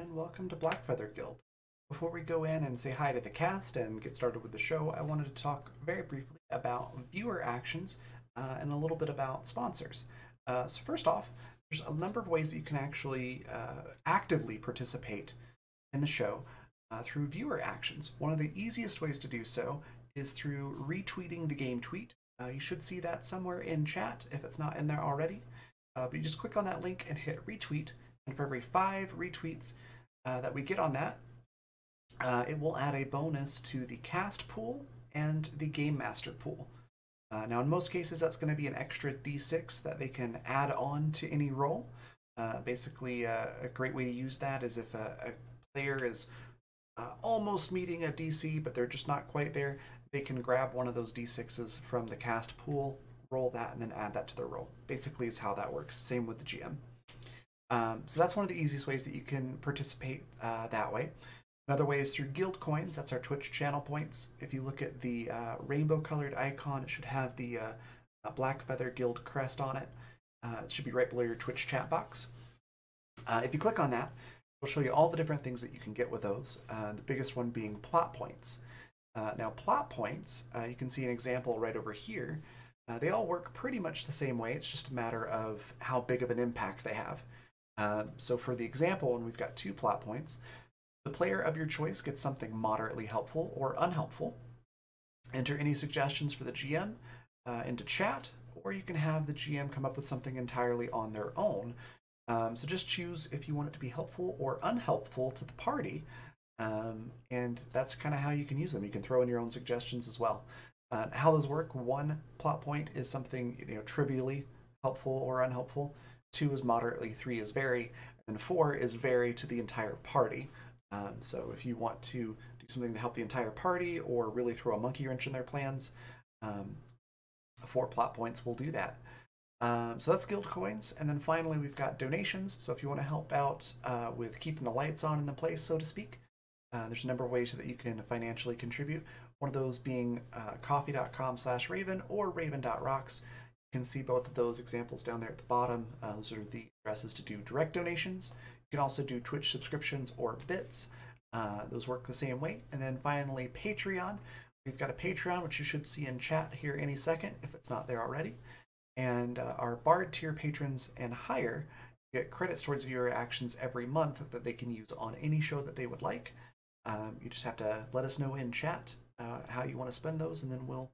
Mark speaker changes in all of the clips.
Speaker 1: And welcome to Blackfeather Guild. Before we go in and say hi to the cast and get started with the show, I wanted to talk very briefly about viewer actions and a little bit about sponsors. So first off, there's a number of ways that you can actually actively participate in the show through viewer actions. One of the easiest ways to do so is through retweeting the game tweet. You should see that somewhere in chat if it's not in there already. But you just click on that link and hit retweet, and for every 5 retweets that we get on that, it will add a bonus to the cast pool and the game master pool. Now, in most cases, that's going to be an extra d6 that they can add on to any roll. Basically, a great way to use that is if a player is almost meeting a DC, but they're just not quite there, they can grab one of those d6s from the cast pool, roll that, and then add that to their roll. Basically, is how that works. Same with the GM. So that's one of the easiest ways that you can participate that way. Another way is through guild coins. That's our Twitch channel points. If you look at the rainbow colored icon, it should have the Blackfeather Guild crest on it. It should be right below your Twitch chat box. If you click on that, it'll show you all the different things that you can get with those. The biggest one being plot points. Now plot points, you can see an example right over here. They all work pretty much the same way. It's just a matter of how big of an impact they have. So for the example, when we've got 2 plot points, the player of your choice gets something moderately helpful or unhelpful. Enter any suggestions for the GM into chat, or you can have the GM come up with something entirely on their own. So just choose if you want it to be helpful or unhelpful to the party, and that's kind of how you can use them. You can throw in your own suggestions as well. How those work: 1 plot point is something trivially helpful or unhelpful. 2 is moderately, 3 is very, and 4 is very to the entire party. So if you want to do something to help the entire party or really throw a monkey wrench in their plans, 4 plot points will do that. So that's guild coins. And then finally, we've got donations. So if you want to help out with keeping the lights on in the place, so to speak, there's a number of ways that you can financially contribute. One of those being coffee.com/Raven or Raven.rocks. You can see both of those examples down there at the bottom. Those are the addresses to do direct donations. You can also do Twitch subscriptions or bits. Those work the same way. And then finally, Patreon. We've got a Patreon, which you should see in chat here any second if it's not there already. And our Bard tier patrons and higher get credits towards viewer actions every month that they can use on any show that they would like. You just have to let us know in chat how you want to spend those, and then we'll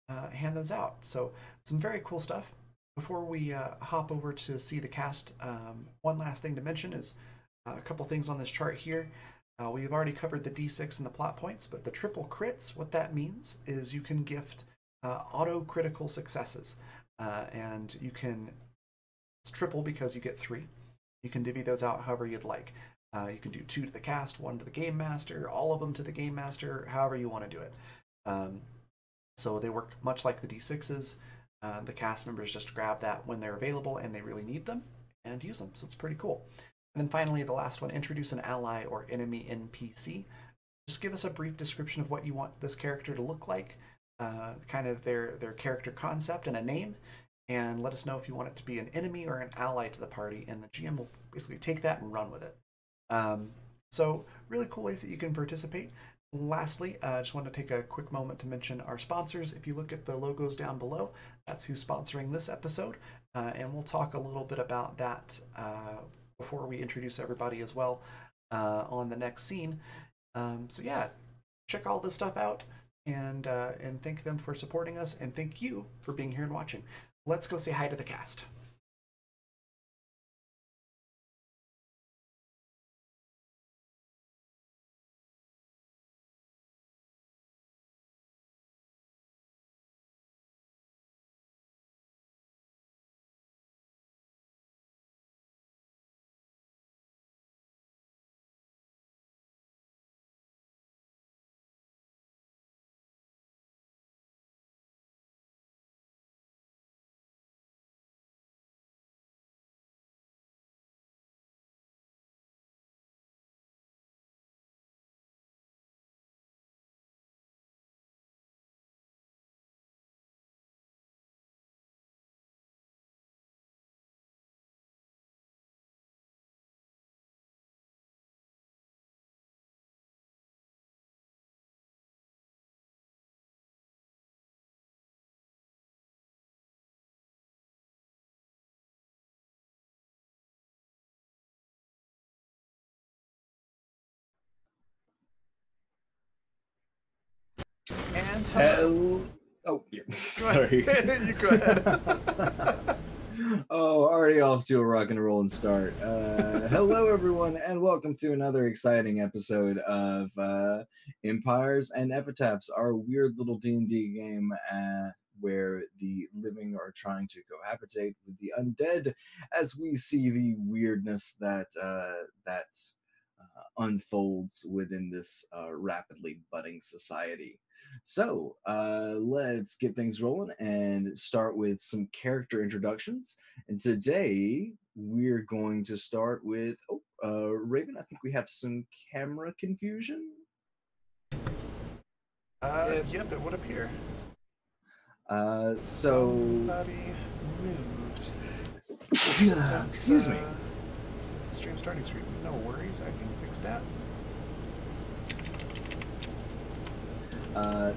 Speaker 1: hand those out. So some very cool stuff. Before we hop over to see the cast, one last thing to mention is a couple things on this chart here. We've already covered the D6 and the plot points, but the triple crits, what that means is you can gift auto critical successes, and you can, it's triple because you get 3. You can divvy those out however you'd like. You can do 2 to the cast, 1 to the game master, all of them to the game master, however you want to do it. So they work much like the D6s. The cast members just grab that when they're available and they really need them and use them. So it's pretty cool. And then finally, the last one, introduce an ally or enemy NPC. Just give us a brief description of what you want this character to look like, kind of their character concept and a name, and let us know if you want it to be an enemy or an ally to the party, and the GM will basically take that and run with it. So really cool ways that you can participate. Lastly, I just want to take a quick moment to mention our sponsors. If you look at the logos down below, that's who's sponsoring this episode, and we'll talk a little bit about that before we introduce everybody as well on the next scene. So yeah, check all this stuff out, and thank them for supporting us, and thank you for being here and watching. Let's go say hi to the cast. And hello.
Speaker 2: Oh, yeah. Sorry.
Speaker 1: You go ahead.
Speaker 2: Oh, already off to a rock and roll and start. Hello, everyone, and welcome to another exciting episode of Empires and Epitaphs, our weird little D&D game where the living are trying to cohabitate with the undead as we see the weirdness that unfolds within this rapidly budding society. So let's get things rolling and start with some character introductions. And today we're going to start with Raven. I think we have some camera confusion.
Speaker 1: Yep, it would appear.
Speaker 2: Somebody
Speaker 1: moved.
Speaker 2: Excuse me.
Speaker 1: Since the stream starting screen, no worries, I can fix that.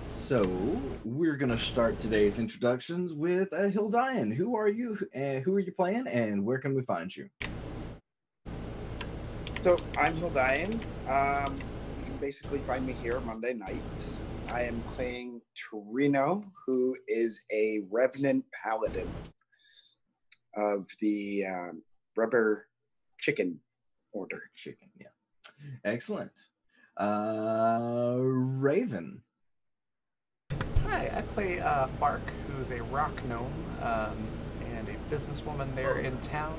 Speaker 2: So we're gonna start today's introductions with Hildian. Who are you? Who are you playing? And where can we find you?
Speaker 3: So I'm Hildian. You can basically find me here Monday nights. I am playing Torino, who is a Revenant Paladin of the Rubber Chicken Order.
Speaker 2: Chicken, yeah. Excellent. Raven.
Speaker 1: Hi, I play Bark, who is a rock gnome and a businesswoman there in town.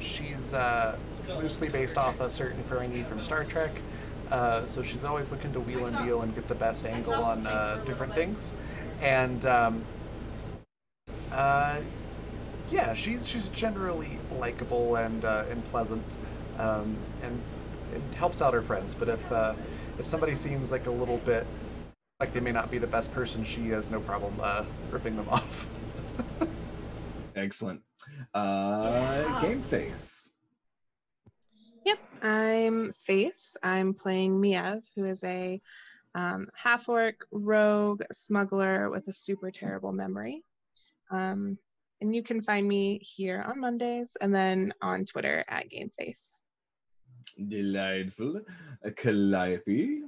Speaker 1: She's loosely based off a certain Ferengi from Star Trek, so she's always looking to wheel and deal and get the best angle on different things. And yeah, she's generally likable and pleasant, and it helps out her friends. But if somebody seems like a little bit like they may not be the best person, she has no problem ripping them off.
Speaker 2: Excellent. Game Face.
Speaker 4: Yep, I'm Face. I'm playing Miev, who is a half-orc rogue smuggler with a super terrible memory. And you can find me here on Mondays and then on Twitter at GameFace.
Speaker 2: Delightful. Calliope.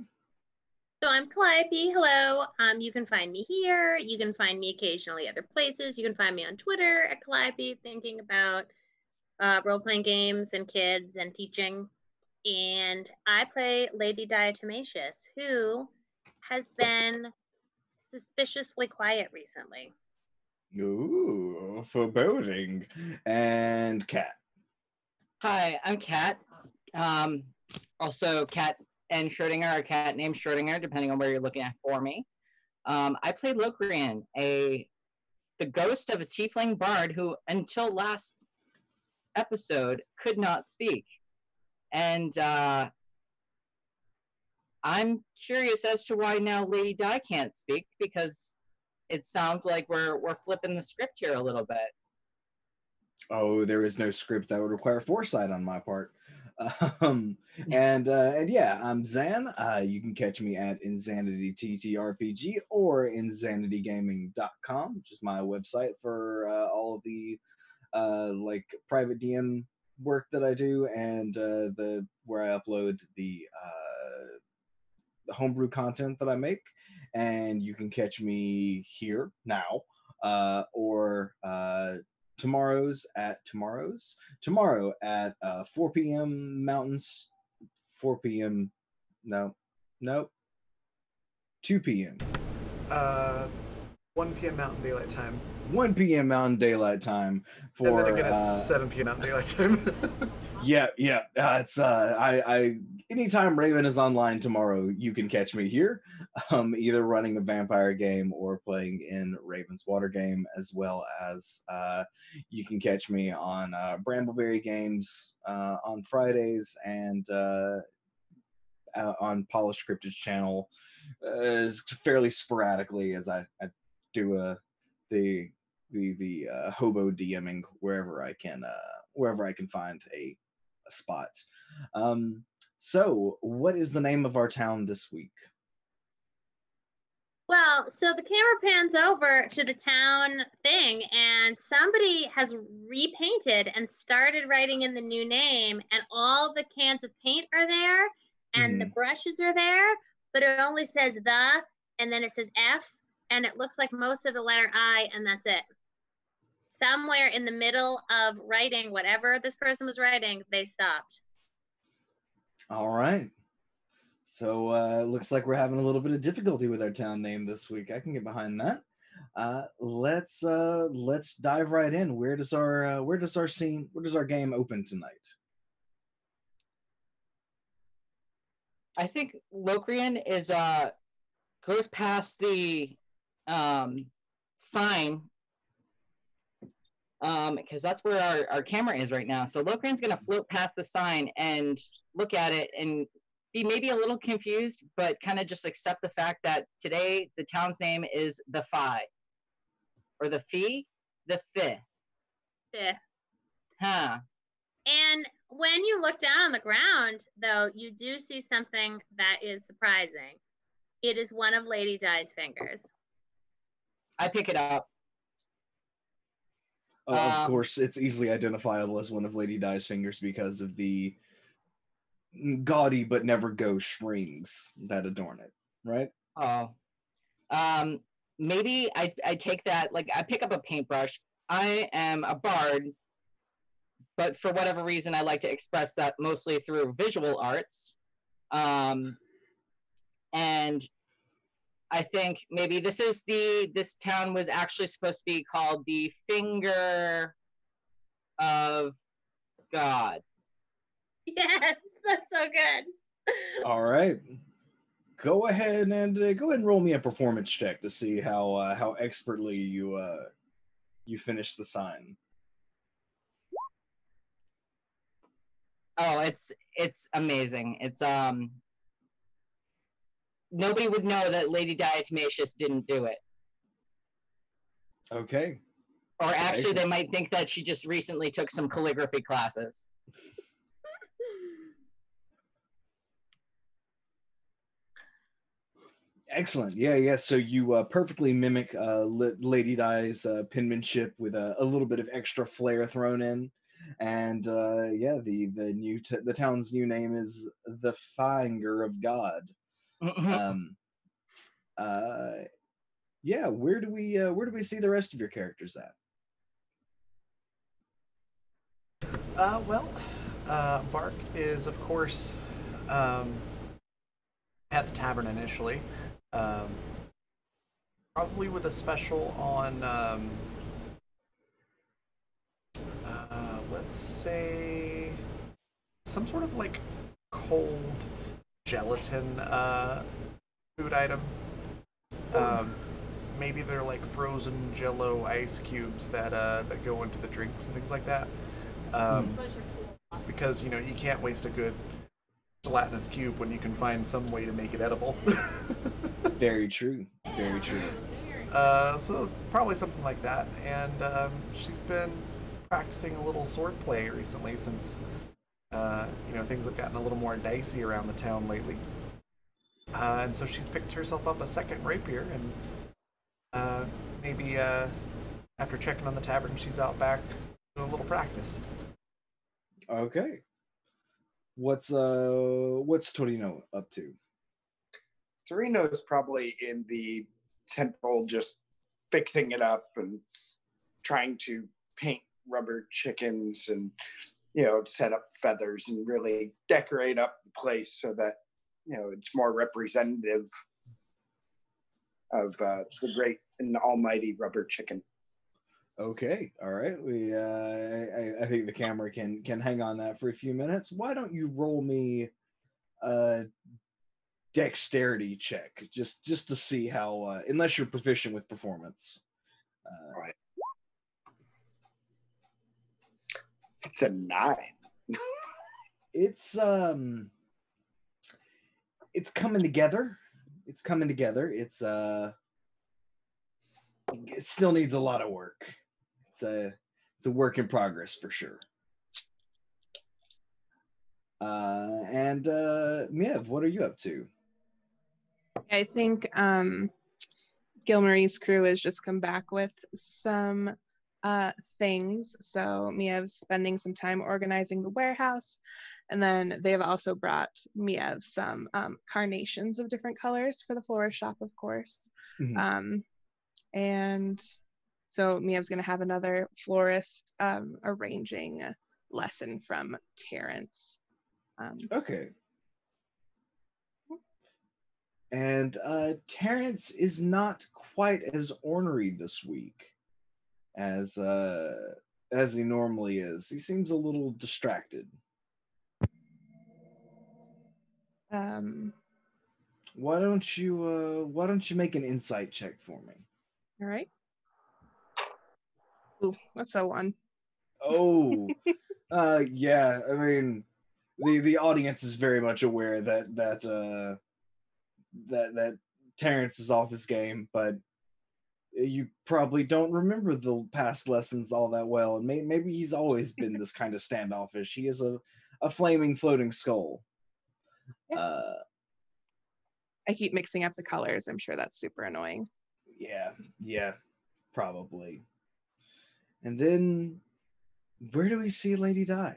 Speaker 5: So I'm Calliope. Hello. You can find me here. You can find me occasionally other places. You can find me on Twitter at Calliope, thinking about role-playing games and kids and teaching. And I play Lady Diatomaceous, who has been suspiciously quiet recently.
Speaker 2: Ooh, foreboding. And Cat.
Speaker 6: Hi, I'm Kat. Also, Kat and Schrodinger, or Cat named Schrodinger, depending on where you're looking at for me. I played Locrian, the ghost of a tiefling bard who, until last episode, could not speak. And I'm curious as to why now Lady Di can't speak, because it sounds like we're flipping the script here a little bit.
Speaker 2: Oh, there is no script that would require foresight on my part. And yeah, I'm Zan. You can catch me at InsanityTTRPG or InsanityGaming.com, which is my website for all of the like private DM work that I do, and the where I upload the homebrew content that I make. And you can catch me here now, or tomorrow at 4 p.m. Mountains, 4 p.m. No, 2 p.m.
Speaker 1: 1 p.m. Mountain Daylight Time.
Speaker 2: 1 p.m. Mountain Daylight Time for.
Speaker 1: And then again, it's 7 p.m. Mountain Daylight Time.
Speaker 2: Yeah. It's I anytime Raven is online tomorrow, you can catch me here, either running a vampire game or playing in Raven's Water game, as well as you can catch me on Brambleberry Games on Fridays, and on Polished Cryptid's channel fairly sporadically, as I do the hobo DMing wherever I can find a spot. So what is the name of our town this week?
Speaker 5: Well, so the camera pans over to the town thing, and somebody has repainted and started writing in the new name, and all the cans of paint are there, and the brushes are there, but it only says the, and then it says F, and it looks like most of the letter I, and that's it. Somewhere in the middle of writing whatever this person was writing, they stopped.
Speaker 2: All right. So it looks like we're having a little bit of difficulty with our town name this week. I can get behind that. Let's dive right in. Where does our game open tonight?
Speaker 6: I think Locrian is goes past the sign, because that's where our camera is right now. So Locrian's gonna float past the sign and look at it and be maybe a little confused, but kind of just accept the fact that today the town's name is the Phi, or the Fee, the Fi.
Speaker 5: Yeah.
Speaker 6: Huh.
Speaker 5: And when you look down on the ground, though, you do see something that is surprising. It is one of Lady Di's fingers.
Speaker 6: I pick it up.
Speaker 2: Of course, it's easily identifiable as one of Lady Di's fingers because of the gaudy but never gauche rings that adorn it, right?
Speaker 6: Oh. Maybe I take that, like, I pick up a paintbrush. I am a bard, but for whatever reason, I like to express that mostly through visual arts. And I think maybe this town was actually supposed to be called the Finger of God.
Speaker 5: Yes, that's so good.
Speaker 2: All right. Go ahead and roll me a performance check to see how expertly you finish the sign.
Speaker 6: Oh, it's amazing. It's nobody would know that Lady Diatomaceous didn't do it.
Speaker 2: Okay.
Speaker 6: Or actually,
Speaker 2: Excellent.
Speaker 6: they might think that she just recently took some calligraphy classes.
Speaker 2: Excellent. Yeah. So you perfectly mimic Lady Di's penmanship with a little bit of extra flair thrown in, and yeah, the town's new name is the Finger of God. Um, uh, yeah. Where do we see the rest of your characters at?
Speaker 1: Well, Bark is, of course, um, at the tavern initially. Um, Probably with a special on, let's say, some sort of like cold gelatin food item. Um, Maybe they're like frozen Jello ice cubes that go into the drinks and things like that. Because you can't waste a good gelatinous cube when you can find some way to make it edible.
Speaker 2: Very true. Very true.
Speaker 1: So it was probably something like that. And she's been practicing a little swordplay recently since things have gotten a little more dicey around the town lately. And so she's picked herself up a second rapier, and maybe after checking on the tavern, she's out back doing a little practice.
Speaker 2: Okay. What's Torino up to?
Speaker 3: Torino's probably in the temple just fixing it up and trying to paint rubber chickens and set up feathers and really decorate up the place so that it's more representative of the great and almighty rubber chicken.
Speaker 2: Okay, all right. I think the camera can hang on that for a few minutes. Why don't you roll me a dexterity check just to see how, unless you're proficient with performance.
Speaker 3: Right. It's a 9.
Speaker 2: It's coming together. It's coming together. It still needs a lot of work. It's a work in progress for sure. And Miev, what are you up to?
Speaker 4: I think Gilmary's crew has just come back with some things. So Miev's spending some time organizing the warehouse. And then they have also brought Miev some carnations of different colors for the florist shop, of course.
Speaker 2: Mm-hmm.
Speaker 4: And so Miev's going to have another florist arranging lesson from Terrence.
Speaker 2: Okay. And Terrence is not quite as ornery this week as he normally is. He seems a little distracted. Why don't you make an insight check for me?
Speaker 4: All right. Ooh, that's a 1.
Speaker 2: Oh, yeah. I mean, the audience is very much aware that Terrence is off his game, but you probably don't remember the past lessons all that well, and maybe he's always been this kind of standoffish. He is a flaming floating skull.
Speaker 4: Yeah. I keep mixing up the colors. I'm sure that's super annoying.
Speaker 2: Yeah, probably. And then, where do we see Lady Di?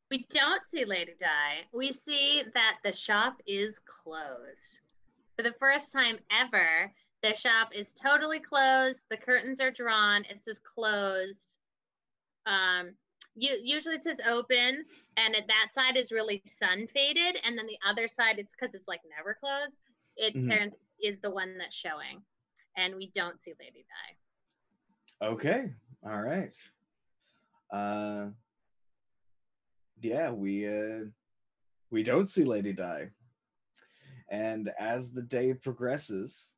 Speaker 5: We don't see Lady Di. We see that the shop is closed. For the first time ever, the shop is totally closed. The curtains are drawn. It says closed. Usually it says open, and that side is really sun faded, and then the other side, it's because it's like never closed. Terrence is the one that's showing, and we don't see Lady Di.
Speaker 2: Okay, all right. Yeah, we don't see Lady Di, and as the day progresses,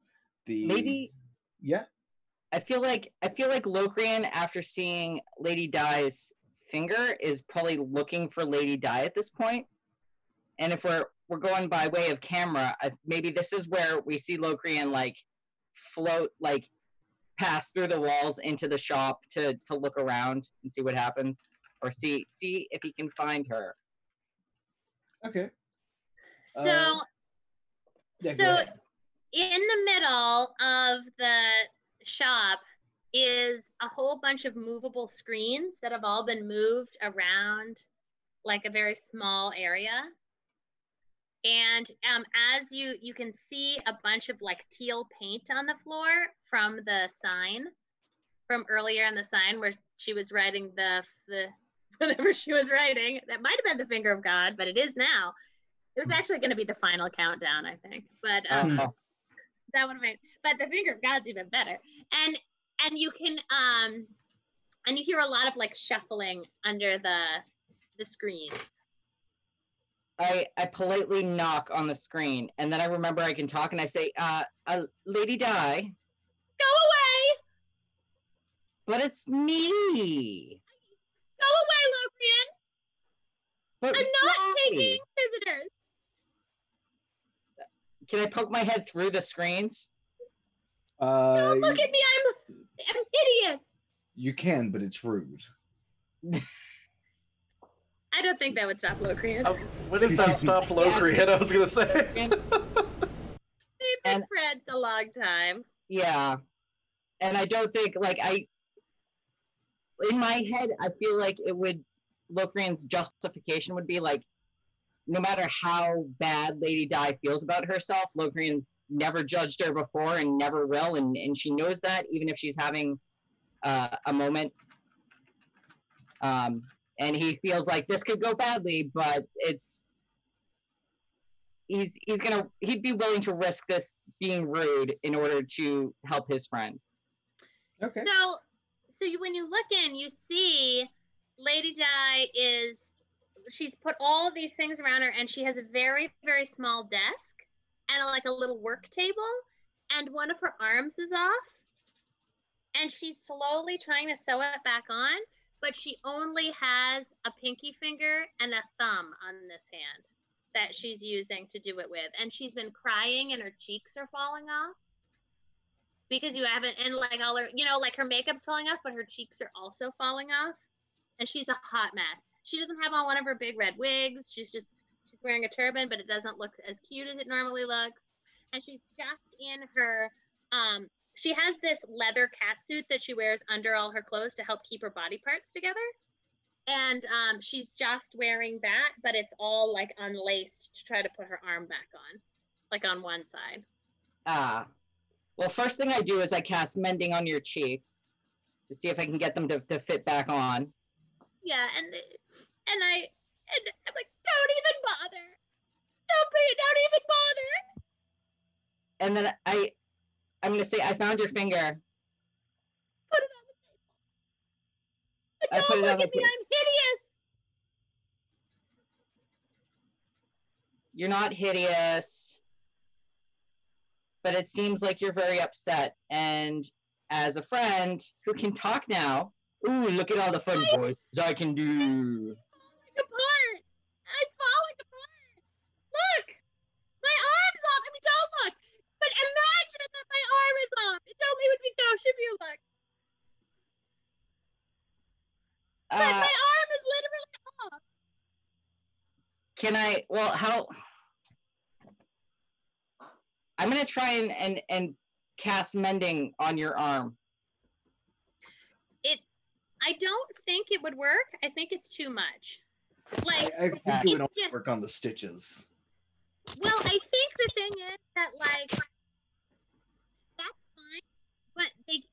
Speaker 2: yeah.
Speaker 6: I feel like Locrian, after seeing Lady Di's finger, is probably looking for Lady Di at this point. And if we're going by way of camera, maybe this is where we see Locrian like float like pass through the walls into the shop to look around and see what happens, or see if he can find her.
Speaker 2: Okay.
Speaker 5: So,
Speaker 2: Yeah, go
Speaker 5: so
Speaker 2: ahead.
Speaker 5: in the middle of the shop is a whole bunch of movable screens that have all been moved around like a very small area. And as you can see a bunch of like teal paint on the floor from the sign from earlier in the sign where she was writing the whatever she was writing. That might have been the finger of God, but it is now. It was actually going to be the final countdown, I think. But that would have been. But the finger of God's even better. And you can and you hear a lot of like shuffling under the screens.
Speaker 6: I politely knock on the screen, and then I remember I can talk, and I say, Lady Di.
Speaker 5: Go away!
Speaker 6: But it's me!
Speaker 5: Go away, Locrian!
Speaker 6: But
Speaker 5: I'm not
Speaker 6: why?
Speaker 5: taking visitors!
Speaker 6: Can I poke my head through the screens?
Speaker 5: Don't look at me, I'm hideous!
Speaker 2: You can, but it's rude.
Speaker 5: I don't think that would stop Locrian.
Speaker 1: When does that stop Locrian? I was gonna say.
Speaker 5: They've been friends a long time.
Speaker 6: Yeah. And I don't think, like, in my head, I feel like Locrian's justification would be like, no matter how bad Lady Di feels about herself, Locrian's never judged her before and never will, and she knows that, even if she's having a moment. And he feels like this could go badly, but he'd be willing to risk this being rude in order to help his friend.
Speaker 2: Okay.
Speaker 5: So when you look in, you see Lady Di she's put all of these things around her, and she has a very, very small desk and like a little work table, and one of her arms is off, and she's slowly trying to sew it back on, but she only has a pinky finger and a thumb on this hand that she's using to do it with. And she's been crying and her cheeks are falling off because you haven't, and like all her, like her makeup's falling off, but her cheeks are also falling off. And she's a hot mess. She doesn't have on one of her big red wigs. She's wearing a turban, but it doesn't look as cute as it normally looks. And she's just in her, she has this leather catsuit that she wears under all her clothes to help keep her body parts together. And she's just wearing that, but it's all like unlaced to try to put her arm back on, like on one side.
Speaker 6: Well, first thing I do is I cast Mending on your cheeks to see if I can get them to fit back on.
Speaker 5: Yeah, and I'm like, don't even bother. Don't even bother.
Speaker 6: And then I'm gonna say, I found your finger.
Speaker 5: Put it on the table. But don't look at me, I'm hideous.
Speaker 6: You're not hideous. But it seems like you're very upset. And as a friend who can talk now, ooh, look at all the fun voices I can do.
Speaker 5: I'm falling apart. Look, my arm's off. I mean, don't look. But imagine that my arm is off. It totally would be gauche if you look. But my arm is literally off.
Speaker 6: Can I? Well, how? I'm gonna try and cast Mending on your arm.
Speaker 5: I don't think it would work. I think it's too much. Like,
Speaker 2: I think it would only work on the stitches.
Speaker 5: Well, I think the thing is that like that's fine, but then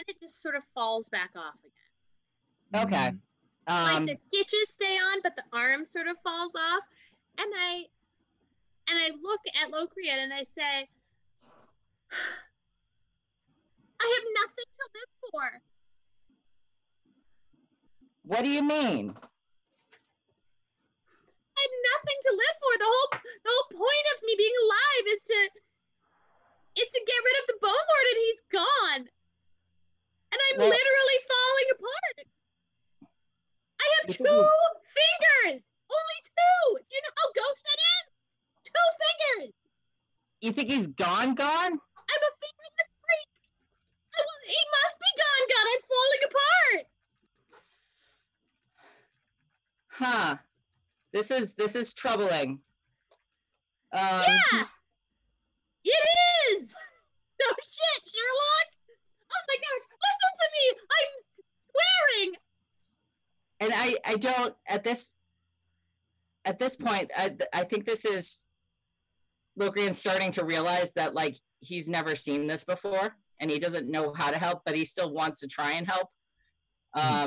Speaker 5: it just sort of falls back off again.
Speaker 6: Okay.
Speaker 5: Like the stitches stay on, but the arm sort of falls off, and I look at Locrian and I say, I have nothing to live for.
Speaker 6: What do you mean?
Speaker 5: I have nothing to live for. The whole point of me being alive is to get rid of the Bone Lord, and he's gone. And I'm literally falling apart. I have 2 fingers. Only 2. Do you know how gauche that is? 2 fingers.
Speaker 6: You think he's gone?
Speaker 5: I'm a fingerless freak. I want
Speaker 6: This is troubling.
Speaker 5: Yeah, it is. No shit, Sherlock. Oh my gosh, listen to me. I'm swearing.
Speaker 6: And I don't at this point. I think this is Lokrian starting to realize that like he's never seen this before and he doesn't know how to help, but he still wants to try and help.
Speaker 5: Yeah,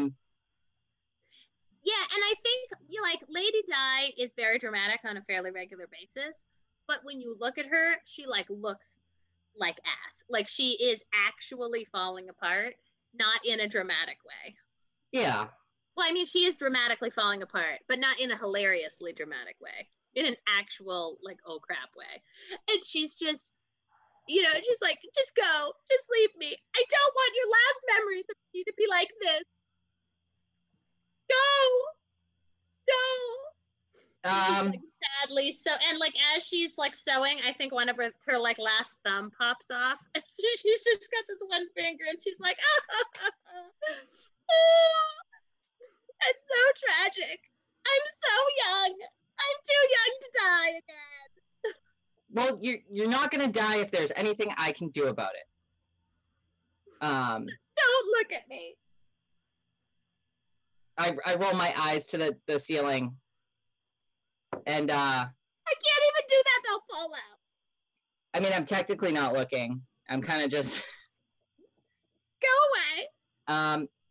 Speaker 5: and I think like Lady Di is very dramatic on a fairly regular basis, but when you look at her, she like looks like ass. Like she is actually falling apart, not in a dramatic way.
Speaker 6: Yeah.
Speaker 5: Well, I mean, she is dramatically falling apart, but not in a hilariously dramatic way. In an actual like oh crap way. And she's just she's like, just go, just leave me. I don't want your last memories of me to be like this. Go. She's like sadly so, and like as she's like sewing, I think one of her like last thumb pops off, and she's just got this one finger, and she's like, it's so tragic. I'm so young. I'm too young to die again.
Speaker 6: Well, you're not gonna die if there's anything I can do about it.
Speaker 5: Don't look at me.
Speaker 6: I roll my eyes to the ceiling, and
Speaker 5: I can't even do that. They'll fall out.
Speaker 6: I mean, I'm technically not looking. I'm kind of just
Speaker 5: go away.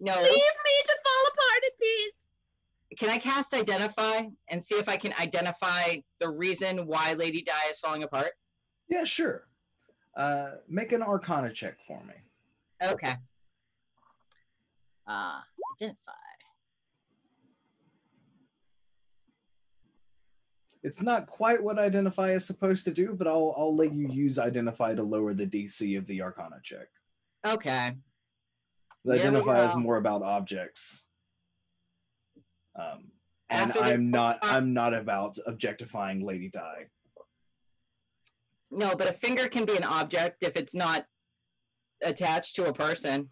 Speaker 6: No.
Speaker 5: Leave me to fall apart in peace.
Speaker 6: Can I cast Identify and see if I can identify the reason why Lady Di is falling apart?
Speaker 2: Yeah, sure. Make an Arcana check for me.
Speaker 6: Okay. Identify.
Speaker 2: It's not quite what Identify is supposed to do, but I'll let you use Identify to lower the DC of the Arcana check.
Speaker 6: Okay.
Speaker 2: Identify is more about objects. And I'm not about objectifying Lady Di.
Speaker 6: No, but a finger can be an object if it's not attached to a person.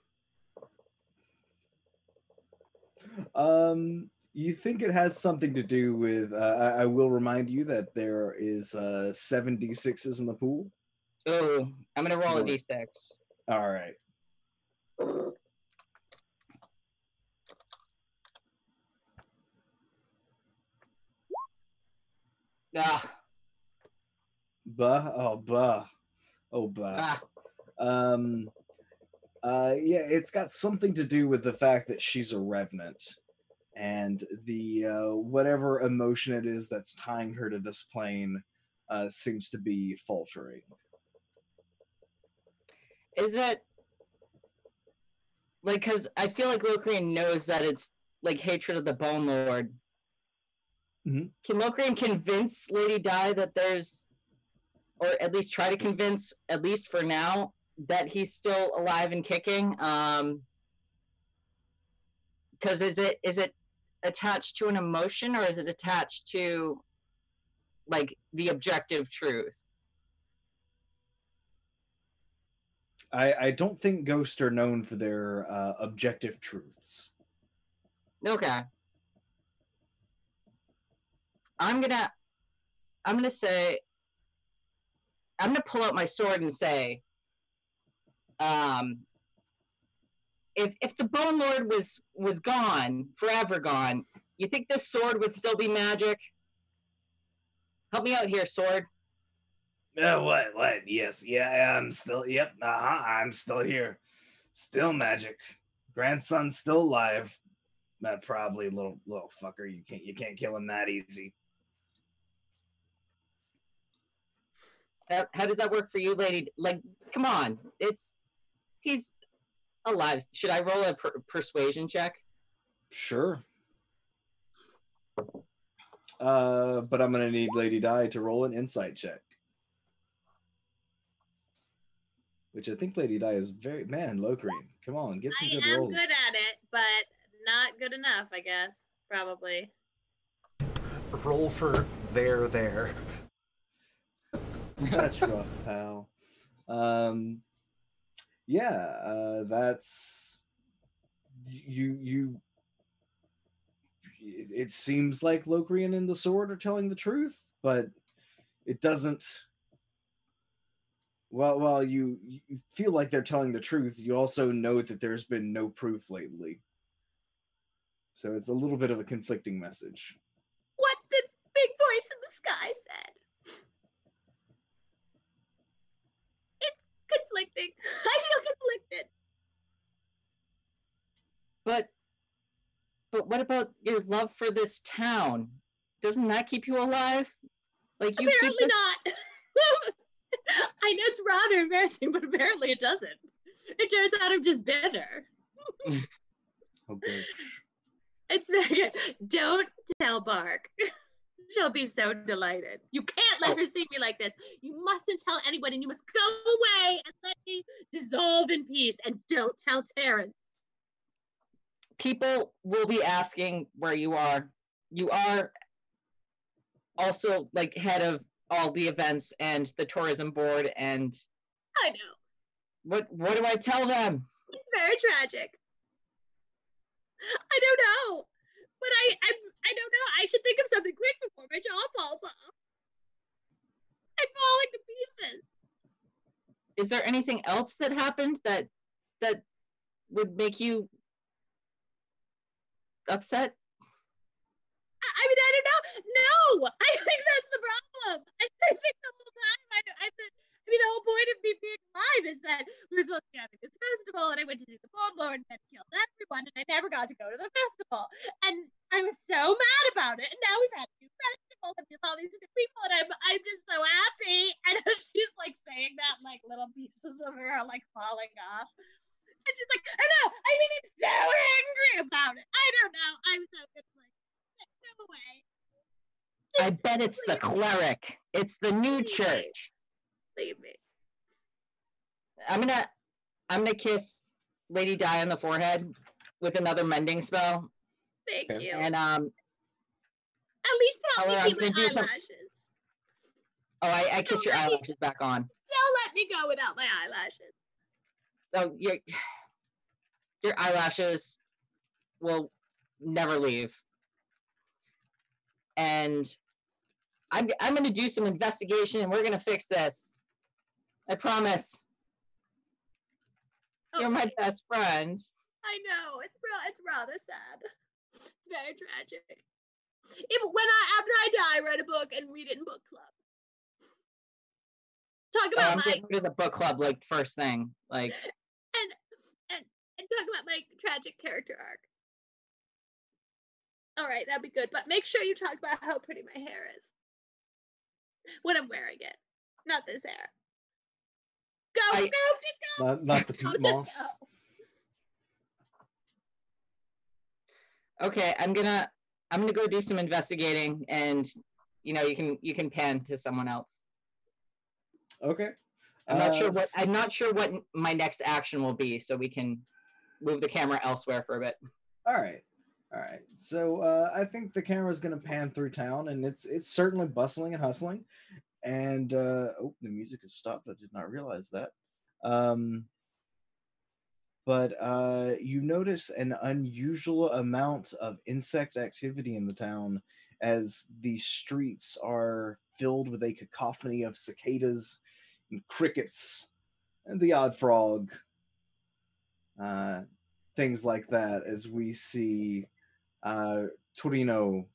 Speaker 2: You think it has something to do with, I will remind you that there is 7 D6s in the pool.
Speaker 6: Oh, I'm going to roll a D6.
Speaker 2: All right. Bah. Yeah, it's got something to do with the fact that she's a revenant, and the whatever emotion it is that's tying her to this plane seems to be faltering.
Speaker 6: Is it like, because I feel like Lokrian knows that it's like hatred of the Bone Lord.
Speaker 2: Mm-hmm.
Speaker 6: Can Lokrian convince Lady Di that there's, or at least try to convince, at least for now, that he's still alive and kicking? Because is it attached to an emotion, or is it attached to like the objective truth?
Speaker 2: I don't think ghosts are known for their objective truths.
Speaker 6: Okay. I'm gonna pull out my sword and say, if the Bone Lord was gone, forever gone, you think this sword would still be magic? Help me out here, sword.
Speaker 2: What? Yes, yeah, I'm still. Yep, I'm still here. Still magic. Grandson's still alive. Probably little fucker. You can't kill him that easy.
Speaker 6: How does that work for you, lady? Like, come on, he's alive. Should I roll a persuasion check?
Speaker 2: Sure. But I'm gonna need Lady Di to roll an insight check. Which I think Lady Di is very... Man, Lokrian, come on, get some good rolls.
Speaker 5: I am good at it, but not good enough, I guess. Probably.
Speaker 1: Roll for there.
Speaker 2: That's rough, pal. Yeah, that's... it seems like Locrian and the sword are telling the truth, but it doesn't. Well, while you feel like they're telling the truth, you also know that there's been no proof lately. So it's a little bit of a conflicting message.
Speaker 5: What the big voice in the sky said. It's conflicting. I feel conflicted.
Speaker 6: But what about your love for this town? Doesn't that keep you alive? Like you
Speaker 5: Apparently
Speaker 6: keep
Speaker 5: not. I know it's rather embarrassing, but apparently it doesn't. It turns out I'm just bitter.
Speaker 2: Oh, gosh.
Speaker 5: It's very good. Don't tell Bark. She'll be so delighted. You can't let her see me like this. You mustn't tell anyone, and you must go away and let me dissolve in peace. And don't tell Terrence.
Speaker 6: people will be asking where you are. You are also like head of all the events and the tourism board, and
Speaker 5: I know.
Speaker 6: what do I tell them?
Speaker 5: It's very tragic. I don't know. But I don't know. I should think of something quick before my jaw falls off. I'm falling to pieces.
Speaker 6: Is there anything else that happened that would make you upset?
Speaker 5: I mean, I don't know. No, I think that's the problem. I think the whole time I mean, the whole point of me being alive is that we were supposed to be having this festival, and I went to see the folklore and then killed everyone, and I never got to go to the festival. And I was so mad about it. And now we've had a new festival and with all these new people, and I'm just so happy. And she's like saying that, like little pieces of her are like falling off. And she's like, I know, I'm even so angry about it. I don't know. I'm so conflicted. Go away.
Speaker 6: I bet it's the cleric. It's the new church.
Speaker 5: Leave me.
Speaker 6: I'm gonna kiss Lady Di on the forehead with another mending spell.
Speaker 5: Thank
Speaker 2: Okay.
Speaker 5: you.
Speaker 6: And
Speaker 5: At least help me
Speaker 6: I'm
Speaker 5: keep my
Speaker 6: gonna do some-
Speaker 5: eyelashes.
Speaker 6: I kiss your eyelashes back on.
Speaker 5: Don't let me go without my eyelashes.
Speaker 6: So your eyelashes will never leave. And I'm gonna do some investigation, and we're gonna fix this. I promise. You're my best friend.
Speaker 5: I know. It's rather sad. It's very tragic. After I die, write a book and read it in book club. Talk about
Speaker 6: I'm getting to the book club like first thing. Like
Speaker 5: and talk about my tragic character arc. All right, that'd be good. But make sure you talk about how pretty my hair is when I'm wearing it, not this hair. Go, just go.
Speaker 2: Not the peat moss.
Speaker 6: okay, I'm gonna go do some investigating, and you can pan to someone else.
Speaker 2: Okay.
Speaker 6: I'm not sure what my next action will be, so we can move the camera elsewhere for a bit.
Speaker 2: All right. So I think the camera's going to pan through town, and it's certainly bustling and hustling. And the music has stopped. I did not realize that. But you notice an unusual amount of insect activity in the town, as the streets are filled with a cacophony of cicadas and crickets and the odd frog. Things like that, as we see Torino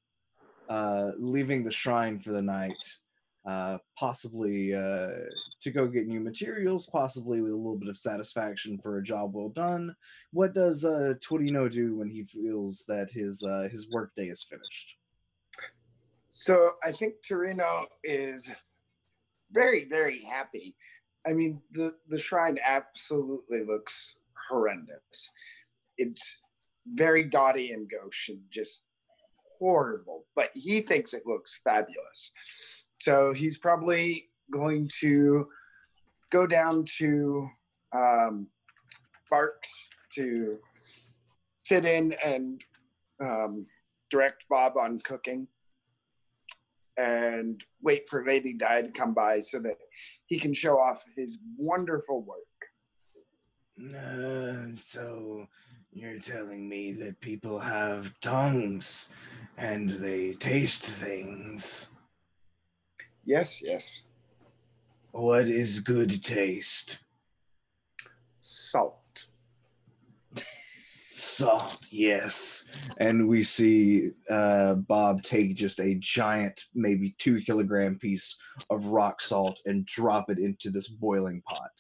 Speaker 2: leaving the shrine for the night, possibly to go get new materials, possibly with a little bit of satisfaction for a job well done. What does Torino do when he feels that his workday is finished?
Speaker 3: So I think Torino is very, very happy. I mean, the shrine absolutely looks horrendous. It's very gaudy and gauche and just horrible, but he thinks it looks fabulous. So he's probably going to go down to Barks to sit in and direct Bob on cooking and wait for Lady Di to come by so that he can show off his wonderful work.
Speaker 2: So you're telling me that people have tongues And they taste things.
Speaker 3: Yes, yes.
Speaker 2: What is good taste?
Speaker 3: Salt.
Speaker 2: Salt, yes. And we see Bob take just a giant, maybe 2 kilogram piece of rock salt and drop it into this boiling pot.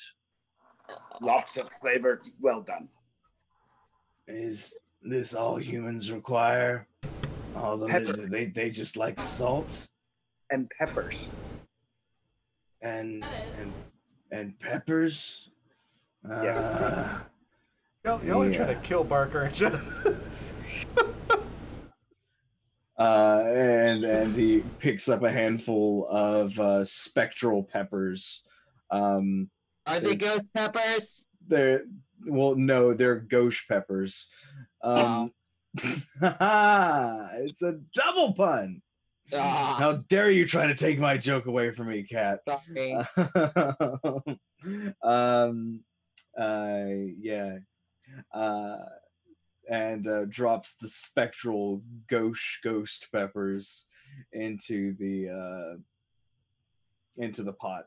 Speaker 3: Lots of flavor. Well done.
Speaker 2: Is this all humans require? All of
Speaker 3: Pepper.
Speaker 2: them, they just like salt
Speaker 3: And peppers.
Speaker 2: and peppers.
Speaker 3: Yes.
Speaker 1: Y'all are trying to kill Bark, aren't you?
Speaker 2: And he picks up a handful of spectral peppers.
Speaker 6: Are they ghost peppers?
Speaker 2: They're no, they're gauche peppers. It's a double pun. How dare you try to take my joke away from me, Cat?
Speaker 6: Sorry.
Speaker 2: Yeah. And drops the spectral ghost peppers into the pot.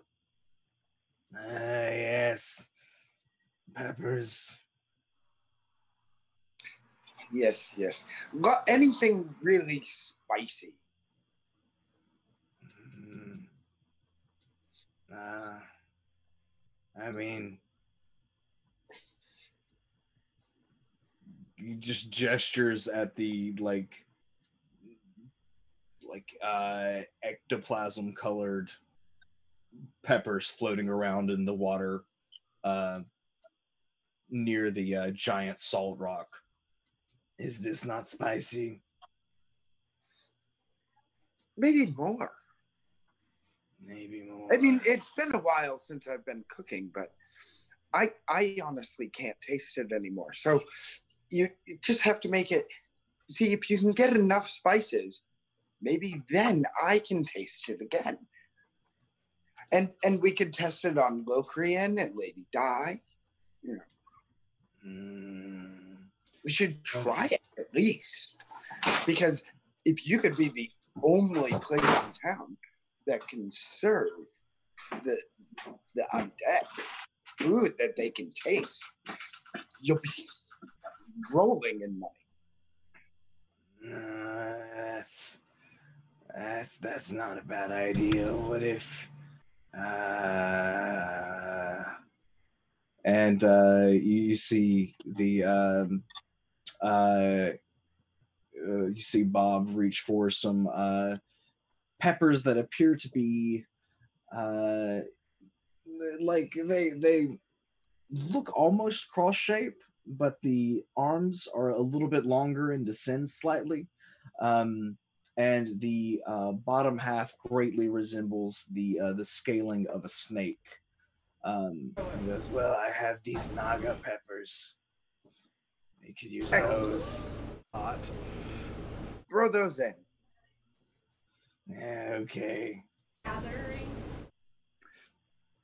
Speaker 2: Yes, peppers.
Speaker 3: Yes, yes. Got anything really spicy?
Speaker 2: I mean, he just gestures at the ectoplasm colored peppers floating around in the water near the giant salt rock. Is this not spicy?
Speaker 3: Maybe more.
Speaker 2: Maybe more.
Speaker 3: I mean, it's been a while since I've been cooking, but I honestly can't taste it anymore. So you just have to make it. See, if you can get enough spices, maybe then I can taste it again. And we can test it on Locrian and Lady Di. You know, we should try it at least, because if you could be the only place in town that can serve the undead food that they can taste, you'll be rolling in money.
Speaker 2: That's not a bad idea. What if and you see the you see Bob reach for some peppers that appear to be like they look almost cross shape, but the arms are a little bit longer and descend slightly. And the bottom half greatly resembles the scaling of a snake. He goes, well, I have these Naga peppers. You could use those.
Speaker 1: Hot.
Speaker 3: Throw those in.
Speaker 2: Yeah, okay.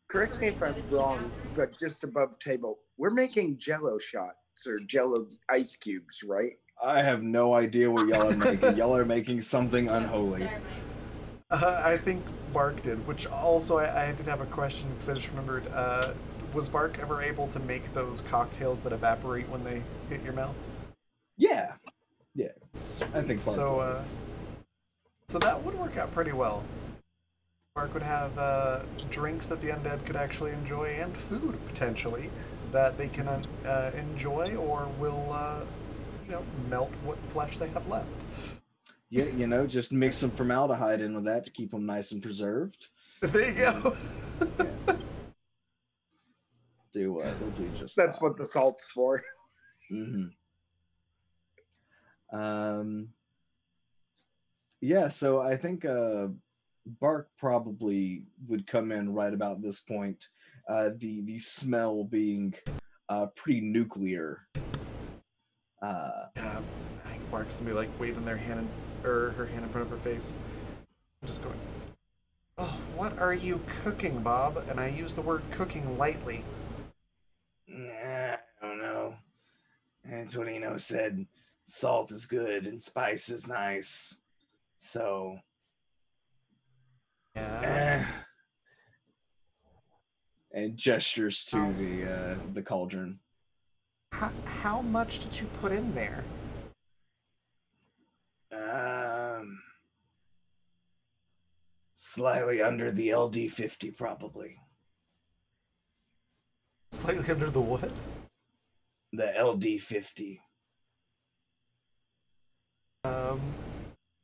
Speaker 3: Correct me if I'm wrong, but just above table, we're making Jello shots or Jello ice cubes, right?
Speaker 2: I have no idea what y'all are making. Y'all are making something unholy.
Speaker 1: I think Bark did, which also I did have a question because I just remembered. Was Bark ever able to make those cocktails that evaporate when they hit your mouth?
Speaker 2: Yeah. I think
Speaker 1: so. So that would work out pretty well. Bark would have drinks that the undead could actually enjoy and food potentially that they can enjoy or will melt what flesh they have left.
Speaker 2: Yeah, just mix some formaldehyde in with that to keep them nice and preserved.
Speaker 1: There you go.
Speaker 2: They'll do just
Speaker 3: That's
Speaker 2: fine.
Speaker 3: what the salt's for.
Speaker 2: Mm-hmm. Yeah, so I think Bark probably would come in right about this point. The smell being pretty nuclear.
Speaker 1: I think Bark's gonna be like waving their hand or her hand in front of her face, just going, "Oh, what are you cooking, Bob?" And I use the word cooking lightly.
Speaker 2: Nah, I don't know. Antonino said salt is good and spice is nice. So,
Speaker 1: Yeah.
Speaker 2: and gestures to the cauldron.
Speaker 1: How much did you put in there?
Speaker 2: Slightly under the LD50, probably.
Speaker 1: Slightly under the what?
Speaker 2: The LD50.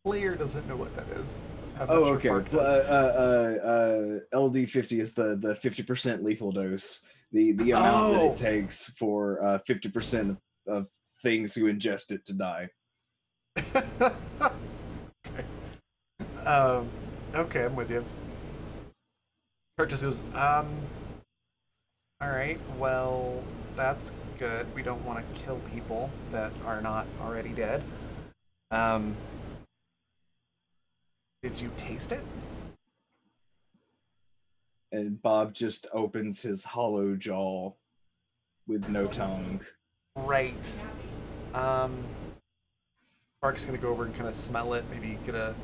Speaker 1: Player doesn't know what that is. I'm not
Speaker 2: Oh,
Speaker 1: sure
Speaker 2: okay.
Speaker 1: Park does.
Speaker 2: LD50 is the 50% lethal dose. The amount that it takes for 50% of things who ingest it to die.
Speaker 1: Okay. Okay, I'm with you. Park just goes, all right, well, that's good. We don't want to kill people that are not already dead. Did you taste it?
Speaker 2: And Bob just opens his hollow jaw with no tongue.
Speaker 1: Right. Park's gonna go over and kind of smell it, maybe get a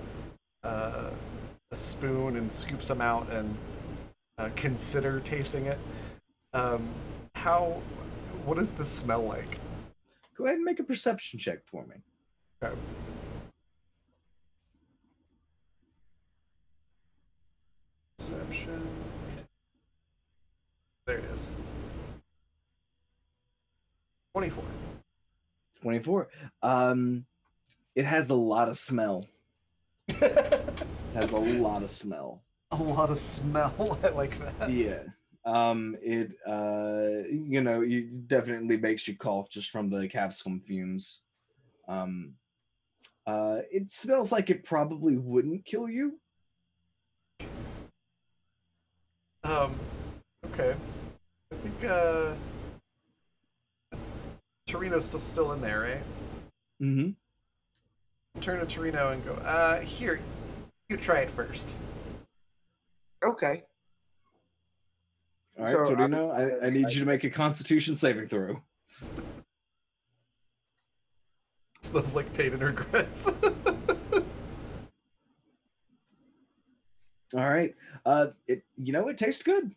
Speaker 1: spoon and scoop some out and consider tasting it. What does this smell like?
Speaker 2: Go ahead and make a perception check for me.
Speaker 1: Okay. Perception. There it is. 24.
Speaker 2: 24. It has a lot of smell. Has a lot of smell.
Speaker 1: A lot of smell. I like that.
Speaker 2: Yeah. It definitely makes you cough just from the capsicum fumes. It smells like it probably wouldn't kill you.
Speaker 1: Okay. I think Torino's still in there, right?
Speaker 2: Mm-hmm.
Speaker 1: Turn to Torino and go, here, you try it first.
Speaker 3: Okay.
Speaker 2: All right,
Speaker 3: So,
Speaker 2: Torino, I need you to make a Constitution saving throw.
Speaker 1: It smells like pain and regrets.
Speaker 2: All right. It tastes good.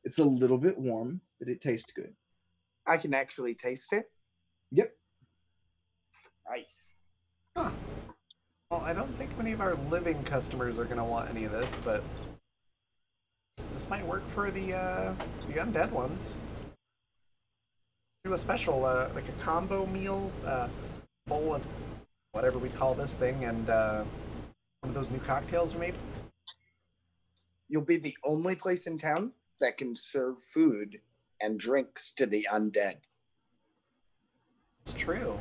Speaker 2: It's a little bit warm, but it tastes good.
Speaker 3: I can actually taste it.
Speaker 2: Yep.
Speaker 3: Nice.
Speaker 1: Huh. Well, I don't think many of our living customers are going to want any of this, but this might work for the undead ones. Do a special, like a combo meal, bowl of whatever we call this thing, and one of those new cocktails we made.
Speaker 3: You'll be the only place in town that can serve food and drinks to the undead.
Speaker 1: It's true.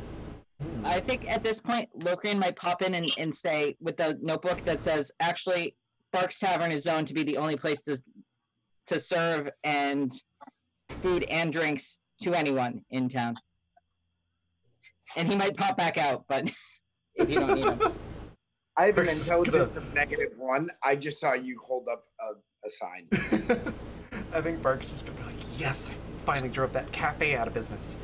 Speaker 6: I think at this point, Locrian might pop in and say, with the notebook that says, actually, Bark's Tavern is zoned to be the only place to serve and food and drinks to anyone in town. And he might pop back out, but if you don't need him.
Speaker 3: I have an
Speaker 1: Bark's just
Speaker 3: intelligence of -1. I just saw you hold up a sign.
Speaker 1: I think Bark's just gonna be like, yes, I finally drove that cafe out of business.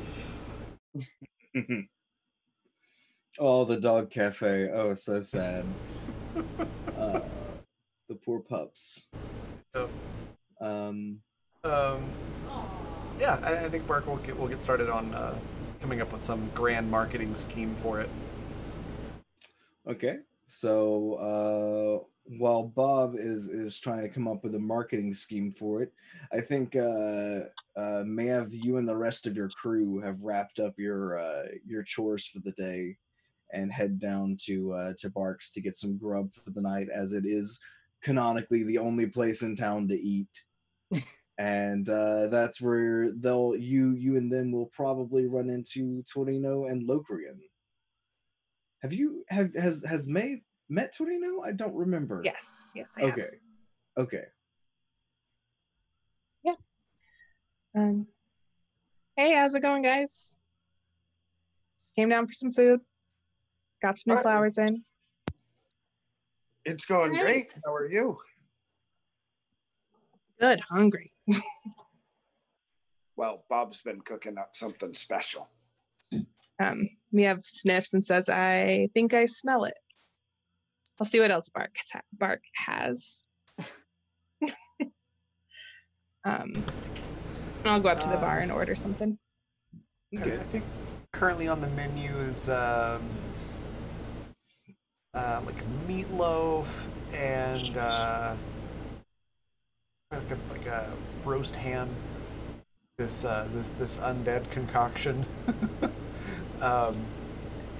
Speaker 2: Oh, the dog cafe. Oh, so sad. The poor pups.
Speaker 1: So,
Speaker 2: Um,
Speaker 1: yeah, I think Bark will get started on coming up with some grand marketing scheme for it.
Speaker 2: Okay, so while Bob is trying to come up with a marketing scheme for it, I think Mav, you and the rest of your crew have wrapped up your chores for the day, and head down to Bark's to get some grub for the night, as it is canonically the only place in town to eat. And that's where you and them will probably run into Torino and Locrian. Has May met Torino? I don't remember.
Speaker 4: Yes, I have.
Speaker 2: Okay.
Speaker 4: Yeah. Hey, how's it going, guys? Just came down for some food. Got some new
Speaker 3: Hi.
Speaker 4: flowers in.
Speaker 3: It's going great. How are you?
Speaker 4: Good, hungry.
Speaker 3: Well, Bob's been cooking up something special.
Speaker 4: Miev sniffs and says, "I think I smell it." I'll see what else Bark has. I'll go up to the bar and order something.
Speaker 1: Okay, I think currently on the menu is like meatloaf and like a roast ham. This undead concoction,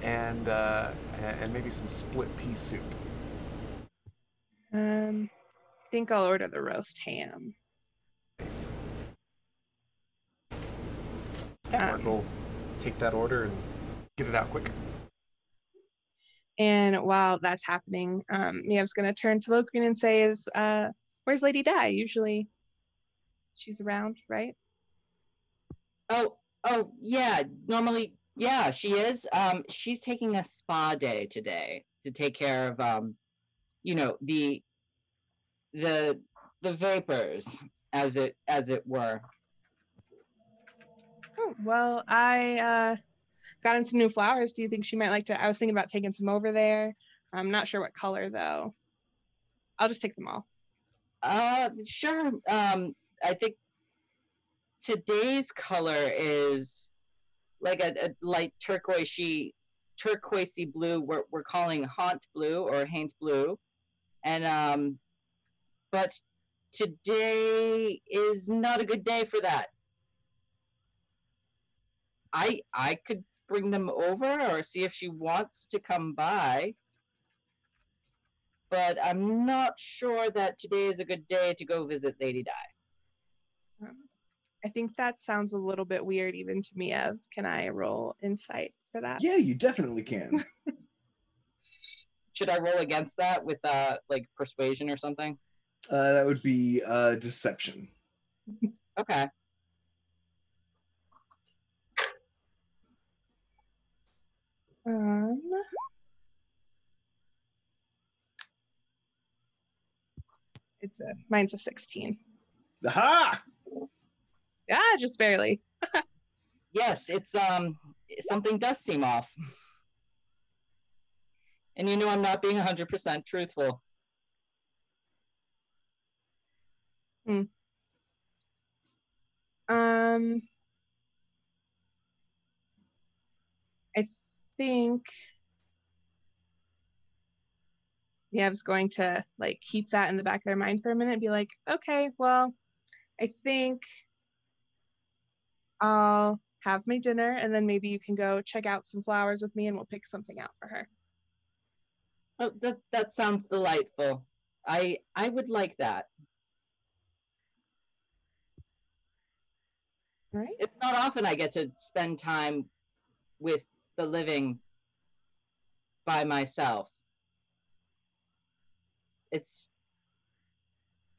Speaker 1: and maybe some split pea soup.
Speaker 4: I think I'll order the roast ham.
Speaker 1: Nice. Yeah, we'll take that order and get it out quick.
Speaker 4: And while that's happening, Miev's going to turn to Lokrin and say, "Where's Lady Di? Usually she's around, right?"
Speaker 6: Oh, yeah. Normally, yeah, she is. She's taking a spa day today to take care of, the vapors, as it were.
Speaker 4: Oh, well, I got him some new flowers. Do you think she might like to? I was thinking about taking some over there. I'm not sure what color though. I'll just take them all.
Speaker 6: Sure. I think today's color is like a light turquoisey blue. We're calling haunt blue or haint blue, and but today is not a good day for that. I could bring them over or see if she wants to come by, but I'm not sure that today is a good day to go visit Lady Di.
Speaker 4: I think that sounds a little bit weird even to Miev. Can I roll insight for that?
Speaker 2: Yeah, you definitely can.
Speaker 6: Should I roll against that with like persuasion or something?
Speaker 2: That would be deception.
Speaker 6: Okay.
Speaker 4: Mine's a 16.
Speaker 2: Aha!
Speaker 4: Yeah, just barely.
Speaker 6: Yes, it's something does seem off. And I'm not being 100% truthful.
Speaker 4: I think Miev's going to like keep that in the back of their mind for a minute and be like, "Okay, well, I think I'll have my dinner and then maybe you can go check out some flowers with me and we'll pick something out for her."
Speaker 6: Oh, that sounds delightful. I would like that.
Speaker 4: Right.
Speaker 6: It's not often I get to spend time with the living by myself. It's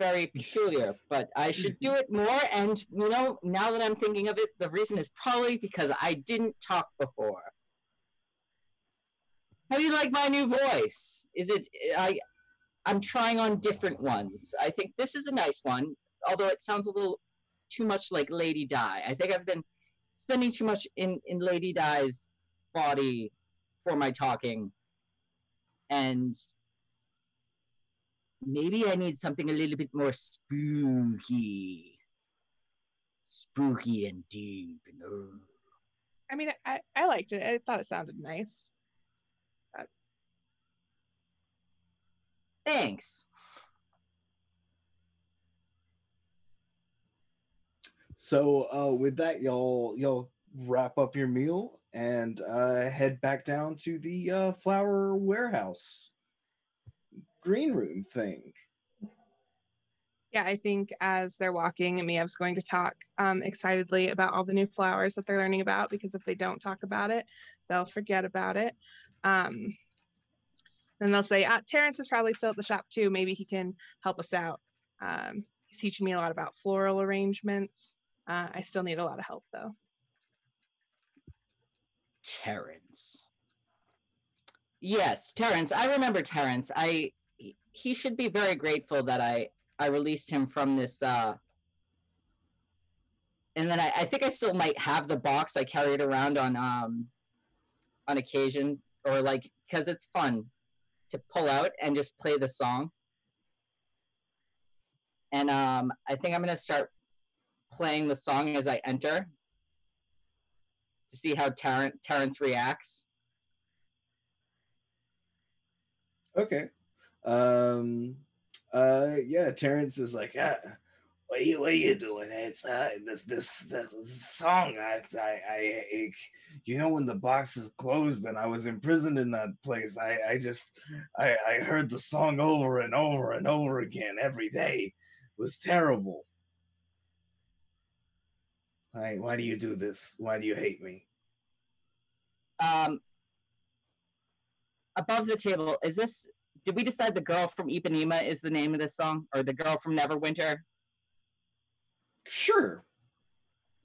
Speaker 6: very peculiar, but I should do it more. And now that I'm thinking of it, the reason is probably because I didn't talk before. How do you like my new voice? I'm trying on different ones. I think this is a nice one, although it sounds a little too much like Lady Di. I think I've been spending too much in Lady Di's body for my talking, and maybe I need something a little bit more spooky and deep.
Speaker 4: I mean, I liked it. I thought it sounded nice.
Speaker 6: Thanks.
Speaker 2: So with that, y'all wrap up your meal and head back down to the flower warehouse green room thing.
Speaker 4: Yeah, I think as they're walking, Miev's going to talk excitedly about all the new flowers that they're learning about, because if they don't talk about it, they'll forget about it. And they'll say, Terrence is probably still at the shop too. Maybe he can help us out. He's teaching me a lot about floral arrangements. I still need a lot of help though.
Speaker 6: Terrence. Yes, Terrence. I remember Terrence. He should be very grateful that I released him from this. And then I think I still might have the box I carried around on on occasion, or like because it's fun to pull out and just play the song. And I think I'm gonna start playing the song as I enter to see how Terrence reacts.
Speaker 2: Okay. Yeah, Terrence is like, yeah, what are you doing? It's this song. You know, when the box is closed and I was imprisoned in that place, I heard the song over and over and over again every day. It was terrible. Why do you do this? Why do you hate me?
Speaker 6: Um, Above the table, is this? Did we decide the girl from Ipanema is the name of this song, or the girl from Neverwinter?
Speaker 2: Sure.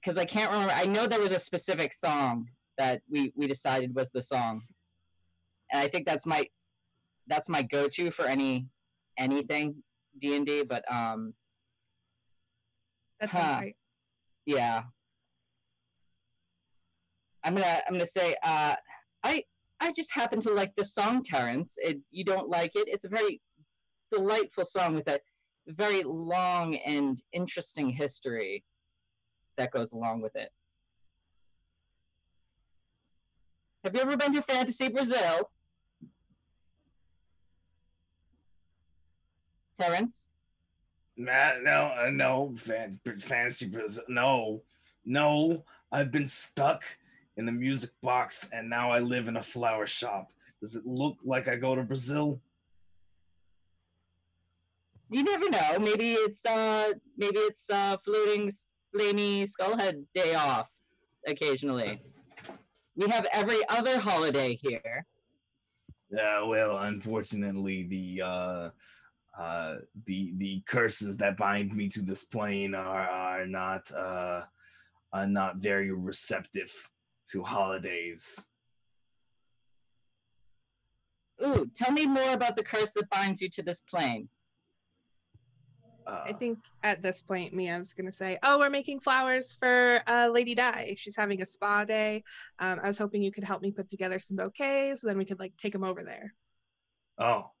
Speaker 6: Because I can't remember. I know there was a specific song that we decided was the song, and I think that's my go-to for anything D&D. But
Speaker 4: That sounds right.
Speaker 6: yeah, I'm gonna say I just happen to like this song, Terrence. You don't like it? It's a very delightful song with a very long and interesting history that goes along with it. Have you ever been to Fantasy Brazil, Terrence?
Speaker 2: No, fantasy Brazil. No. I've been stuck in a music box, and now I live in a flower shop. Does it look like I go to Brazil?
Speaker 6: You never know. Maybe it's floating flamey skullhead day off occasionally. We have every other holiday here.
Speaker 2: Well, unfortunately, the curses that bind me to this plane are not very receptive to holidays.
Speaker 6: Ooh, tell me more about the curse that binds you to this plane.
Speaker 4: I think at this point, Mia's going to say, oh, we're making flowers for Lady Di. She's having a spa day. I was hoping you could help me put together some bouquets, so then we could like take them over there.
Speaker 2: Oh,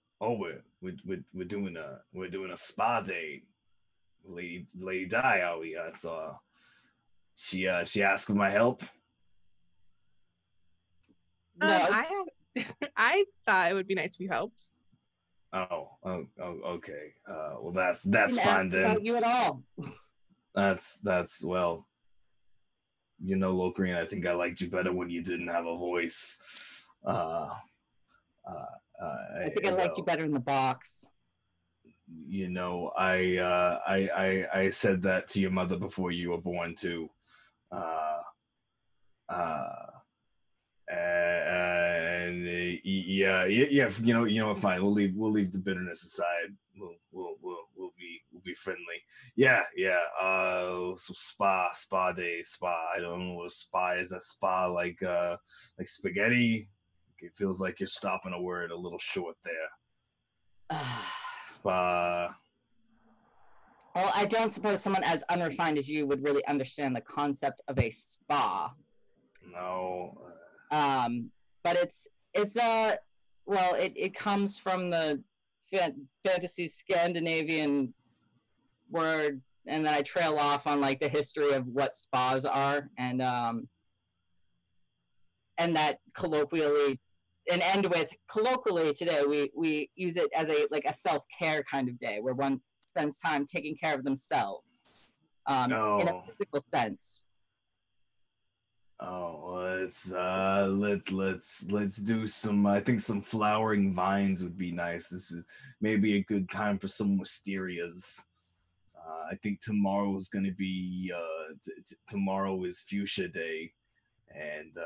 Speaker 2: we're doing a spa day. Lady Di, are we? So she asked for my help.
Speaker 6: No,
Speaker 4: I thought it would be nice if you helped.
Speaker 2: Oh, okay. Well, that's fine then.
Speaker 6: About you at all?
Speaker 2: That's well. You know, Locrian, I think I liked you better when you didn't have a voice.
Speaker 6: I think I like you better in the box.
Speaker 2: You know, I said that to your mother before you were born too. And yeah, you know, fine. We'll leave the bitterness aside. We'll be friendly. Yeah. So spa day, spa. I don't know what a spa is. A spa like spaghetti. It feels like you're stopping a word a little short there. Spa.
Speaker 6: Well, I don't suppose someone as unrefined as you would really understand the concept of a spa.
Speaker 2: No.
Speaker 6: But it comes from the fantasy Scandinavian word, and then I trail off on like the history of what spas are, and that colloquially, and end with colloquially today we use it as a self-care kind of day where one spends time taking care of themselves in a physical sense.
Speaker 2: Oh, let's do some. I think some flowering vines would be nice. This is maybe a good time for some wisterias. I think tomorrow is going to be. Tomorrow is Fuchsia Day, and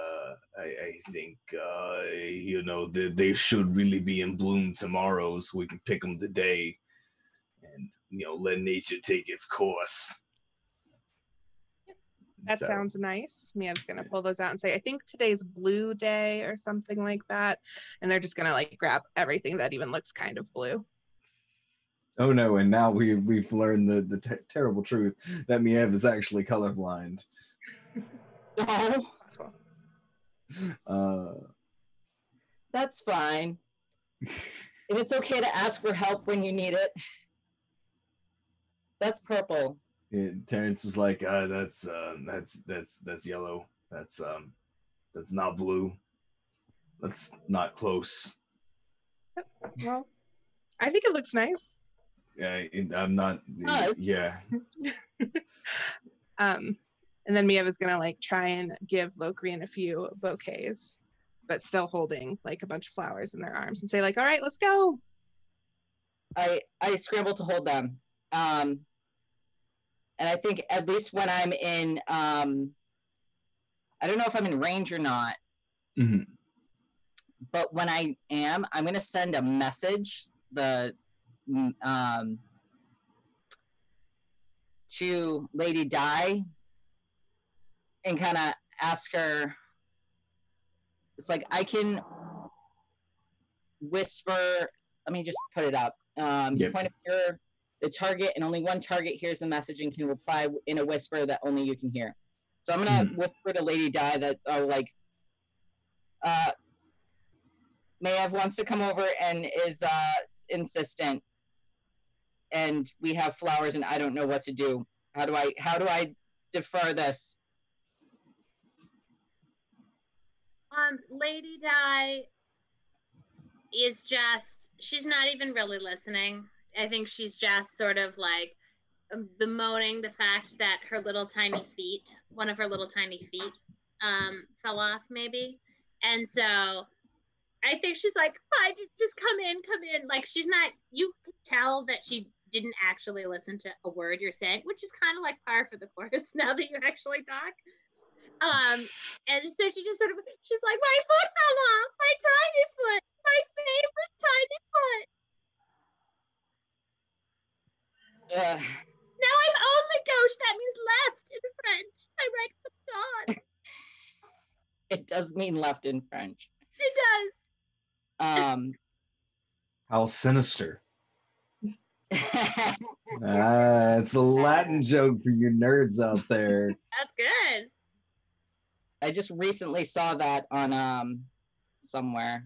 Speaker 2: I think you know they should really be in bloom tomorrow, so we can pick them today, and you know let nature take its course.
Speaker 4: That sounds nice. Mia's going to pull those out and say, I think today's blue day or something like that. And they're just going to like grab everything that even looks kind of blue.
Speaker 2: Oh no, and now we've learned the terrible truth that Miev is actually colorblind.
Speaker 6: Oh. That's fine. And it's okay to ask for help when you need it. That's purple.
Speaker 2: Terrence is like, that's yellow. That's not blue. That's not close.
Speaker 4: Well, I think it looks nice.
Speaker 2: I'm not.
Speaker 6: Does.
Speaker 2: Yeah.
Speaker 4: And then Mia was gonna like try and give Locrian a few bouquets, but still holding like a bunch of flowers in their arms and say like, all right, let's go.
Speaker 6: I scramble to hold them. And I think at least when I'm in, I don't know if I'm in range or not,
Speaker 2: Mm-hmm.
Speaker 6: but when I am, I'm going to send a message to Lady Di and kind of ask her, it's like, I can whisper, let me just put it up.
Speaker 2: Yep.
Speaker 6: Point of the target, and only one target hears the message and can reply in a whisper that only you can hear. So I'm gonna whisper to Lady Di that, Mayev wants to come over and is insistent, and we have flowers, and I don't know what to do. How do I defer this?
Speaker 5: Lady Di is just, she's not even really listening. I think she's just sort of like bemoaning the fact that her little tiny feet, one of her little tiny feet, fell off maybe. And so I think she's like, fine, just come in. Like, she's not, you can tell that she didn't actually listen to a word you're saying, which is kind of like par for the course now that you actually talk. And so she just sort of, she's like, my foot fell off, my tiny foot, my favorite tiny foot. Now I'm only gauche, that means left in French. My right foot gone.
Speaker 6: It does mean left in French.
Speaker 5: It does.
Speaker 2: How sinister. It's a Latin joke for you nerds out there.
Speaker 5: That's good.
Speaker 6: I just recently saw that on somewhere.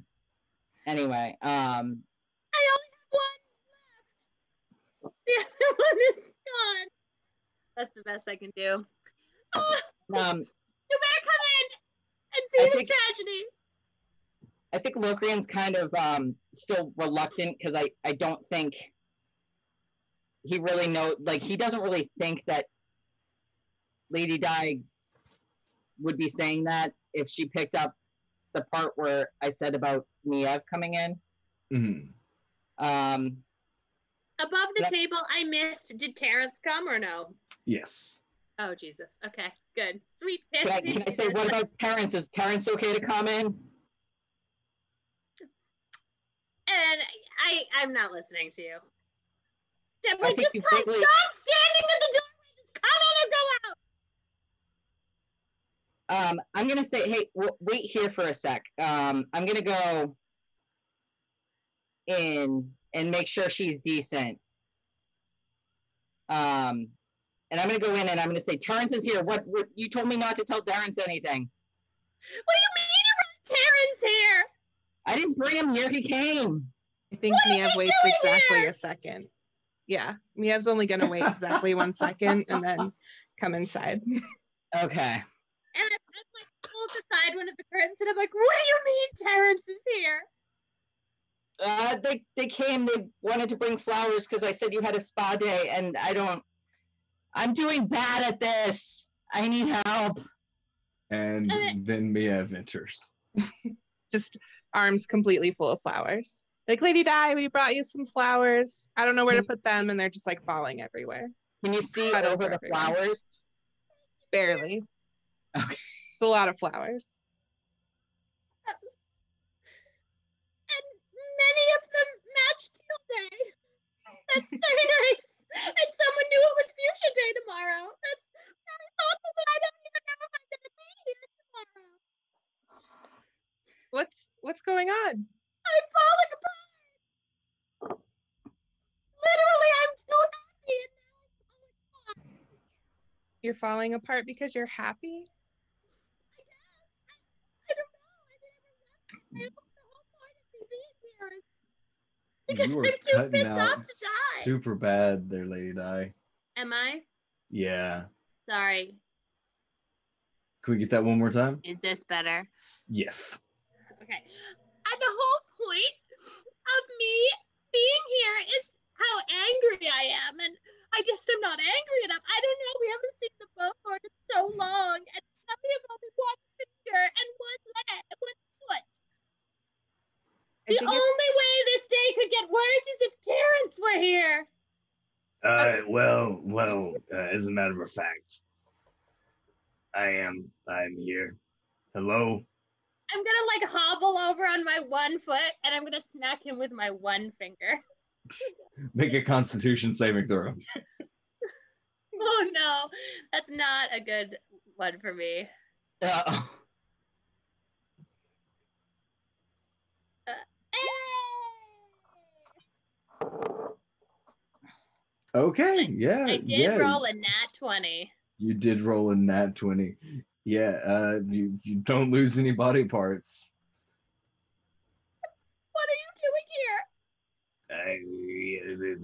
Speaker 6: Anyway,
Speaker 5: I only have one left. The other one is gone. That's the best I can do. You better come in and see this tragedy.
Speaker 6: I think Locrian's kind of still reluctant because I don't think he really he doesn't really think that Lady Di would be saying that if she picked up the part where I said about Miev coming in.
Speaker 2: Mm-hmm.
Speaker 5: Above the table, I missed. Did Terrence come or no?
Speaker 2: Yes.
Speaker 5: Oh, Jesus. Okay, good. Sweet.
Speaker 6: Can I say, what about Terrence? Is Terrence okay to come in?
Speaker 5: And I'm not listening to you. Like, just come.
Speaker 6: Stop
Speaker 5: standing at the doorway. Just come in or go out.
Speaker 6: I'm going to say, hey, wait here for a sec. I'm going to go in and make sure she's decent. And I'm going to go in and I'm going to say, Terrence is here. What you told me not to tell Terrence anything.
Speaker 5: What do you mean you brought Terrence here?
Speaker 6: I didn't bring him here. He came.
Speaker 4: I think Miev waits exactly a second. Yeah, Miev's only going to wait exactly 1 second and then come inside.
Speaker 6: Okay.
Speaker 5: And I'm like pulled aside one of the curtains and I'm like, what do you mean Terrence is here?
Speaker 6: They came, they wanted to bring flowers because I said you had a spa day, and I'm doing bad at this. I need help.
Speaker 2: And then Miev enters.
Speaker 4: Just arms completely full of flowers. Like, Lady Di, we brought you some flowers. I don't know where to put them, and they're just like falling everywhere.
Speaker 6: Can you see over the flowers?
Speaker 4: Barely.
Speaker 6: Okay.
Speaker 4: It's a lot of flowers.
Speaker 5: And many of them matched Teal Day. That's very nice. And someone knew it was Fuchsia Day tomorrow. That's very thoughtful, but I don't even know if I'm going to be here tomorrow.
Speaker 4: What's going on?
Speaker 5: I'm falling apart. Literally, I'm too happy and now I'm falling apart.
Speaker 4: You're falling apart because you're happy?
Speaker 5: I guess. I don't know. I mean, I looked the whole Because
Speaker 2: you
Speaker 5: I'm
Speaker 2: were
Speaker 5: too
Speaker 2: cutting
Speaker 5: pissed
Speaker 2: out
Speaker 5: off to die.
Speaker 2: super bad there, Lady Di.
Speaker 5: Am I?
Speaker 2: Yeah.
Speaker 5: Sorry.
Speaker 2: Can we get that one more time?
Speaker 5: Is this better?
Speaker 2: Yes.
Speaker 5: Okay. And the whole point of me being here is how angry I am. And I just am not angry enough. I don't know. We haven't seen the boat Lord in so long. And we have only one finger and one leg, one foot.
Speaker 4: I
Speaker 5: The
Speaker 4: think it's
Speaker 5: only way this day could get worse is if Terrence were here.
Speaker 2: Well, as a matter of fact, I'm here. Hello?
Speaker 5: I'm gonna like hobble over on my one foot and I'm gonna smack him with my one finger.
Speaker 2: Make a constitution saving throw.
Speaker 5: Oh no, that's not a good one for me.
Speaker 6: Uh-oh.
Speaker 2: Okay, yeah.
Speaker 5: I did
Speaker 2: yeah.
Speaker 5: roll a nat 20.
Speaker 2: You did roll a nat 20. Yeah, you don't lose any body parts.
Speaker 5: What are you doing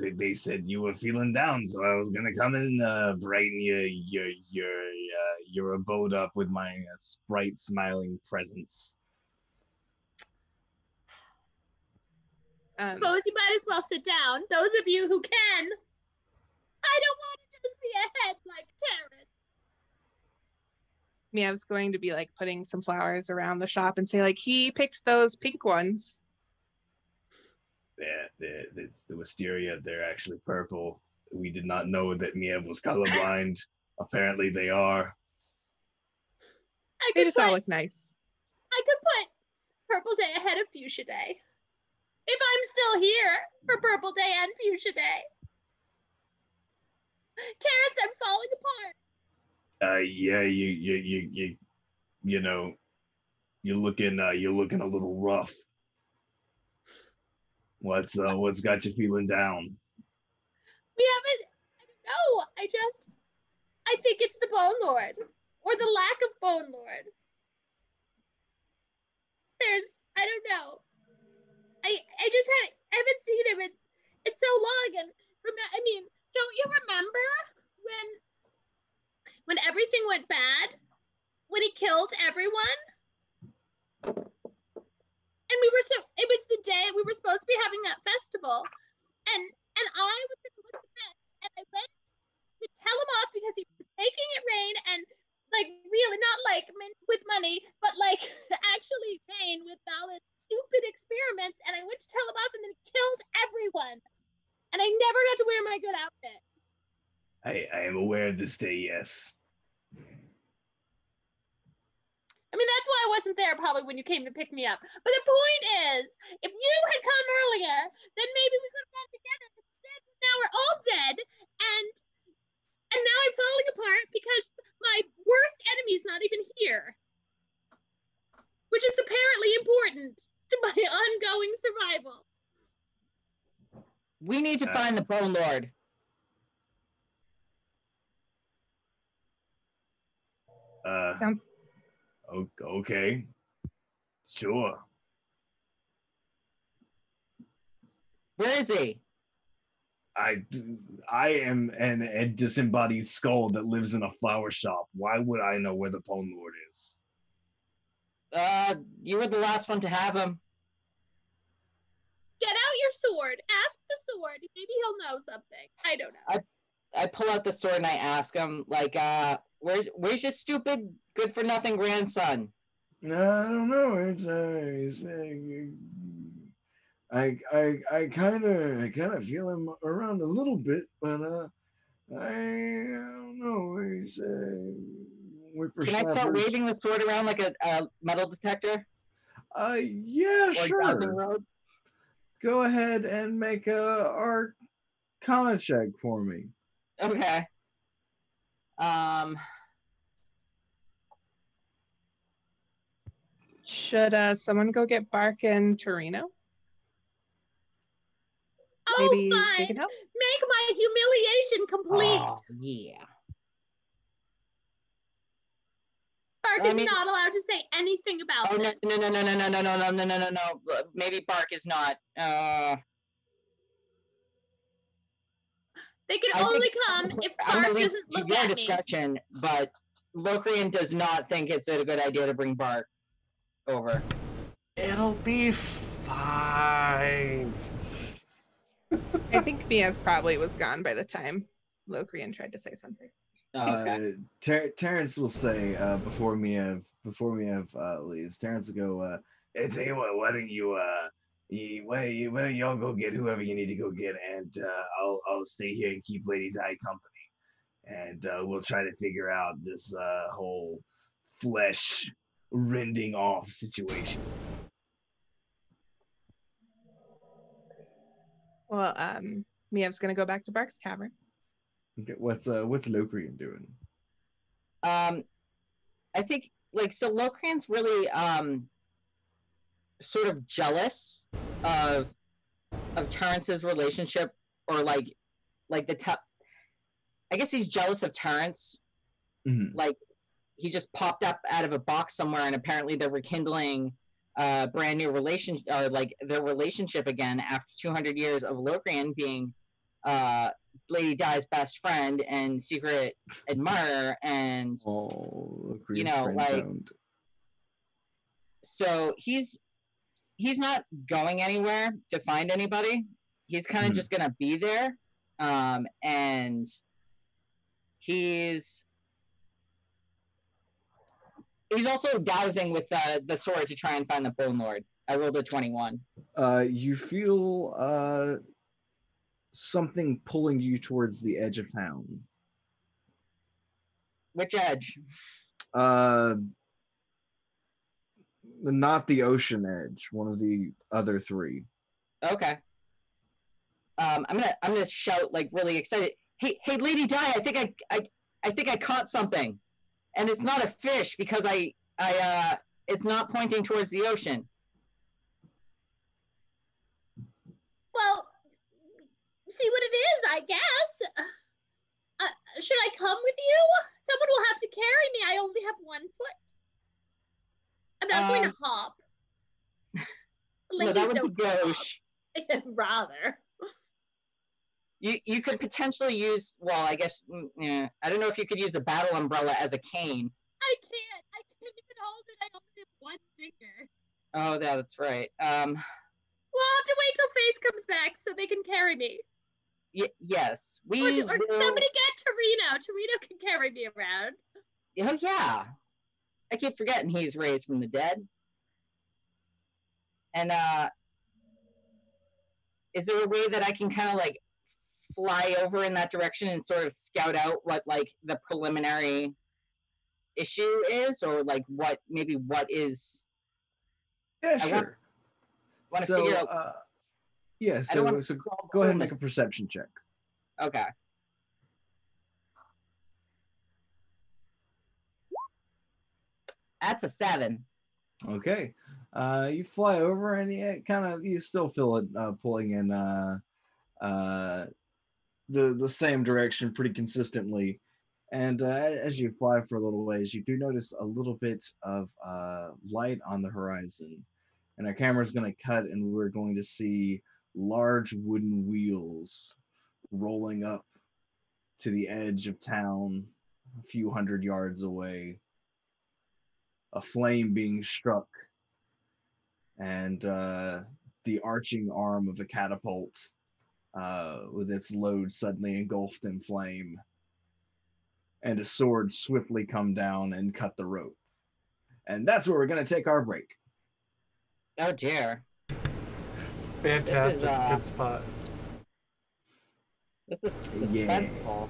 Speaker 5: here?
Speaker 2: They said you were feeling down, so I was gonna come and brighten your abode up with my sprite smiling presence.
Speaker 5: Suppose you might as well sit down. Those of you who can. I don't want to just be a head like Terrence.
Speaker 4: Mia's going to be like putting some flowers around the shop and say like he picked those pink ones.
Speaker 2: The wisteria, they're actually purple. We did not know that Miev was colorblind. Apparently they are.
Speaker 4: They just all look nice.
Speaker 5: I could put Purple Day ahead of Fuchsia Day. If I'm still here for Purple Day and Fuchsia Day. Terrence, I'm falling apart.
Speaker 2: Yeah, you know, you're looking a little rough. What's got you feeling down?
Speaker 5: We haven't, I don't know. I think it's the Bone Lord. Or the lack of Bone Lord. I don't know. I haven't seen him in so long. And I mean, don't you remember when everything went bad? When he killed everyone? And it was the day we were supposed to be having that festival. And I was going to look the best. And I went to tell him off because he was making it rain and like really not like with money, but like actually rain with all its stupid experiments. And I went to tell him off and then he killed everyone. And I never got to wear my good outfit.
Speaker 2: I am aware of this day, yes.
Speaker 5: I mean, that's why I wasn't there probably when you came to pick me up. But the point is, if you had come earlier, then maybe we could have gone together. Instead, now we're all dead, and now I'm falling apart because my worst enemy's not even here. Which is apparently important to my ongoing survival.
Speaker 6: We need to find the Bone Lord.
Speaker 2: Okay. Sure.
Speaker 6: Where is he?
Speaker 2: I am a disembodied skull that lives in a flower shop. Why would I know where the Bone Lord is?
Speaker 6: You were the last one to have him.
Speaker 5: Get out your sword. Ask the sword. Maybe he'll know something. I don't know.
Speaker 6: I pull out the sword and I ask him, like, where's your stupid, good-for-nothing grandson?
Speaker 2: I don't know. I kind of feel him around a little bit, but I don't know.
Speaker 6: Can I start waving the sword around like a metal detector?
Speaker 2: Yeah,
Speaker 6: or
Speaker 2: sure. Go ahead and make a Arcana check for me.
Speaker 6: Okay.
Speaker 4: Should someone go get Bark and Torino?
Speaker 5: Oh,
Speaker 4: Maybe
Speaker 5: fine.
Speaker 4: they can help?
Speaker 5: Make my humiliation complete.
Speaker 6: Oh, yeah.
Speaker 5: Bark is not allowed to say anything about this.
Speaker 6: No. Maybe Bark is not.
Speaker 5: They can
Speaker 6: I think-
Speaker 5: only come if
Speaker 6: I'm gonna
Speaker 5: Bark
Speaker 6: leave
Speaker 5: doesn't
Speaker 6: to
Speaker 5: look
Speaker 6: your
Speaker 5: at me.
Speaker 6: discussion, but Locrian does not think it's a good idea to bring Bark over.
Speaker 1: It'll be fine.
Speaker 4: I think Miev probably was gone by the time Locrian tried to say something.
Speaker 6: Okay.
Speaker 2: Terrence will say before Miev leaves. Terrence will go. Hey, tell you what. Why don't why don't y'all go get whoever you need to go get, and I'll stay here and keep Lady Di company, and we'll try to figure out this whole flesh rending off situation.
Speaker 4: Well, Miev's gonna go back to Bark's cavern.
Speaker 2: Okay, what's Locrian doing?
Speaker 6: I think so Locrian's really sort of jealous of Terrence's relationship, or like the I guess he's jealous of Terrence.
Speaker 2: Mhm.
Speaker 6: Like he just popped up out of a box somewhere, and apparently they're rekindling a brand new relationship, or like their relationship again after 200 years of Locrian being Lady Di's best friend and secret admirer, and
Speaker 2: Oh,
Speaker 6: you know,
Speaker 2: friend
Speaker 6: like-
Speaker 2: zoned.
Speaker 6: so he's not going anywhere to find anybody. He's kind of
Speaker 2: Mhm.
Speaker 6: just gonna be there, and he's also dowsing with the sword to try and find the Bone Lord. I rolled a 21.
Speaker 2: You feel something pulling you towards the edge of town.
Speaker 6: Which edge?
Speaker 2: Not the ocean edge. One of the other three.
Speaker 6: Okay. I'm gonna shout like really excited. Hey, Lady Di, I think I caught something, and it's not a fish because it's not pointing towards the ocean.
Speaker 5: Well, see what it is, I guess. Should I come with you? Someone will have to carry me. I only have 1 foot. I'm not going to hop.
Speaker 6: No,
Speaker 5: Ladies
Speaker 6: that would
Speaker 5: don't
Speaker 6: be gauche.
Speaker 5: hop. Rather.
Speaker 6: You could potentially use, well, I guess, yeah, I don't know if you could use the battle umbrella as a cane.
Speaker 5: I can't even hold it. I only have 1 finger.
Speaker 6: Oh, yeah, that's right.
Speaker 5: We'll have to wait till Face comes back so they can carry me.
Speaker 6: Yes,
Speaker 5: Or somebody get Torino. Torino can carry me around.
Speaker 6: Oh yeah, I keep forgetting he's raised from the dead. And is there a way that I can kind of like fly over in that direction and sort of scout out what like the preliminary issue is, or like what is?
Speaker 2: Yeah,
Speaker 6: I
Speaker 2: sure.
Speaker 6: want to figure out.
Speaker 2: Yeah,
Speaker 6: I don't wanna
Speaker 2: so
Speaker 6: solve
Speaker 2: go ahead and
Speaker 6: the
Speaker 2: make a perception check.
Speaker 6: Okay. That's a 7.
Speaker 2: Okay. You fly over and you still feel it pulling in the same direction pretty consistently. And as you fly for a little ways, you do notice a little bit of light on the horizon. And our camera's going to cut, and we're going to see large wooden wheels rolling up to the edge of town, a few hundred yards away. A flame being struck, and the arching arm of a catapult with its load suddenly engulfed in flame, and a sword swiftly come down and cut the rope. And that's where we're going to take our break.
Speaker 6: Oh dear.
Speaker 1: Fantastic.
Speaker 6: This is,
Speaker 1: Good spot.
Speaker 6: This is
Speaker 2: Yeah.
Speaker 6: suspenseful.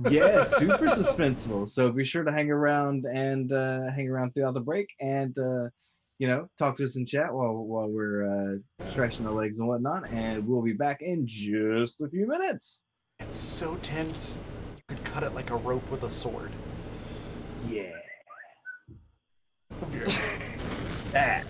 Speaker 2: Yeah, super suspenseful. So be sure to hang around throughout the break, and talk to us in chat while we're stretching the legs and whatnot. And we'll be back in just a few minutes.
Speaker 1: It's so tense. You could cut it like a rope with a sword.
Speaker 2: Yeah.
Speaker 1: Of your-
Speaker 2: Ah.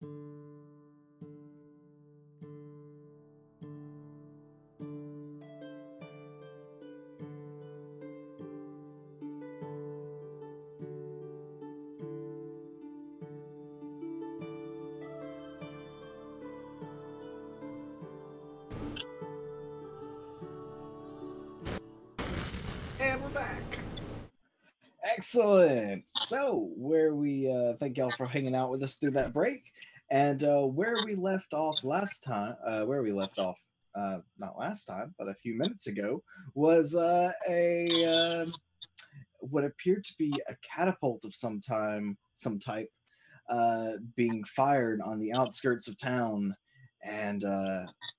Speaker 1: And we're back.
Speaker 2: Excellent. So, where we thank y'all for hanging out with us through that break, and where we left off last time, not last time, but a few minutes ago, was a what appeared to be a catapult of some type, being fired on the outskirts of town, and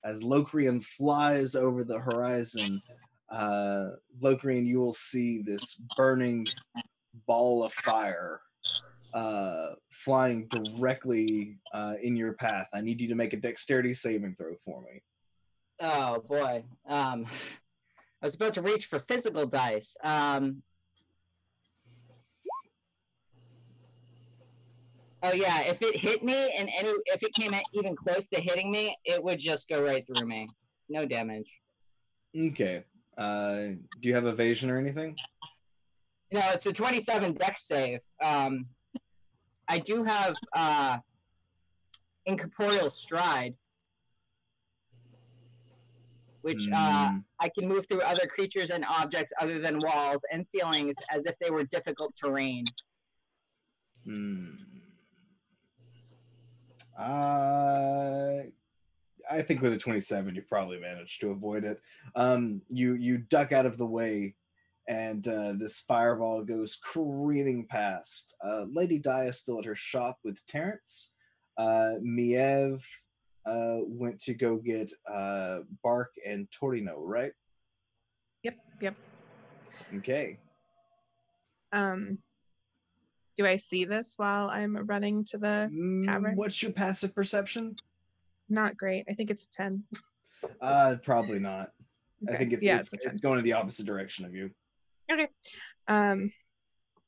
Speaker 2: as Locrian flies over the horizon, Locrian, you will see this burning ball of fire flying directly in your path. I need you to make a dexterity saving throw for me.
Speaker 6: Oh boy. I was about to reach for physical dice. Oh yeah, if it hit me and if it came even close to hitting me, it would just go right through me. No damage.
Speaker 2: Okay. Do you have evasion or anything?
Speaker 6: No, it's a 27 dex save. I do have incorporeal stride, which I can move through other creatures and objects other than walls and ceilings as if they were difficult terrain.
Speaker 2: I think with a 27, you probably managed to avoid it. You duck out of the way, and this fireball goes careening past. Lady Di is still at her shop with Terrence. Miev went to go get Bark and Torino, right?
Speaker 4: Yep.
Speaker 2: Okay.
Speaker 4: Do I see this while I'm running to the tavern?
Speaker 2: What's your passive perception?
Speaker 4: Not great. I think it's a 10.
Speaker 2: Probably not.
Speaker 4: Okay.
Speaker 2: I think it's going in the opposite direction of you.
Speaker 4: Okay. Well,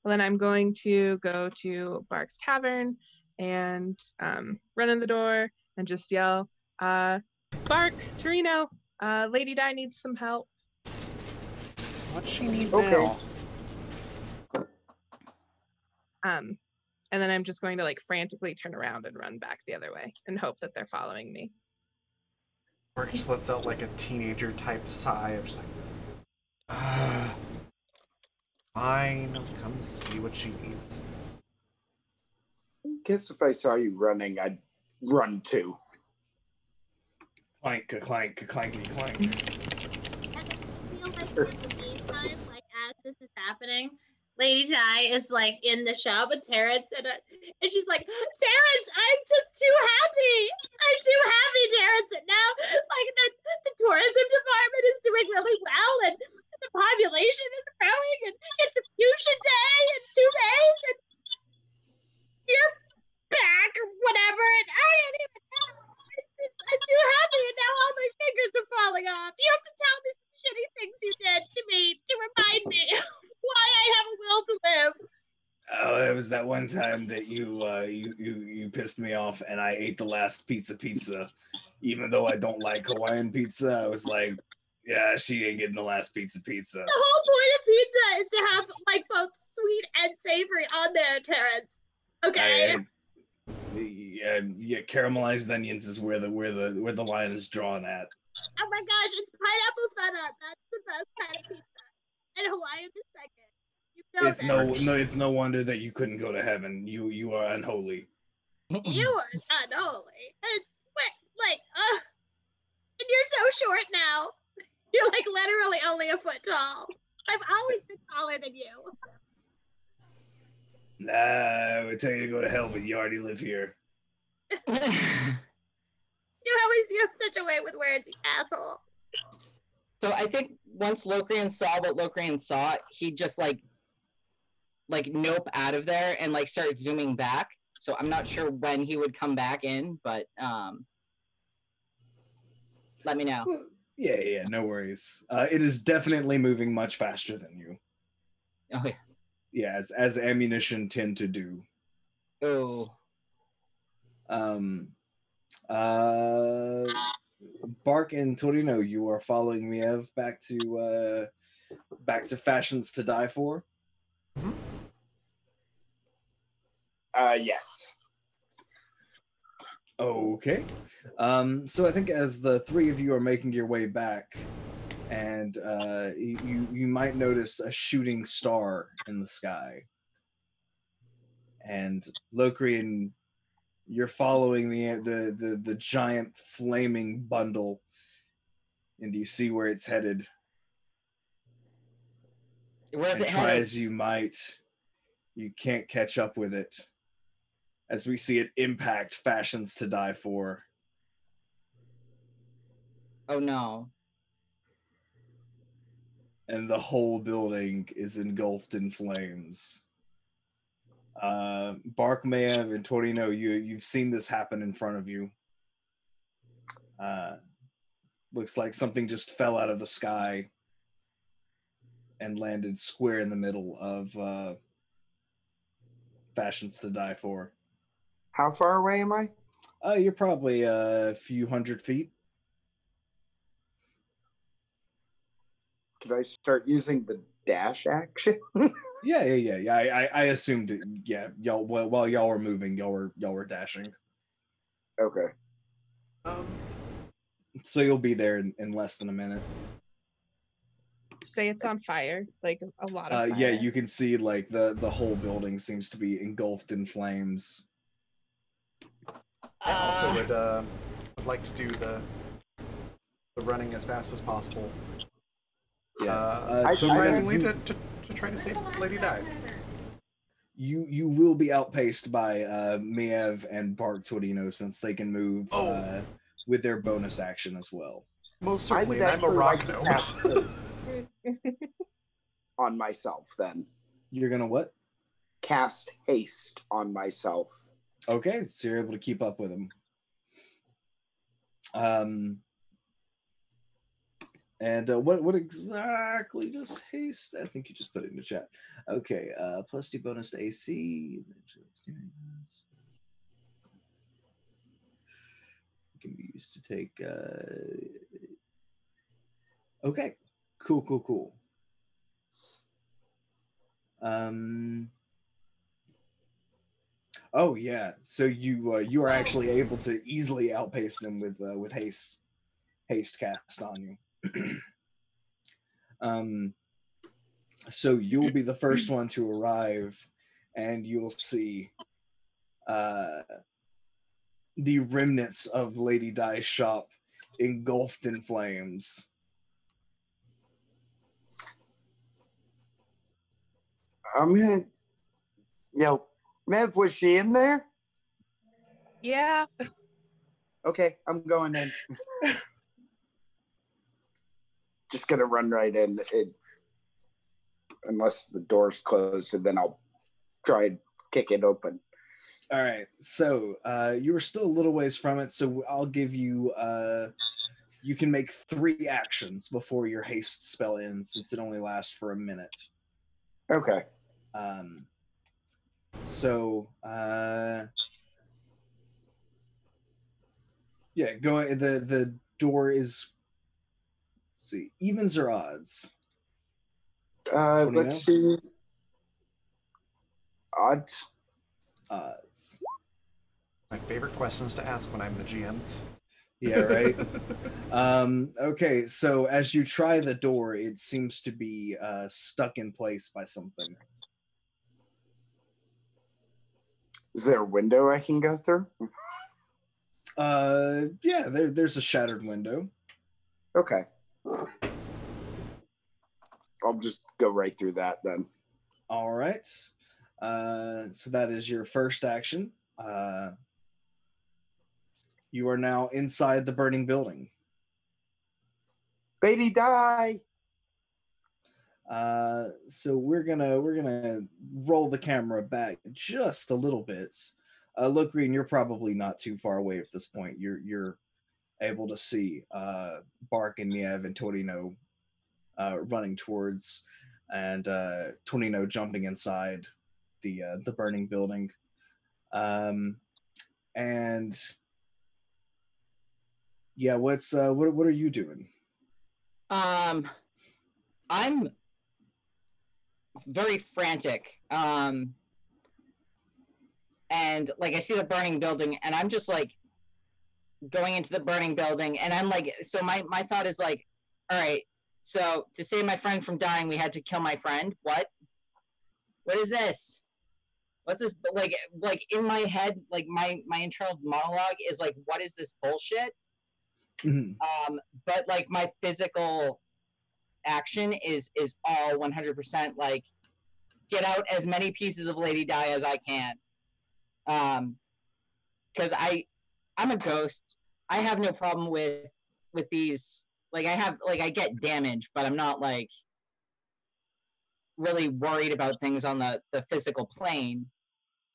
Speaker 4: then I'm going to go to Bark's Tavern and run in the door and just yell, Bark, Torino, Lady Di needs some help.
Speaker 1: What's she need
Speaker 3: Okay.
Speaker 1: now?
Speaker 4: And then I'm just going to like frantically turn around and run back the other way and hope that they're following me.
Speaker 1: Or just lets out like a teenager type sigh of just like, fine, come see what she needs.
Speaker 3: I guess if I saw you running, I'd run too.
Speaker 2: Clank, clank, clankety clank.
Speaker 5: And I feel like in the meantime, like as this is happening, Lady Di is like in the shop with Terrence, and she's like, Terrence, I'm just too happy. I'm too happy, Terrence. And now, like the tourism department is doing really well, and the population is growing, and it's a fusion day in 2 days, and you're back or whatever, and I don't even know. I'm too happy, and now all my fingers are falling off. You have to tell me some shitty things you did to me to remind me why I have a will to live.
Speaker 2: Oh, it was that one time that you pissed me off, and I ate the last pizza. Even though I don't like Hawaiian pizza, I was like, yeah, she ain't getting the last pizza.
Speaker 5: The whole point of pizza is to have like both sweet and savory on there, Terrence. Okay.
Speaker 2: Yeah, caramelized onions is where the line is drawn at.
Speaker 5: Oh my gosh, it's pineapple feta. That's the best kind of pizza. And Hawaiian is second. You know
Speaker 2: It's no wonder that you couldn't go to heaven. You are unholy.
Speaker 5: You are unholy. It's and you're so short now. You're like literally only a foot tall. I've always been taller than you.
Speaker 2: Nah, I would tell you to go to hell, but you already live here.
Speaker 5: You have such a way with words, you asshole.
Speaker 6: So I think once Locrian saw what Locrian saw, he just like nope out of there and like start zooming back. So I'm not sure when he would come back in, but let me know.
Speaker 2: Well, yeah, no worries. It is definitely moving much faster than you.
Speaker 6: Oh yeah.
Speaker 2: Yeah, as ammunition tend to do.
Speaker 6: Oh.
Speaker 2: Um, uh, Bark and Torino, you are following Miev back to Fashions to Die For.
Speaker 1: Mhm.
Speaker 3: Yes.
Speaker 2: Okay. So I think as the three of you are making your way back, and you might notice a shooting star in the sky. And Locrian, you're following the giant flaming bundle, and you see where it's headed.
Speaker 6: Where's
Speaker 2: And
Speaker 6: it
Speaker 2: try
Speaker 6: headed?
Speaker 2: as you might, you can't catch up with it. As we see it impact Fashions to Die For.
Speaker 6: Oh no.
Speaker 2: And the whole building is engulfed in flames. Bark, Maev, and Torino, you've seen this happen in front of you. Looks like something just fell out of the sky and landed square in the middle of Fashions to Die For.
Speaker 3: How far away am I?
Speaker 2: You're probably a few 100 feet.
Speaker 3: Could I start using the dash action?
Speaker 2: Yeah. I assumed it, yeah. Y'all, while y'all were moving, y'all were dashing.
Speaker 3: Okay.
Speaker 2: So you'll be there in less than a minute.
Speaker 4: Say it's on fire, like a lot of fire.
Speaker 2: Yeah, you can see like the whole building seems to be engulfed in flames.
Speaker 1: I also would like to do the running as fast as possible.
Speaker 2: Yeah.
Speaker 1: Surprisingly, to try to save Lady Di.
Speaker 2: You will be outpaced by Miev and Bark Torino since they can move with their bonus action as well.
Speaker 1: Most
Speaker 3: I
Speaker 1: certainly,
Speaker 3: would
Speaker 1: and I'm a
Speaker 3: actually
Speaker 1: rock
Speaker 3: like to
Speaker 1: gnome.
Speaker 3: cast haste on myself then.
Speaker 2: You're gonna what?
Speaker 3: Cast haste on myself.
Speaker 2: Okay, so you're able to keep up with them. And what exactly does haste? I think you just put it in the chat. Okay, +2 bonus to AC. Can be used to take. Okay, cool. Oh yeah, so you are actually able to easily outpace them with haste cast on you. So you'll be the first one to arrive, and you'll see the remnants of Lady Di's shop engulfed in flames.
Speaker 3: I'm gonna, Mev, was she in there?
Speaker 4: Yeah.
Speaker 3: Okay, I'm going in. Just gonna run right in. Unless the door's closed, and then I'll try and kick it open.
Speaker 2: All right, so you were still a little ways from it, so I'll give you. You can make 3 actions before your haste spell ends, since it only lasts for a minute.
Speaker 3: Okay.
Speaker 2: So yeah, go. The door is. Let's see, evens or odds?
Speaker 3: Let's see. Odds.
Speaker 2: Odds.
Speaker 1: My favorite questions to ask when I'm the GM.
Speaker 2: Yeah, right. Okay, so as you try the door, it seems to be stuck in place by something.
Speaker 3: Is there a window I can go through?
Speaker 2: Yeah, there's a shattered window.
Speaker 3: Okay. I'll just go right through that then.
Speaker 2: All right. So that is your first action. You are now inside the burning building.
Speaker 3: Lady Di.
Speaker 2: So we're gonna roll the camera back just a little bit. Look, Green, you're probably not too far away at this point. You're able to see Bark and Niev and Torino running towards, and Torino jumping inside the burning building. And yeah, what are you doing?
Speaker 6: I'm very frantic. And like I see the burning building, and I'm just like going into the burning building, and I'm like, so my thought is like, all right, so to save my friend from dying, we had to kill my friend. What? What is this? What's this? Like in my head, like my internal monologue is like, what is this bullshit?
Speaker 2: Mhm.
Speaker 6: But like my physical action is all 100% like get out as many pieces of Lady Di as I can. Because I'm a ghost. I have no problem with these. Like I get damage, but I'm not like really worried about things on the physical plane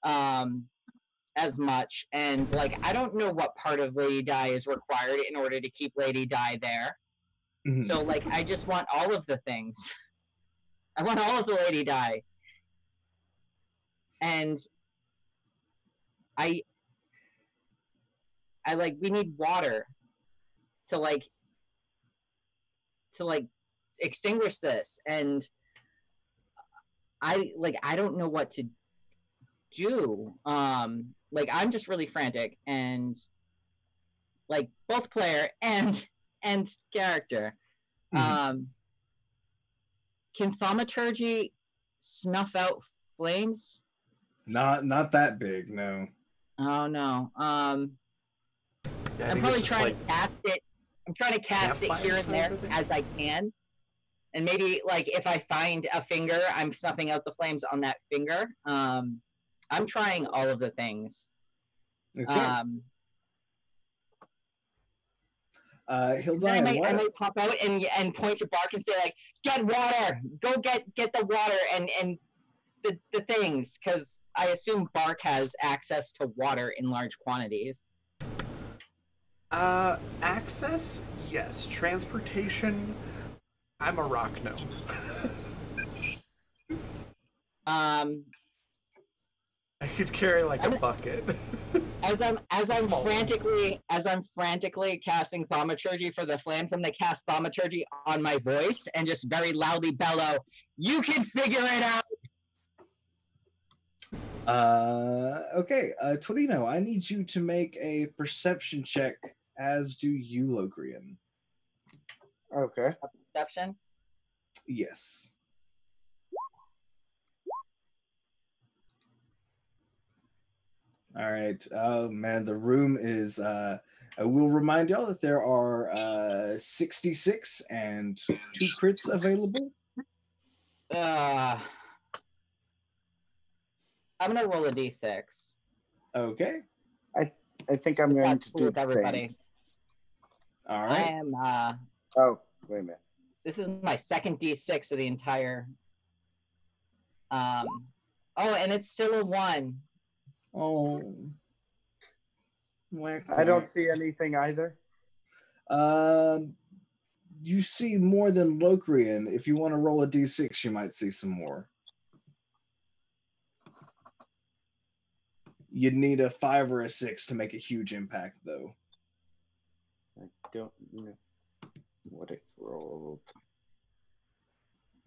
Speaker 6: as much. And like I don't know what part of Lady Di is required in order to keep Lady Di there.
Speaker 2: Mhm.
Speaker 6: So like I just want all of the things. I want all of the Lady Di. And I like we need water to like extinguish this, and I don't know what to do. Like I'm just really frantic, and like both player and character.
Speaker 2: Mhm.
Speaker 6: Can thaumaturgy snuff out flames?
Speaker 2: Not that big, no.
Speaker 6: Oh no.
Speaker 1: Yeah, I
Speaker 6: I'm
Speaker 1: think it's
Speaker 6: probably
Speaker 1: just
Speaker 6: trying
Speaker 1: like
Speaker 6: to cast it. I'm trying to cast it here
Speaker 1: campfires
Speaker 6: and there
Speaker 1: type of thing.
Speaker 6: as I can. And maybe like if I find a finger, I'm snuffing out the flames on that finger. I'm trying all of the things.
Speaker 2: Okay.
Speaker 6: And then
Speaker 2: Hildian,
Speaker 6: I
Speaker 2: what?
Speaker 6: might pop out and point to Bark and say like, "Get water! Go get the water and the things," because I assume Bark has access to water in large quantities.
Speaker 1: Access, yes. Transportation, I'm a rock gnome. I could carry like a bucket.
Speaker 6: As I'm
Speaker 1: Small one.
Speaker 6: frantically casting thaumaturgy for the flames, I'm gonna cast thaumaturgy on my voice and just very loudly bellow, "You can figure it out!"
Speaker 2: Okay, Torino, I need you to make a perception check, as do you, Locrian.
Speaker 3: Okay.
Speaker 6: Perception.
Speaker 2: Yes. All right. Oh man, the room is I will remind y'all that there are 66 and 2 crits available.
Speaker 6: I'm gonna roll a d6.
Speaker 2: Okay.
Speaker 3: I think I'm
Speaker 6: If
Speaker 3: going
Speaker 6: that's
Speaker 3: to
Speaker 6: cool
Speaker 3: do
Speaker 6: with
Speaker 3: the
Speaker 6: everybody.
Speaker 3: same.
Speaker 2: All
Speaker 6: I
Speaker 2: right.
Speaker 6: am.
Speaker 3: Oh, wait a minute.
Speaker 6: This is my second d6 of the entire. Oh, and it's still a 1.
Speaker 2: Oh.
Speaker 3: I don't see anything either.
Speaker 2: You see more than Locrian. If you want to roll a d6, you might see some more. You'd need a 5 or a 6 to make a huge impact, though.
Speaker 3: I don't know what it rolled.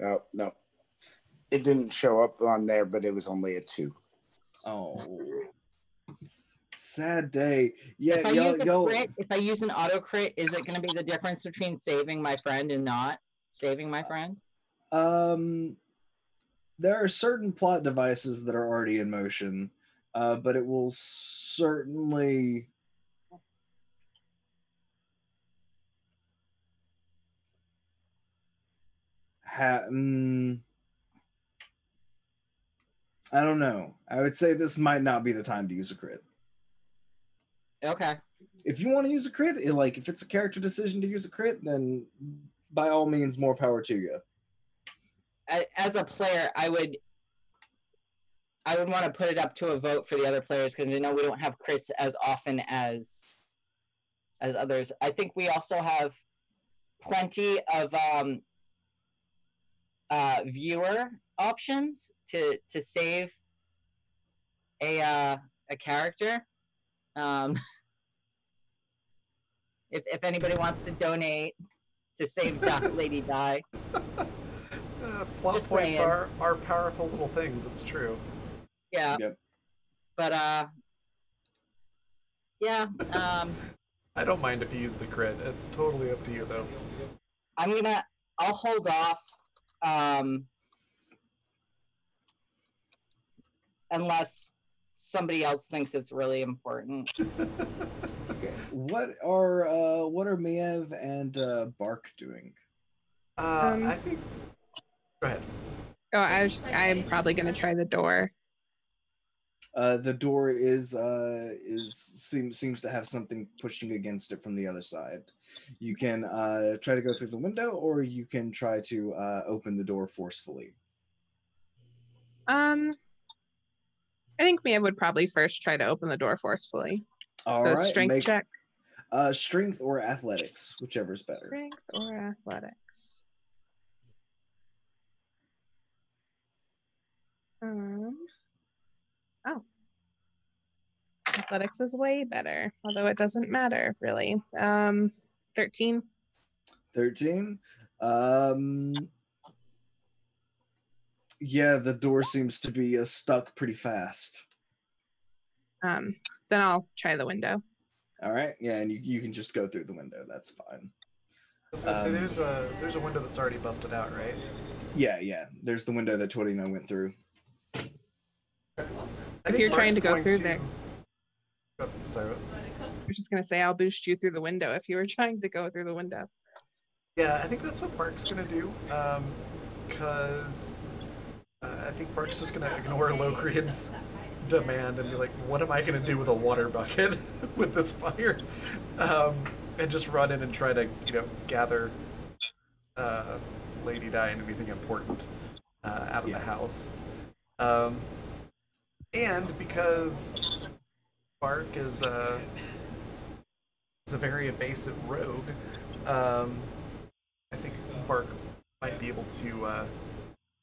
Speaker 3: Oh, no. It didn't show up on there, but it was only a 2.
Speaker 2: Oh. Sad day. Yeah,
Speaker 6: If I
Speaker 2: y'all,
Speaker 6: use a crit, if I use an auto crit, is it going to be the difference between saving my friend and not saving my friend?
Speaker 2: There are certain plot devices that are already in motion, but it will certainly I don't know. I would say this might not be the time to use a crit.
Speaker 6: Okay.
Speaker 2: If you want to use a crit, like if it's a character decision to use a crit, then by all means, more power to you.
Speaker 6: As a player, I would want to put it up to a vote for the other players because I know we don't have crits as often as others. I think we also have plenty of viewer options to save a character. If anybody wants to donate to save Lady Di.
Speaker 1: Plot
Speaker 6: Just
Speaker 1: points
Speaker 6: saying.
Speaker 1: are powerful little things. It's true.
Speaker 6: Yeah.
Speaker 2: Yep.
Speaker 6: But yeah.
Speaker 1: I don't mind if you use the crit. It's totally up to you, though.
Speaker 6: I'll hold off. Unless somebody else thinks it's really important.
Speaker 2: Okay. What are Miev and Bark doing?
Speaker 1: I think. Go ahead.
Speaker 4: Oh, I'm probably gonna try the door.
Speaker 2: The door seems to have something pushing against it from the other side. You can try to go through the window, or you can try to open the door forcefully.
Speaker 4: I think Mia would probably first try to open the door forcefully.
Speaker 2: All
Speaker 4: So
Speaker 2: right,
Speaker 4: strength
Speaker 2: make
Speaker 4: check.
Speaker 2: strength or athletics, whichever's better.
Speaker 4: Strength or athletics. Oh. Athletics is way better, although it doesn't matter really. 13.
Speaker 2: 13. Yeah, the door seems to be stuck pretty fast.
Speaker 4: Then I'll try the window.
Speaker 2: All right, yeah, and you can just go through the window. That's fine.
Speaker 1: I was gonna say there's a window that's already busted out, right?
Speaker 2: Yeah. There's the window that Torino went through.
Speaker 4: If you're trying to go through there.
Speaker 1: Oh, sorry.
Speaker 4: I was just gonna say I'll boost you through the window if you were trying to go through the window.
Speaker 1: Yeah, I think that's what Bark's gonna do. Because I think Bark's just gonna ignore Locrian's demand and be like, "What am I gonna do with a water bucket with this fire?" And just run in and try to, gather Lady Di and anything important out of the house. And because Bark is a very evasive rogue, I think Bark might be able to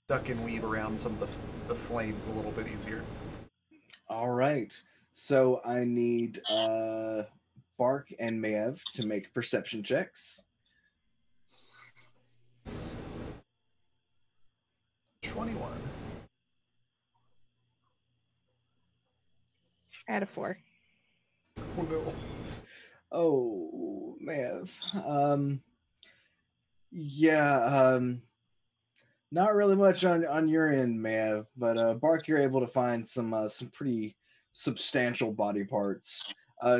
Speaker 1: duck and weave around some of the flames a little bit easier.
Speaker 2: All right. So I need Bark and Maev to make perception checks.
Speaker 1: 21.
Speaker 4: I had a 4.
Speaker 1: Oh no.
Speaker 2: Oh, Maev. Yeah, not really much on your end, Maev, but Bark, you're able to find some pretty substantial body parts.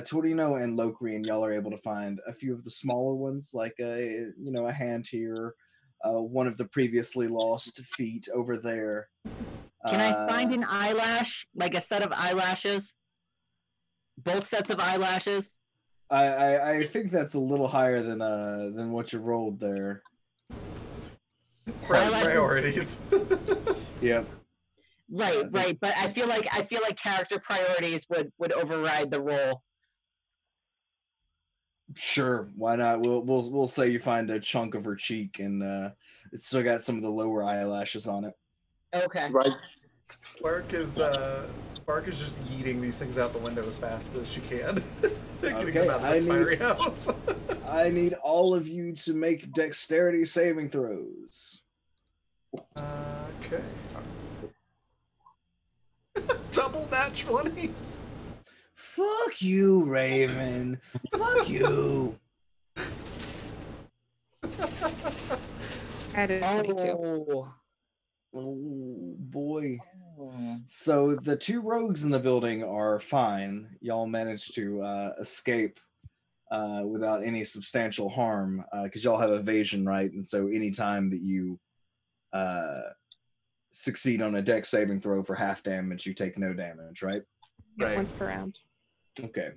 Speaker 2: Torino and Locrian, y'all are able to find a few of the smaller ones, like a hand here, one of the previously lost feet over there.
Speaker 6: Can I find an eyelash, like a set of eyelashes? Both sets of eyelashes?
Speaker 2: I think that's a little higher than what you rolled there.
Speaker 1: Priorities.
Speaker 2: Yep.
Speaker 6: Right, but I feel like character priorities would override the roll.
Speaker 2: Sure, why not? We'll say you find a chunk of her cheek and it's still got some of the lower eyelashes on it.
Speaker 6: Okay.
Speaker 3: Right.
Speaker 1: Bark is just yeeting these things out the window as fast as she can. Getting them out of the fiery house.
Speaker 2: I need all of you to make dexterity saving throws.
Speaker 1: Okay. Double nat 20s.
Speaker 2: Fuck you, Raven. Fuck you.
Speaker 4: I did 22.
Speaker 2: Oh boy. So the two rogues in the building are fine. Y'all managed to escape without any substantial harm because y'all have evasion, right? And so anytime that you succeed on a dex saving throw for half damage, you take no damage, right?
Speaker 4: Yeah, once per round.
Speaker 2: Okay.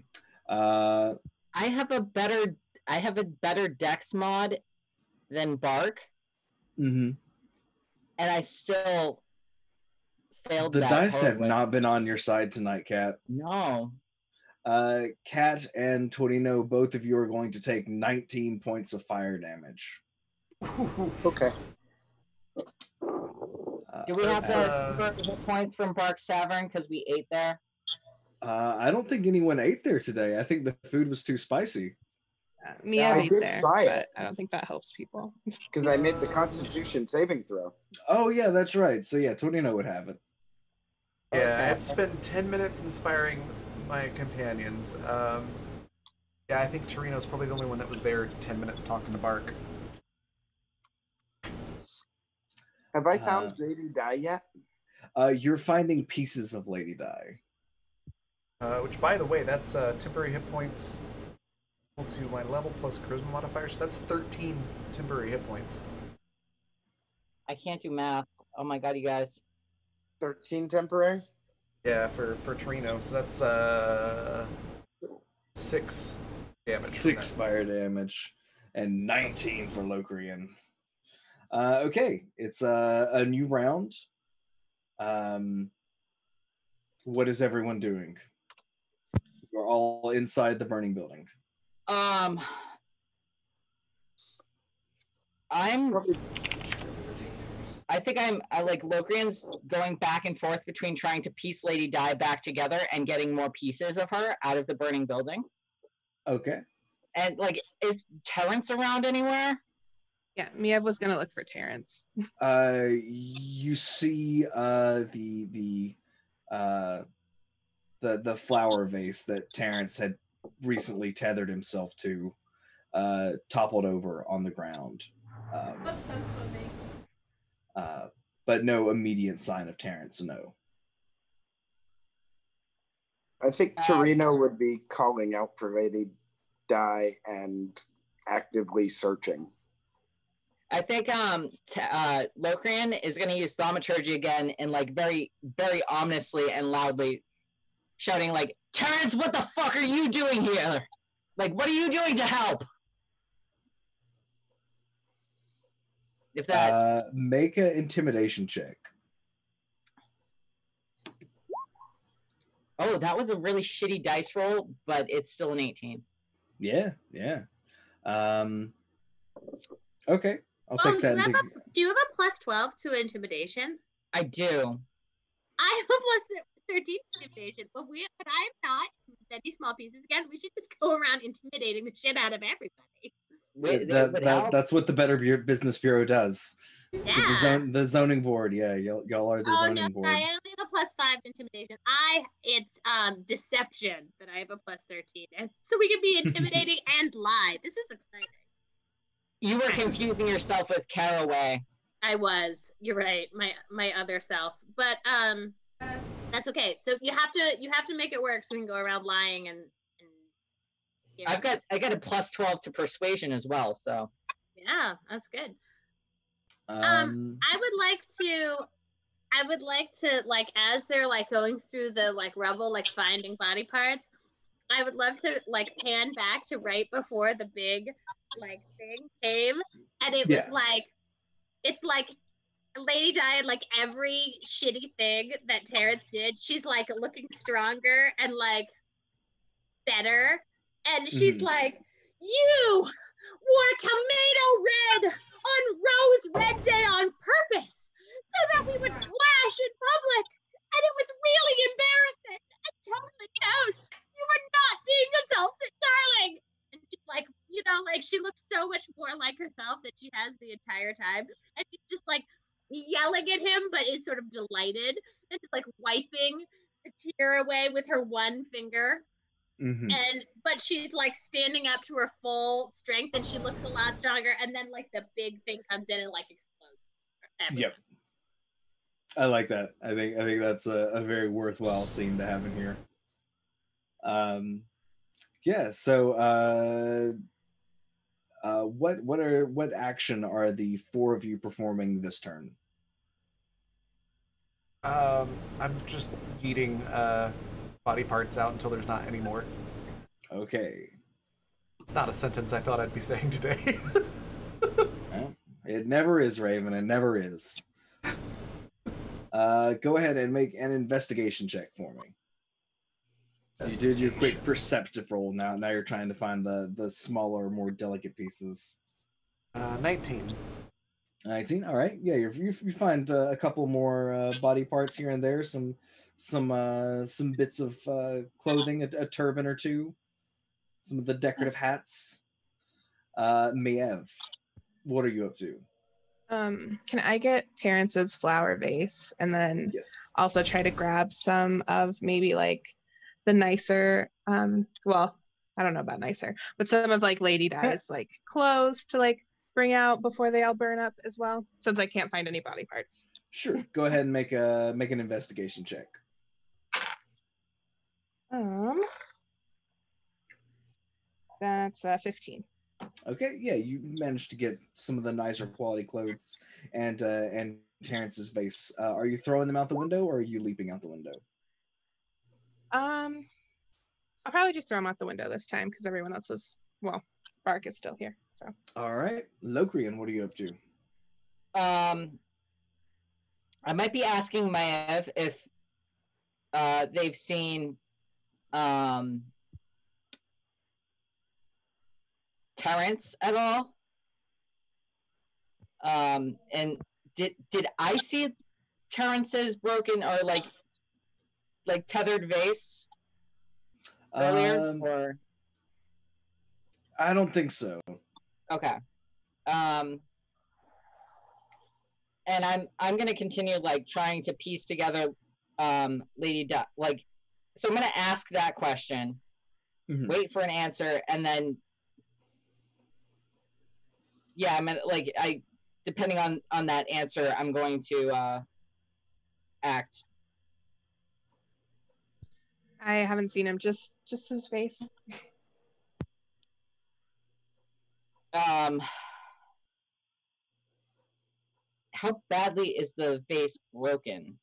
Speaker 6: I have a better dex mod than Bark.
Speaker 2: Mm-hmm.
Speaker 6: And I still failed.
Speaker 2: The dice have not been on your side tonight, Kat.
Speaker 6: No.
Speaker 2: Kat and Torino, both of you are going to take 19 points of fire damage.
Speaker 3: Okay.
Speaker 6: Do we have the hit points from Bark Savern because we ate there?
Speaker 2: I don't think anyone ate there today. I think the food was too spicy.
Speaker 4: Mia
Speaker 3: I
Speaker 4: ate
Speaker 3: did
Speaker 4: there,
Speaker 3: try
Speaker 4: but
Speaker 3: it.
Speaker 4: I don't think that helps people.
Speaker 3: Because I made the Constitution saving throw.
Speaker 2: Oh yeah, that's right. So yeah, Torino would have it.
Speaker 1: Yeah, I
Speaker 6: Okay.
Speaker 1: have to spend 10 minutes inspiring my companions. Yeah, I think Torino's probably the only one that was there 10 minutes talking to Bark.
Speaker 3: Have I found Lady Di yet?
Speaker 2: You're finding pieces of Lady Di.
Speaker 1: Which, by the way, that's temporary hit points equal to my level plus charisma modifier, so that's 13 temporary hit points.
Speaker 6: I can't do math. Oh my god, you guys.
Speaker 3: 13 temporary?
Speaker 1: Yeah, for Torino, so that's 6 damage. from
Speaker 2: 6
Speaker 1: that.
Speaker 2: fire damage, and 19 for Locrian. Okay, it's a new round. What is everyone doing? We're all inside the burning building.
Speaker 6: I think I like Locrian's going back and forth between trying to piece Lady Di back together and getting more pieces of her out of the burning building.
Speaker 2: Okay.
Speaker 6: And like, is Terrence around anywhere?
Speaker 4: Yeah, Miev was gonna look for Terrence.
Speaker 2: You see the flower vase that Terrence had recently tethered himself to, toppled over on the ground.
Speaker 7: Obsessed with me.
Speaker 2: But no immediate sign of Terrence, no.
Speaker 3: I think Torino would be calling out for Lady Di and actively searching.
Speaker 6: I think Locrian is going to use thaumaturgy again and like very, very ominously and loudly shouting like, Terrence, what the fuck are you doing here? Like, what are you doing to help? If that
Speaker 2: make an intimidation check.
Speaker 6: Oh, that was a really shitty dice roll, but it's still an 18.
Speaker 2: Yeah. Okay, I'll take that.
Speaker 5: Do you have a plus 12 to intimidation?
Speaker 6: I do.
Speaker 5: I have a plus 13 intimidation, but I'm not many small pieces again. We should just go around intimidating the shit out of everybody.
Speaker 2: That's what the Better Business Bureau does.
Speaker 5: Yeah.
Speaker 2: So the zoning board. Yeah, y'all are the zoning board.
Speaker 5: I only have a plus 5 intimidation. It's deception that I have a plus 13, and so we can be intimidating and lie. This is exciting.
Speaker 6: You were confusing yourself with Caraway.
Speaker 5: I was. You're right. My other self, but that's okay. So you have to make it work so we can go around lying and
Speaker 6: I got a plus 12 to persuasion as well, so
Speaker 5: yeah, that's good. I would like to like as they're like going through the like rubble, like finding body parts, I would love to like pan back to right before the big like thing came, and it was like, it's like Lady Di had like every shitty thing that Terrence did. She's like looking stronger and like better, and she's like, you wore tomato red on Rose Red Day on purpose so that we would clash in public, and it was really embarrassing and totally counts. You were not being a dulcet darling. And she, like, you know, like she looks so much more like herself than she has the entire time, and she's just like yelling at him, but is sort of delighted and just like wiping the tear away with her one finger. But she's like standing up to her full strength, and she looks a lot stronger, and then like the big thing comes in and like explodes.
Speaker 2: Yep, I like that. I think that's a very worthwhile scene to have in here. So what action are the 4 of you performing this turn?
Speaker 1: I'm just eating body parts out until there's not any more.
Speaker 2: Okay.
Speaker 1: It's not a sentence I thought I'd be saying today.
Speaker 2: Well, it never is, Raven. It never is. Go ahead and make an investigation check for me. So you did your quick perceptive roll. Now you're trying to find the smaller, more delicate pieces.
Speaker 1: 19.
Speaker 2: 19. All right. Yeah, you find a couple more body parts here and there, some some bits of clothing, a turban or two, some of the decorative hats. Miev, what are you up to?
Speaker 4: Can I get Terrence's flower vase and then
Speaker 2: Yes.
Speaker 4: also try to grab some of maybe like the nicer, well, I don't know about nicer, but some of like Lady Di's like clothes to like bring out before they all burn up as well, since I can't find any body parts.
Speaker 2: Sure. Go ahead and make an investigation check.
Speaker 4: That's 15.
Speaker 2: Okay, yeah, you managed to get some of the nicer quality clothes and Terrence's vase. Are you throwing them out the window or are you leaping out the window?
Speaker 4: I'll probably just throw them out the window this time because everyone else's, well, bark is still here. So.
Speaker 2: All right, Locrian, what are you up to?
Speaker 6: I might be asking Maev if they've seen Terrence at all. And did I see Terrence's broken or like tethered vase earlier? Or
Speaker 2: I don't think so.
Speaker 6: okay. And I'm gonna continue like trying to piece together Lady Di, like, so I'm gonna ask that question, wait for an answer, and then yeah, I'm gonna like depending on that answer, I'm going to act.
Speaker 4: I haven't seen him, just his face.
Speaker 6: How badly is the vase broken?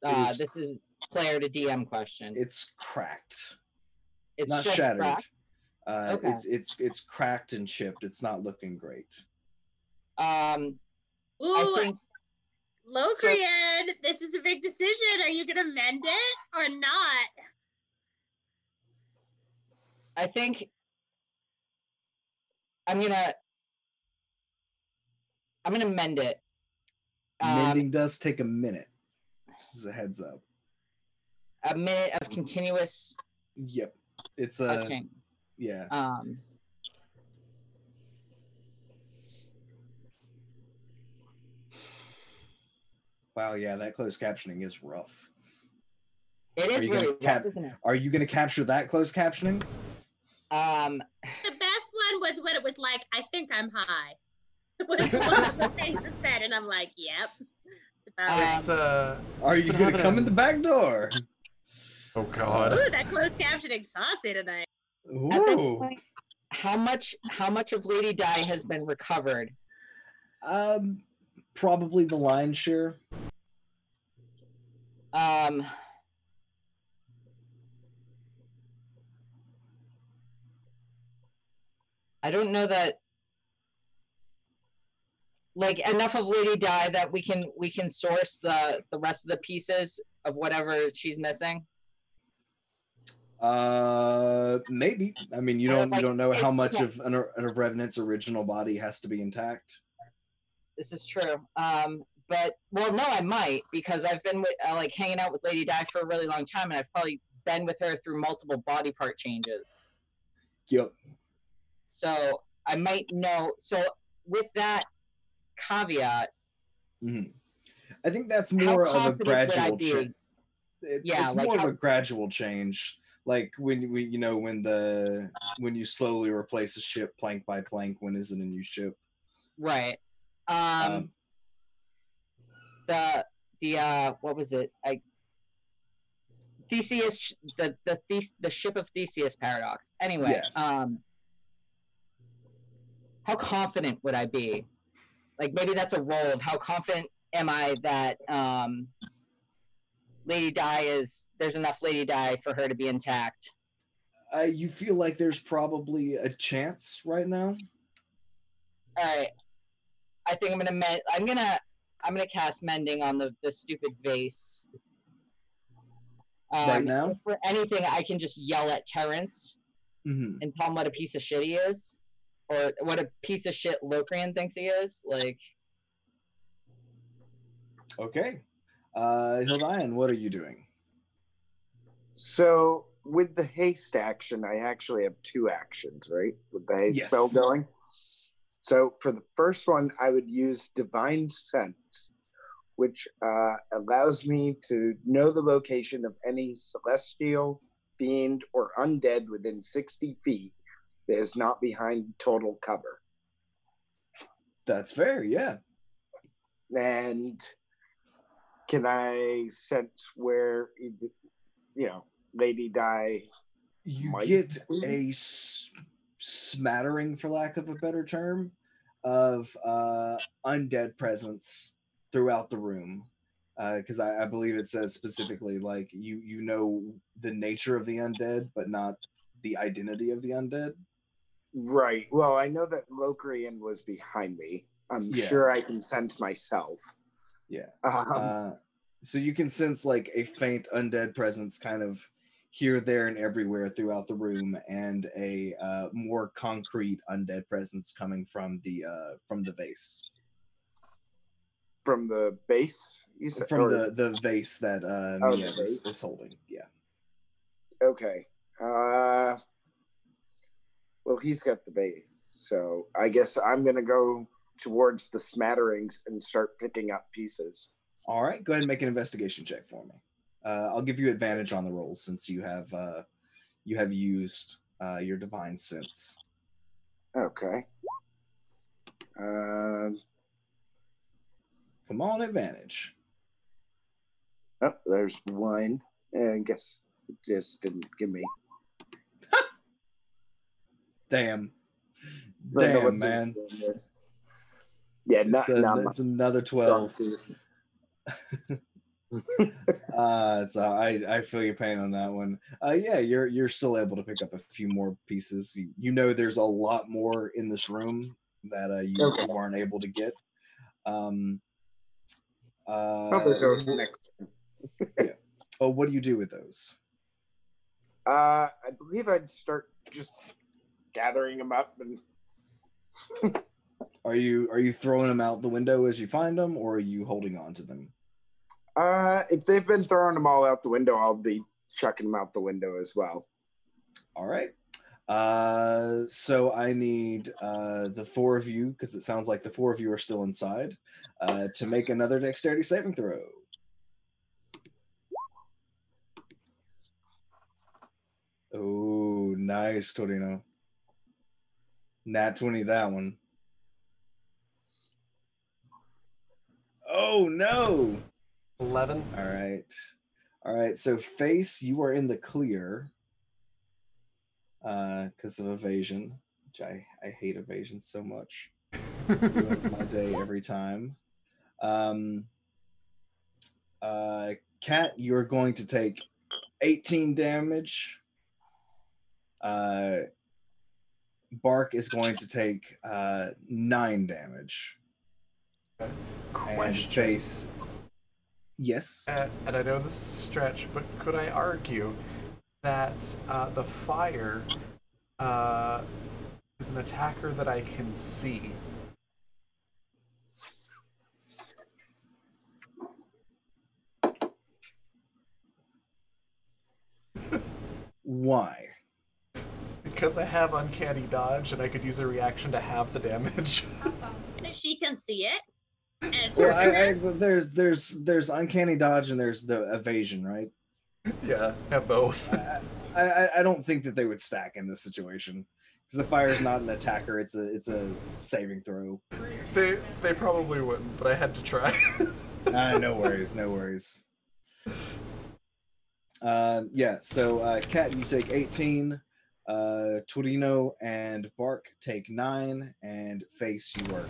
Speaker 6: This is player to DM question.
Speaker 2: It's cracked.
Speaker 6: It's
Speaker 2: not
Speaker 6: just
Speaker 2: shattered.
Speaker 6: Cracked? Okay.
Speaker 2: It's cracked and chipped. It's not looking great.
Speaker 5: Ooh,
Speaker 6: I think
Speaker 5: Locrian, this is a big decision. Are you gonna mend it or not?
Speaker 6: I think I'm gonna mend it.
Speaker 2: Mending does take a minute. Just as a heads up.
Speaker 6: A minute of continuous.
Speaker 2: Yep. It's
Speaker 6: okay.
Speaker 2: Yeah. Wow, yeah, that closed captioning is rough.
Speaker 6: It is really rough, isn't it?
Speaker 2: Are you going to capture that closed captioning?
Speaker 5: The best one was when it was like, I think I'm high. Was one of the things it said, and I'm like, yep.
Speaker 2: Are you going to come in the back door?
Speaker 1: Oh God.
Speaker 5: Ooh, that closed captioning saucy tonight.
Speaker 2: Ooh.
Speaker 6: At this point, how much of Lady Di has been recovered?
Speaker 2: Probably the lion's share.
Speaker 6: I don't know that, like, enough of Lady Di that we can source the rest of the pieces of whatever she's missing.
Speaker 2: Maybe. I mean, you don't know how much of a Revenant's original body has to be intact.
Speaker 6: This is true. But well, no, I might, because I've been with like hanging out with Lady Di for a really long time, and I've probably been with her through multiple body part changes.
Speaker 2: Yep.
Speaker 6: So I might know. So with that caveat,
Speaker 2: I think that's more of a gradual change. It's
Speaker 6: like
Speaker 2: more of a gradual change. Like when you slowly replace a ship plank by plank when it's in a new ship.
Speaker 6: Right. The what was it? Theseus, the ship of Theseus paradox. Anyway,
Speaker 2: yeah.
Speaker 6: How confident would I be? Like, maybe that's a roll of how confident am I that Lady Di there's enough Lady Di for her to be intact.
Speaker 2: You feel like there's probably a chance right now.
Speaker 6: All right, I think I'm gonna cast mending on the stupid vase.
Speaker 2: Right now,
Speaker 6: if for anything, I can just yell at Terrence and tell him what a piece of shit he is, or what a piece of shit Locrian thinks he is. Like,
Speaker 2: okay, Hildian, what are you doing?
Speaker 3: So with the haste action, I actually have 2 actions, right? With the haste
Speaker 2: Yes.
Speaker 3: spell going. So for the first one, I would use Divine Sense, which allows me to know the location of any celestial, fiend, or undead within 60 feet that is not behind total cover.
Speaker 2: That's fair, yeah.
Speaker 3: And can I sense where, Lady Di
Speaker 2: You
Speaker 3: might
Speaker 2: get
Speaker 3: be?
Speaker 2: a smattering, for lack of a better term, of undead presence throughout the room. Because I believe it says specifically, like, you know the nature of the undead, but not the identity of the undead.
Speaker 3: Right. Well, I know that Locrian was behind me. I'm
Speaker 2: Yeah.
Speaker 3: sure I can sense myself.
Speaker 2: Yeah.
Speaker 3: Um,
Speaker 2: So you can sense like a faint undead presence kind of here, there, and everywhere throughout the room, and a more concrete undead presence coming from the vase.
Speaker 3: from the base, you said?
Speaker 2: From
Speaker 3: Or-
Speaker 2: the vase that
Speaker 3: the
Speaker 2: Miev
Speaker 3: vase.
Speaker 2: is holding. Yeah.
Speaker 3: Okay. Well, he's got the base, so I guess I'm gonna go towards the smatterings and start picking up pieces.
Speaker 2: All right. Go ahead and make an investigation check for me. I'll give you advantage on the rolls since you have used your divine sense.
Speaker 3: Okay.
Speaker 2: Come on, advantage.
Speaker 3: Oh, there's one. I guess it just didn't give me.
Speaker 2: Damn.
Speaker 3: I don't know what
Speaker 2: Damn,
Speaker 3: the
Speaker 2: man.
Speaker 3: thing is. Yeah, not
Speaker 2: It's another 12.
Speaker 3: strong suit.
Speaker 2: So I feel your pain on that one. Yeah, you're still able to pick up a few more pieces. You know there's a lot more in this room that you aren't able to get.
Speaker 3: Probably goes next.
Speaker 2: Yeah. Oh, what do you do with those?
Speaker 3: I believe I'd start just gathering them up and.
Speaker 2: Are you throwing them out the window as you find them, or are you holding on to them?
Speaker 3: If they've been throwing them all out the window, I'll be chucking them out the window as well.
Speaker 2: All right. So I need the 4 of you, because it sounds like the 4 of you are still inside, to make another dexterity saving throw. Oh, nice, Torino. Nat 20, that one. Oh, no.
Speaker 1: 11.
Speaker 2: All right. So, Face, you are in the clear because of evasion, which I hate evasion so much. It ruins my day every time. Cat, you're going to take 18 damage. Bark is going to take 9 damage.
Speaker 1: Question.
Speaker 2: And Face, yes.
Speaker 1: And I know this is a stretch, but could I argue that the fire is an attacker that I can see?
Speaker 2: Why?
Speaker 1: Because I have uncanny dodge, and I could use a reaction to halve the damage.
Speaker 5: She can see it. And it's
Speaker 2: Well,
Speaker 5: her
Speaker 2: there's uncanny dodge and there's the evasion, right?
Speaker 1: Yeah, I have both.
Speaker 2: I don't think that they would stack in this situation because the fire is not an attacker; it's a saving throw.
Speaker 1: They probably wouldn't, but I had to try.
Speaker 2: No worries, no worries. Yeah. So, Cat, you take 18. Torino and Bark take 9, and Face, you are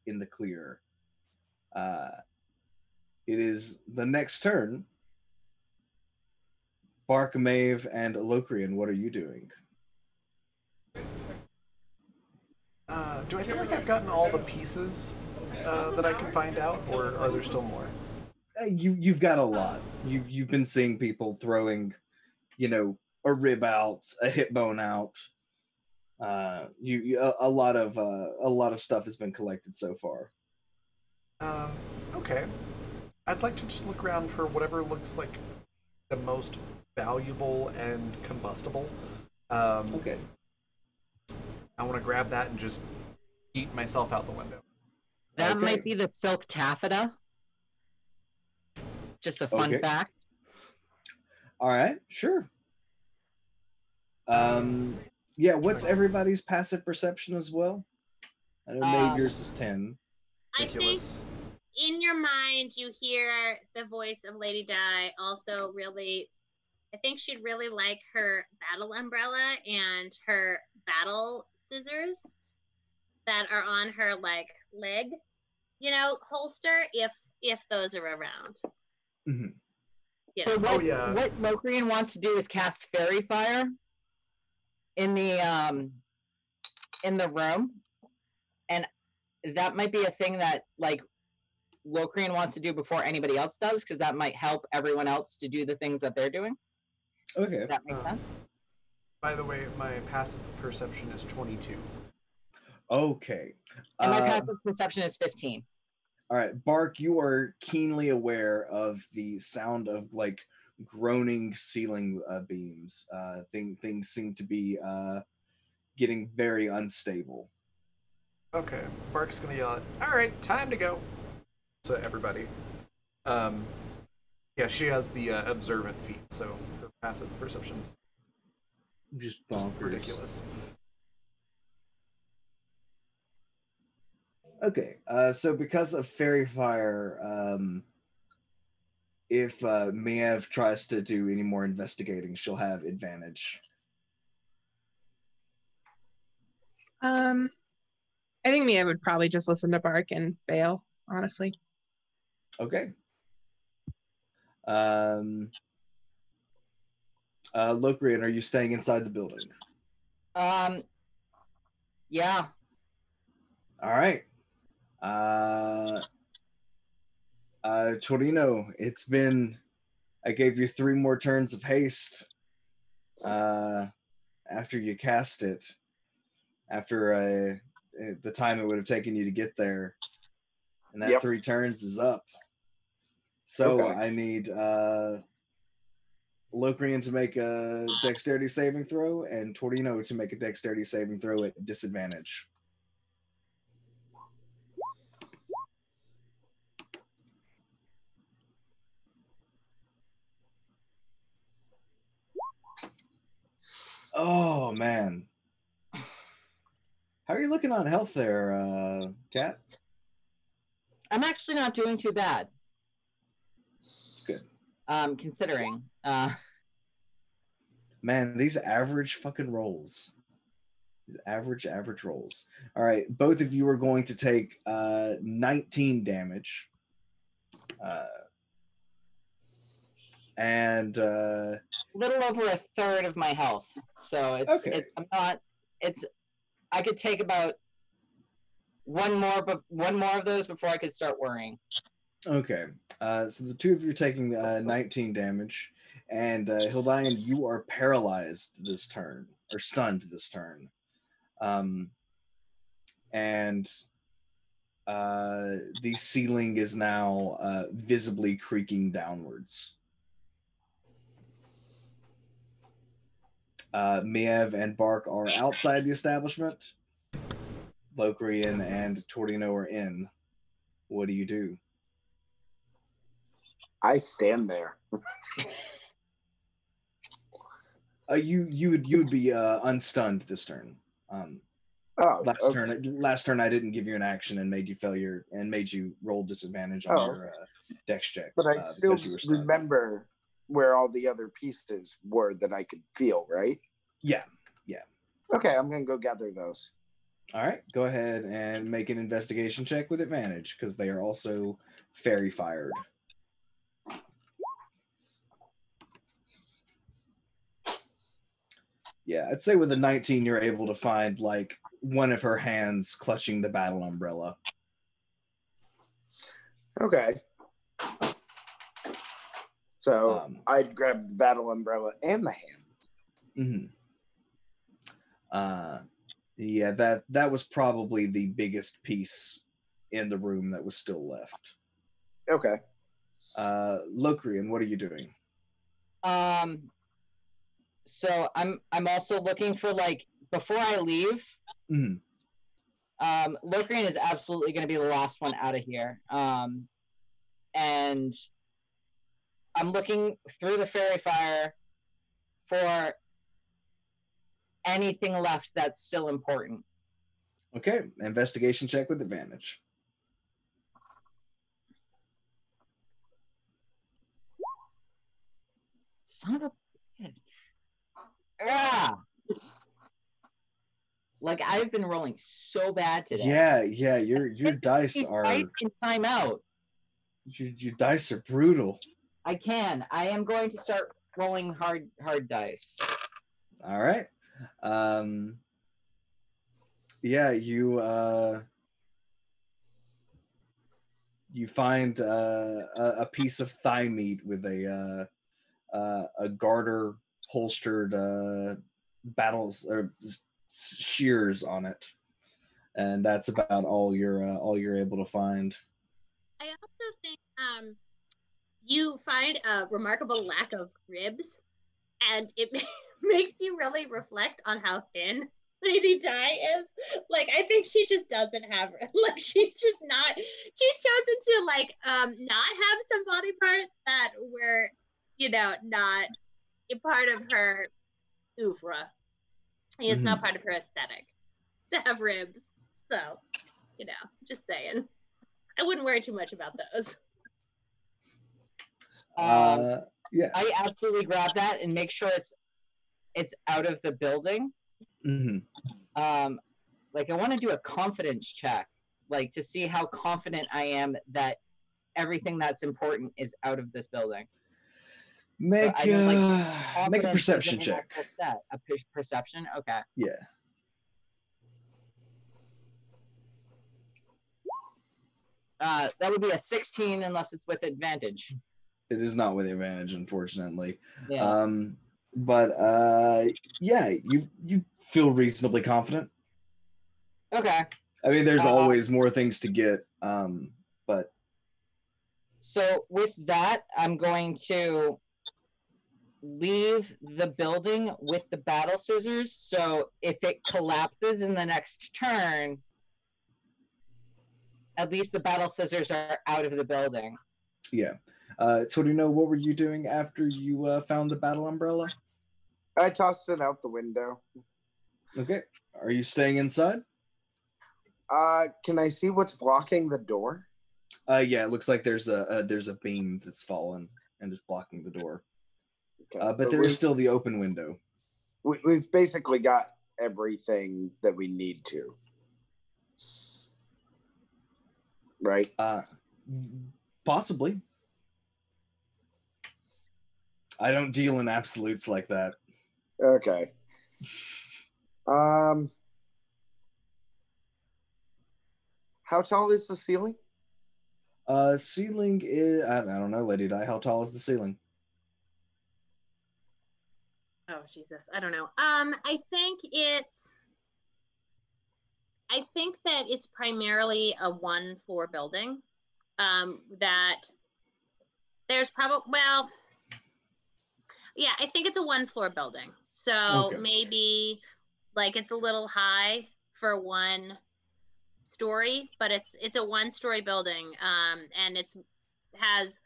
Speaker 2: in the clear. It is the next turn. Bark, Maeve, and Locrian, what are you doing?
Speaker 1: Do I feel like I've gotten all the pieces that I can find out, or are there still more?
Speaker 2: You've got a lot. You've been seeing people throwing, a rib out, a hip bone out. A lot of stuff has been collected so far.
Speaker 1: Okay. I'd like to just look around for whatever looks like the most valuable and combustible.
Speaker 2: Okay.
Speaker 1: I want to grab that and just eat myself out the window.
Speaker 6: That
Speaker 2: Okay.
Speaker 6: might be the silk taffeta. Just a fun
Speaker 2: Okay.
Speaker 6: fact.
Speaker 2: All right, sure. Yeah, what's everybody's passive perception as well? I know Meg, yours is 10.
Speaker 5: I think
Speaker 1: Ridiculous.
Speaker 5: in your mind you hear the voice of Lady Di also really. I think she'd really like her battle umbrella and her battle scissors that are on her like leg, holster if those are around.
Speaker 2: Mhm.
Speaker 5: You
Speaker 6: So
Speaker 5: know.
Speaker 1: Oh, yeah.
Speaker 6: what Locrian wants to do is cast fairy fire in the room, and that might be a thing that like Locrian wants to do before anybody else does, because that might help everyone else to do the things that they're doing.
Speaker 2: Okay.
Speaker 6: Does that make sense?
Speaker 1: By the way, my passive perception is 22.
Speaker 2: Okay.
Speaker 6: And my passive perception is 15.
Speaker 2: All right, Bark, you are keenly aware of the sound of like groaning ceiling beams. Things seem to be getting very unstable.
Speaker 1: Okay, Bark's gonna yell, "All right, time to go!" to everybody. Yeah, she has the observant feat, so her passive perception's
Speaker 2: Just
Speaker 1: just
Speaker 2: bonkers.
Speaker 1: ridiculous.
Speaker 2: Okay, so because of fairy fire, if Miev tries to do any more investigating, she'll have advantage.
Speaker 4: I think Mia would probably just listen to Bark and bail, honestly.
Speaker 2: Okay. Locrian, are you staying inside the building?
Speaker 6: Yeah.
Speaker 2: All right. Torino, it's been. I gave you 3 more turns of haste. After you cast it, after the time it would have taken you to get there, and that
Speaker 3: Yep.
Speaker 2: 3 turns is up. So
Speaker 3: Okay.
Speaker 2: I need Locrian to make a dexterity saving throw, and Torino to make a dexterity saving throw at disadvantage. Oh man, how are you looking on health there, Kat?
Speaker 6: I'm actually not doing too bad.
Speaker 2: Good.
Speaker 6: Considering.
Speaker 2: Man, these average fucking rolls. These average rolls. All right, both of you are going to take 19 damage. And
Speaker 6: A little over a third of my health. So
Speaker 2: Okay.
Speaker 6: I could take about one more of those before I could start worrying.
Speaker 2: Okay. So the 2 of you are taking 19 damage, and Hildian, you are paralyzed this turn, or stunned this turn. And the ceiling is now visibly creaking downwards. Miev and Bark are outside the establishment. Locrian and Torino are in. What do you do?
Speaker 3: I stand there.
Speaker 2: You would be unstunned this turn. Last turn I didn't give you an action and made you roll disadvantage on your dex check.
Speaker 3: But I still
Speaker 2: because you were stunned.
Speaker 3: remember where all the other pieces were that I could feel, right?
Speaker 2: Yeah.
Speaker 3: Okay, I'm gonna go gather those.
Speaker 2: All right, go ahead and make an investigation check with advantage because they are also fairy fired. Yeah, I'd say with a 19, you're able to find like one of her hands clutching the battle umbrella.
Speaker 3: Okay. So I'd grab the battle umbrella and the hand.
Speaker 2: Yeah, that was probably the biggest piece in the room that was still left.
Speaker 3: Okay.
Speaker 2: Locrian, what are you doing?
Speaker 6: So I'm also looking for, like, before I leave.
Speaker 2: Mhm.
Speaker 6: Locrian is absolutely going to be the last one out of here. And I'm looking through the fairy fire for anything left that's still important.
Speaker 2: Okay, investigation check with advantage.
Speaker 6: Son of a bitch. Ah! Like, I've been rolling so bad today.
Speaker 2: Yeah, your dice are
Speaker 6: in timeout.
Speaker 2: your dice are brutal.
Speaker 6: I am going to start rolling hard dice.
Speaker 2: All right. Yeah, you find a piece of thigh meat with a garter holstered battles or shears on it, and that's about all you're able to find.
Speaker 5: I also think you find a remarkable lack of ribs, and it makes you really reflect on how thin Lady Di is. Like, I think she just doesn't have, like, she's chosen to, like, not have some body parts that were, not a part of her oeuvre. It's not part of her aesthetic to have ribs. So, just saying. I wouldn't worry too much about those.
Speaker 2: Yeah.
Speaker 6: I absolutely grab that and make sure it's out of the building. Like, I want to do a confidence check, like, to see how confident I am that everything that's important is out of this building.
Speaker 2: Make a perception check.
Speaker 6: A perception? Okay.
Speaker 2: Yeah.
Speaker 6: That would be a 16 unless it's with advantage.
Speaker 2: It is not with advantage, unfortunately.
Speaker 6: Yeah.
Speaker 2: But yeah, you feel reasonably confident.
Speaker 6: Okay.
Speaker 2: I mean, there's always more things to get, but.
Speaker 6: So with that, I'm going to leave the building with the battle scissors. So if it collapses in the next turn, at least the battle scissors are out of the building.
Speaker 2: Yeah. Torino, what were you doing after you found the battle umbrella?
Speaker 3: I tossed it out the window.
Speaker 2: Okay. Are you staying inside?
Speaker 3: Can I see what's blocking the door?
Speaker 2: Yeah, it looks like there's a beam that's fallen and is blocking the door. Okay. But there is still the open window.
Speaker 3: We've basically got everything that we need to. Right?
Speaker 2: Possibly. I don't deal in absolutes like that.
Speaker 3: Okay. How tall is the ceiling?
Speaker 2: Ceiling is, I don't know, Lady Di, how tall is the ceiling?
Speaker 5: Oh, Jesus. I don't know. I think that it's primarily a one-floor building. That there's probably, well, yeah, I think it's a one-floor building. So maybe, like, it's a little high for one story, but it's a one-story building. And has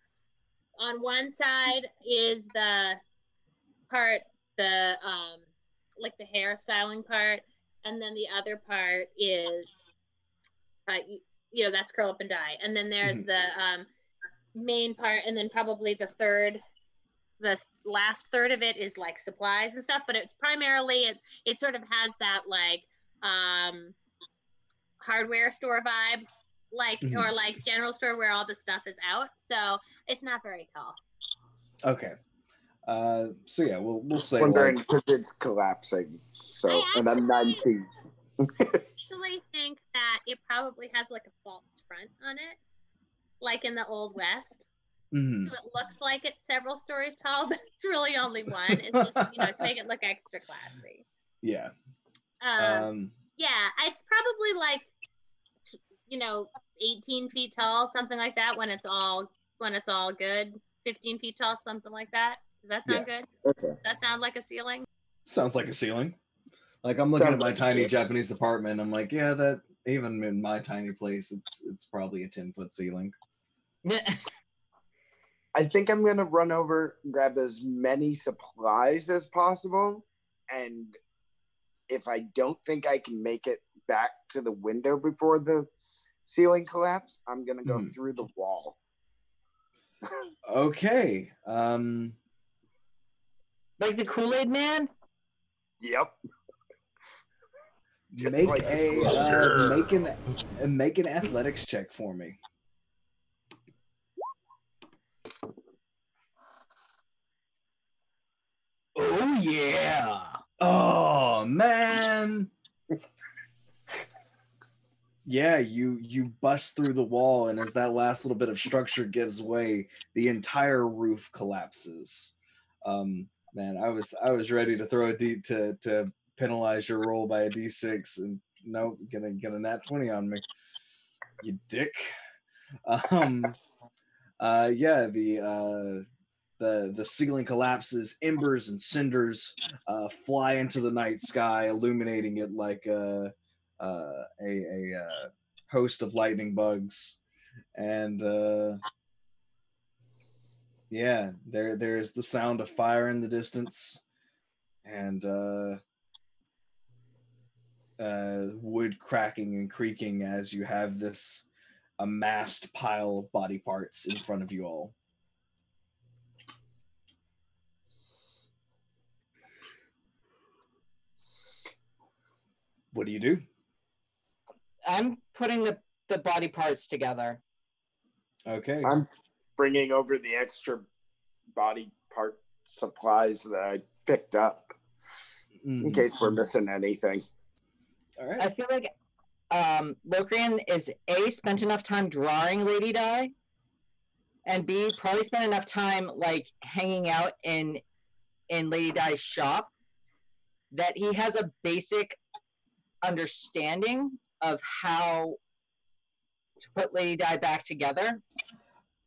Speaker 5: on one side is the part, the like the hairstyling part, and then the other part is that's curl up and dye, and then there's the main part, and then probably the last third of it is like supplies and stuff, but it's primarily it sort of has that like hardware store vibe, like or like general store where all the stuff is out, so it's not very tall.
Speaker 2: Okay. So yeah, we'll say
Speaker 3: wondering because it's collapsing. So and I'm 9 feet.
Speaker 5: I actually think that it probably has like a false front on it, like in the Old West. So it looks like it's several stories tall, but it's really only one. It's just to make it look extra classy.
Speaker 2: Yeah.
Speaker 5: Yeah, it's probably like 18 feet tall, something like that when it's all good. 15 feet tall, something like that. Does that sound good?
Speaker 3: Okay.
Speaker 5: Does that sound like a ceiling?
Speaker 2: Sounds like a ceiling. Like I'm looking
Speaker 3: Sounds
Speaker 2: at my
Speaker 3: like
Speaker 2: tiny
Speaker 3: it.
Speaker 2: Japanese apartment. I'm like, yeah, that even in my tiny place, it's probably a 10-foot ceiling.
Speaker 3: I think I'm gonna run over, grab as many supplies as possible, and if I don't think I can make it back to the window before the ceiling collapse, I'm gonna go through the wall.
Speaker 2: Okay.
Speaker 6: Like the Kool-Aid Man?
Speaker 3: Yep. Just
Speaker 2: Make
Speaker 3: like
Speaker 2: make an athletics check for me.
Speaker 6: Oh yeah.
Speaker 2: Oh man. Yeah, you bust through the wall, and as that last little bit of structure gives way, the entire roof collapses. Man, I was ready to throw a D to penalize your roll by a D6, and nope, gonna get a nat 20 on me. You dick. Yeah, the ceiling collapses, embers and cinders fly into the night sky, illuminating it like a host of lightning bugs, and yeah, there's the sound of fire in the distance, and wood cracking and creaking as you have this amassed pile of body parts in front of you all. What do you do?
Speaker 6: I'm putting the body parts together.
Speaker 2: Okay.
Speaker 3: I'm bringing over the extra body part supplies that I picked up in case we're missing anything.
Speaker 2: All right.
Speaker 6: I feel like Locrian is A, spent enough time drawing Lady Di, and B, probably spent enough time like hanging out in Lady Di's shop that he has a basic understanding of how to put Lady Di back together.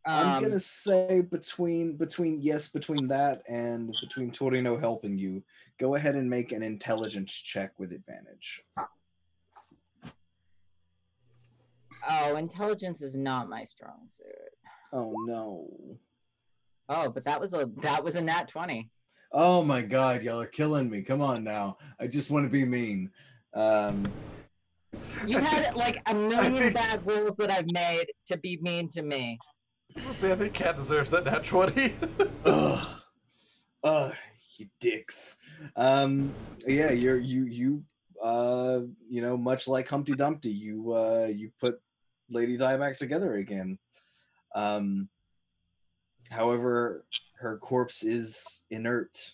Speaker 2: I'm gonna say between that and between Torino helping you, go ahead and make an intelligence check with advantage.
Speaker 6: Oh, intelligence is not my strong suit.
Speaker 2: Oh no.
Speaker 6: Oh, but that was a nat 20.
Speaker 2: Oh my god, y'all are killing me. Come on now. I just want to be mean.
Speaker 6: You had like a million bad rules that I've made to be mean to me.
Speaker 1: I think Cat deserves that nat 20.
Speaker 2: Ugh. You dicks. Yeah, you know, much like Humpty Dumpty, you put Lady Di back together again. However, her corpse is inert.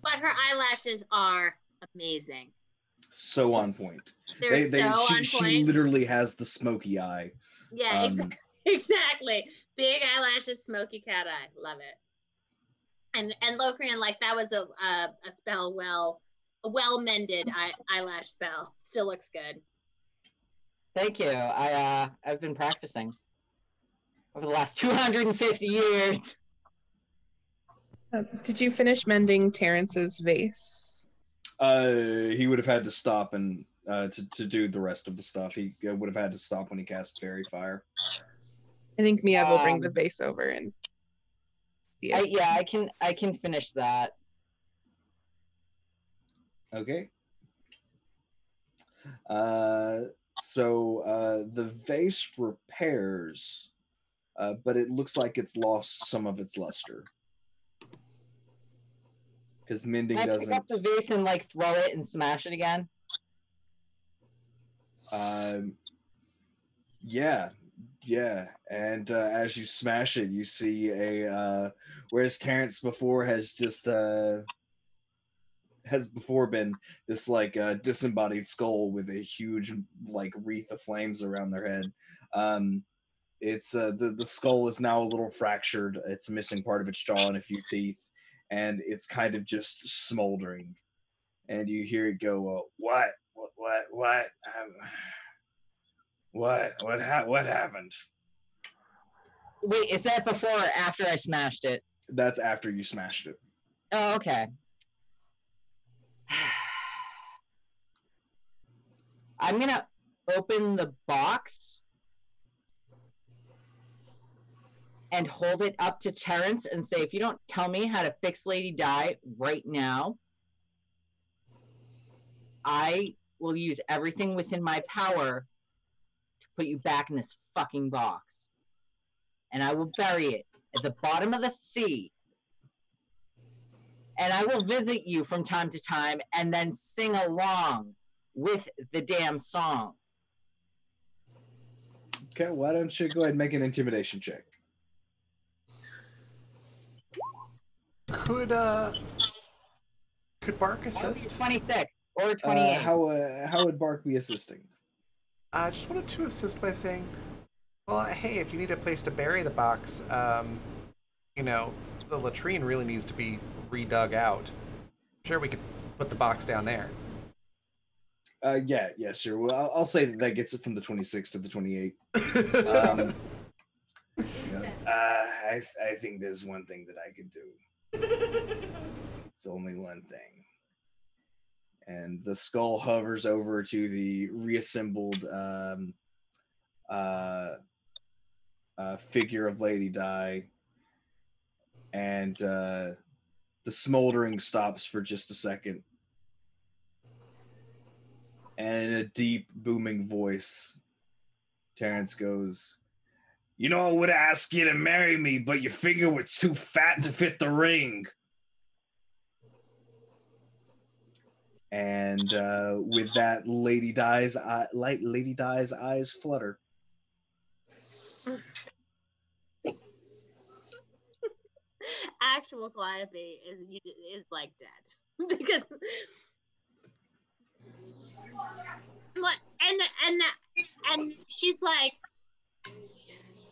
Speaker 5: But her eyelashes are amazing.
Speaker 2: So on point.
Speaker 5: She
Speaker 2: She literally has the smoky eye.
Speaker 5: Yeah, exactly. Big eyelashes, smoky cat eye. Love it. And Locrian, like that was a spell a well mended eyelash spell. Still looks good.
Speaker 6: Thank you. I've been practicing over the last 250 years.
Speaker 4: Did you finish mending Terrence's vase?
Speaker 2: He would have had to stop and to do the rest of the stuff. He would have had to stop when he cast Fairy Fire.
Speaker 4: I think Mia will bring the vase over and see it.
Speaker 6: I can finish that.
Speaker 2: Okay. So the vase repairs, but it looks like it's lost some of its luster. Because mending doesn't.
Speaker 6: Pick up the vase and like throw it and smash it again?
Speaker 2: Yeah. And as you smash it, you see whereas Terrence before has just has before been this like disembodied skull with a huge like wreath of flames around their head. It's the skull is now a little fractured. It's missing part of its jaw and a few teeth, and it's kind of just smoldering. And you hear it go, what happened?
Speaker 6: Wait, is that before or after I smashed it?
Speaker 2: That's after you smashed it.
Speaker 6: Oh, okay. I'm gonna open the box and hold it up to Terrence and say, if you don't tell me how to fix Lady Di right now, I will use everything within my power to put you back in this fucking box. And I will bury it at the bottom of the sea. And I will visit you from time to time and then sing along with the damn song.
Speaker 2: Okay, why don't you go ahead and make an intimidation check?
Speaker 1: Could Bark assist?
Speaker 6: 26 or 28.
Speaker 2: How would Bark be assisting?
Speaker 1: I just wanted to assist by saying, well, hey, if you need a place to bury the box, you know, the latrine really needs to be redug out. Sure, we could put the box down there.
Speaker 2: Yeah, sure. Well, I'll say that gets it from the 26 to the 28. I think there's one thing that I could do. It's only one thing. And the skull hovers over to the reassembled figure of Lady Di, and the smoldering stops for just a second. And in a deep, booming voice, Terrence goes, "You know, I would ask you to marry me, but your finger was too fat to fit the ring." And with that, Lady Di's eyes flutter.
Speaker 5: Actual Calliope is like dead because and she's like,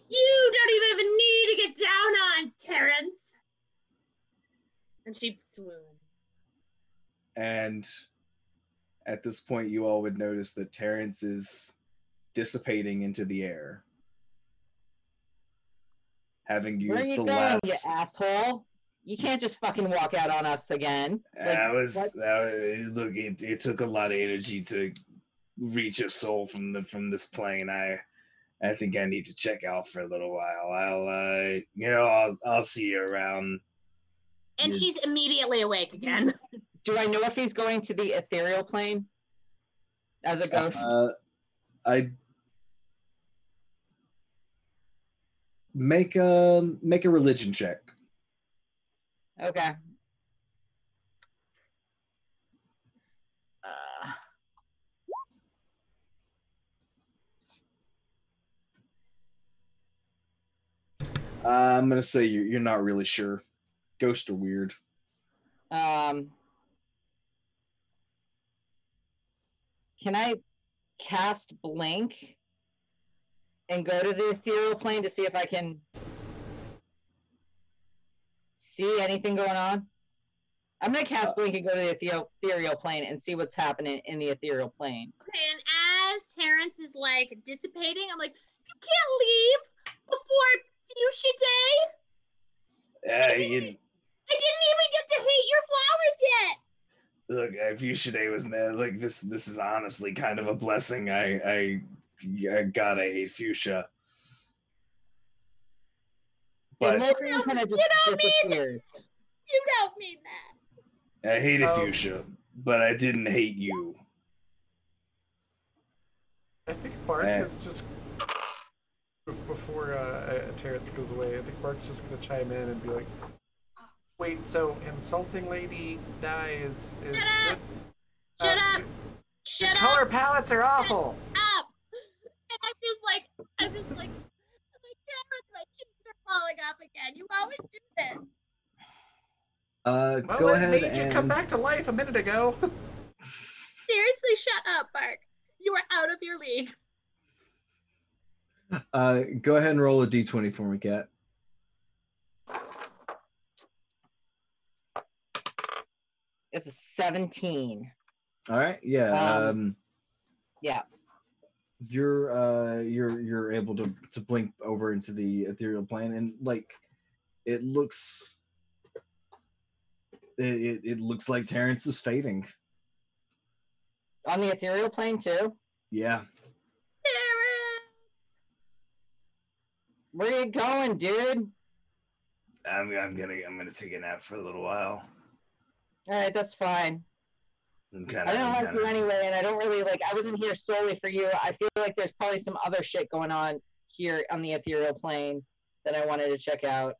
Speaker 5: you don't even have a knee to get down on, Terrence. And she swoons.
Speaker 2: And at this point, you all would notice that Terrence is dissipating into the air, having
Speaker 6: Where are
Speaker 2: used
Speaker 6: you
Speaker 2: the
Speaker 6: going,
Speaker 2: last.
Speaker 6: you asshole? You can't just fucking walk out on us again.
Speaker 2: Look, it took a lot of energy to reach your soul from this plane. I think I need to check out for a little while. I'll see you around.
Speaker 5: And she's immediately awake again.
Speaker 6: Do I know if he's going to the ethereal plane as a ghost?
Speaker 2: I make a religion check.
Speaker 6: Okay.
Speaker 2: I'm gonna say you're not really sure. Ghosts are weird.
Speaker 6: Can I cast blink and go to the ethereal plane to see if I can see anything going on? I'm gonna cast blink and go to the ethereal plane and see what's happening in the ethereal plane.
Speaker 5: Okay, and as Terrence is like dissipating, I'm like, you can't leave before Fuchsia Day. I didn't even get to hate your flowers yet.
Speaker 2: Look, Fuchsia Day was like this. This is honestly kind of a blessing. I gotta hate Fuchsia. But
Speaker 6: you don't
Speaker 5: mean that.
Speaker 2: I hated Fuchsia, but I didn't hate you.
Speaker 1: I think Bark is just before Terrence goes away. I think Bark's just gonna chime in and be like, "Wait, so insulting Lady Di is good?
Speaker 5: Shut up!
Speaker 1: Your color palettes are awful."
Speaker 5: Up! And I'm just like, Terrence, my cheeks are falling off again. You always do this.
Speaker 2: Go ahead
Speaker 1: made
Speaker 2: and
Speaker 1: you come back to life a minute ago.
Speaker 5: Seriously, shut up, Bark. You are out of your league.
Speaker 2: Go ahead and roll a d20 for me, Kat.
Speaker 6: It's a 17.
Speaker 2: All right. Yeah.
Speaker 6: Yeah.
Speaker 2: You're able to blink over into the ethereal plane, and like it looks it looks like Terrence is fading.
Speaker 6: On the ethereal plane too?
Speaker 2: Yeah.
Speaker 6: Where you going, dude?
Speaker 2: I'm gonna take a nap for a little while.
Speaker 6: All right, that's fine. I don't like you anyway, and I don't really like. I wasn't here solely for you. I feel like there's probably some other shit going on here on the ethereal plane that I wanted to check out.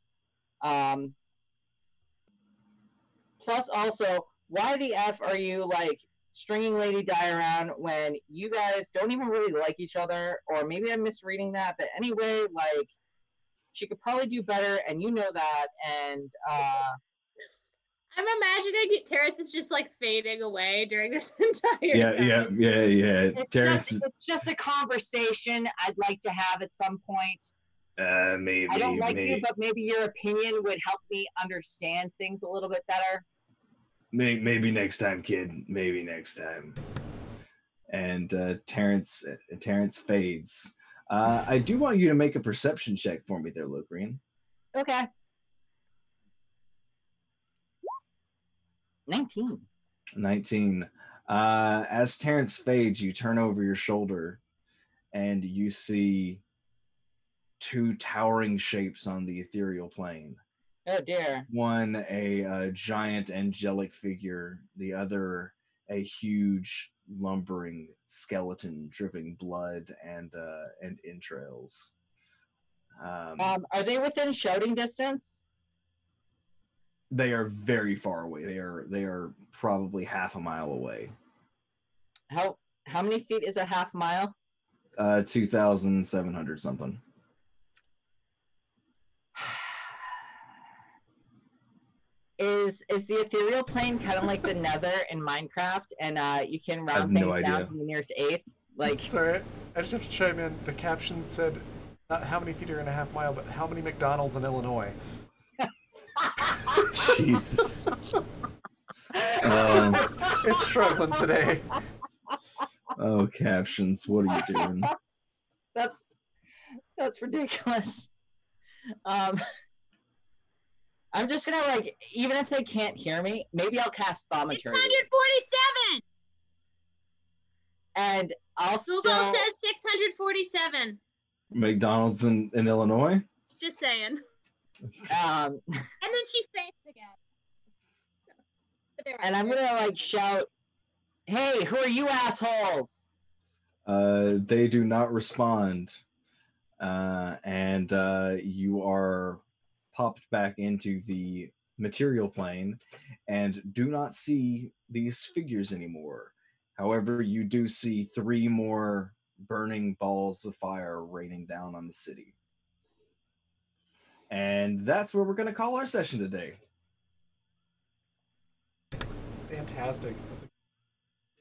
Speaker 6: Plus, also, why the f are you like stringing Lady Di around when you guys don't even really like each other? Or maybe I'm misreading that, but anyway, like she could probably do better, and you know that. And
Speaker 5: I'm imagining Terrence is just like fading away during this entire time.
Speaker 2: Yeah. Terrence,
Speaker 6: it's just a conversation I'd like to have at some point.
Speaker 2: Maybe
Speaker 6: I don't like you, but maybe your opinion would help me understand things a little bit better.
Speaker 2: Maybe next time, kid. Maybe next time. And Terrence fades. I do want you to make a perception check for me there, Locrian.
Speaker 6: Okay. 19.
Speaker 2: As Terrence fades, you turn over your shoulder and you see two towering shapes on the ethereal plane.
Speaker 6: Oh dear.
Speaker 2: One a giant angelic figure, the other a huge lumbering skeleton dripping blood and entrails.
Speaker 6: Are they within shouting distance?
Speaker 2: They are very far away. They are probably half a mile away.
Speaker 6: How many feet is a half mile?
Speaker 2: 2,700 something.
Speaker 6: Is the ethereal plane kind of like the Nether in Minecraft, and you can round
Speaker 2: no
Speaker 6: things down
Speaker 2: idea.
Speaker 6: to the nearest eighth? Like,
Speaker 1: Sorry, I just have to chime in. The caption said not how many feet are in a half mile, but how many McDonald's in Illinois.
Speaker 2: Jesus.
Speaker 1: It's struggling today.
Speaker 2: Oh, captions. What are you doing?
Speaker 6: That's ridiculous. I'm just gonna like, even if they can't hear me, maybe I'll cast thaumaturgy.
Speaker 5: 647.
Speaker 6: And I'll
Speaker 5: Google
Speaker 6: still...
Speaker 5: says 647.
Speaker 2: McDonald's in Illinois?
Speaker 5: Just saying.
Speaker 6: And
Speaker 5: then she faints again.
Speaker 6: And I'm gonna like shout, "Hey, who are you assholes?"
Speaker 2: They do not respond, and you are popped back into the material plane and do not see these figures anymore. However, you do see 3 more burning balls of fire raining down on the city. And that's where we're going to call our session today.
Speaker 1: Fantastic. That's a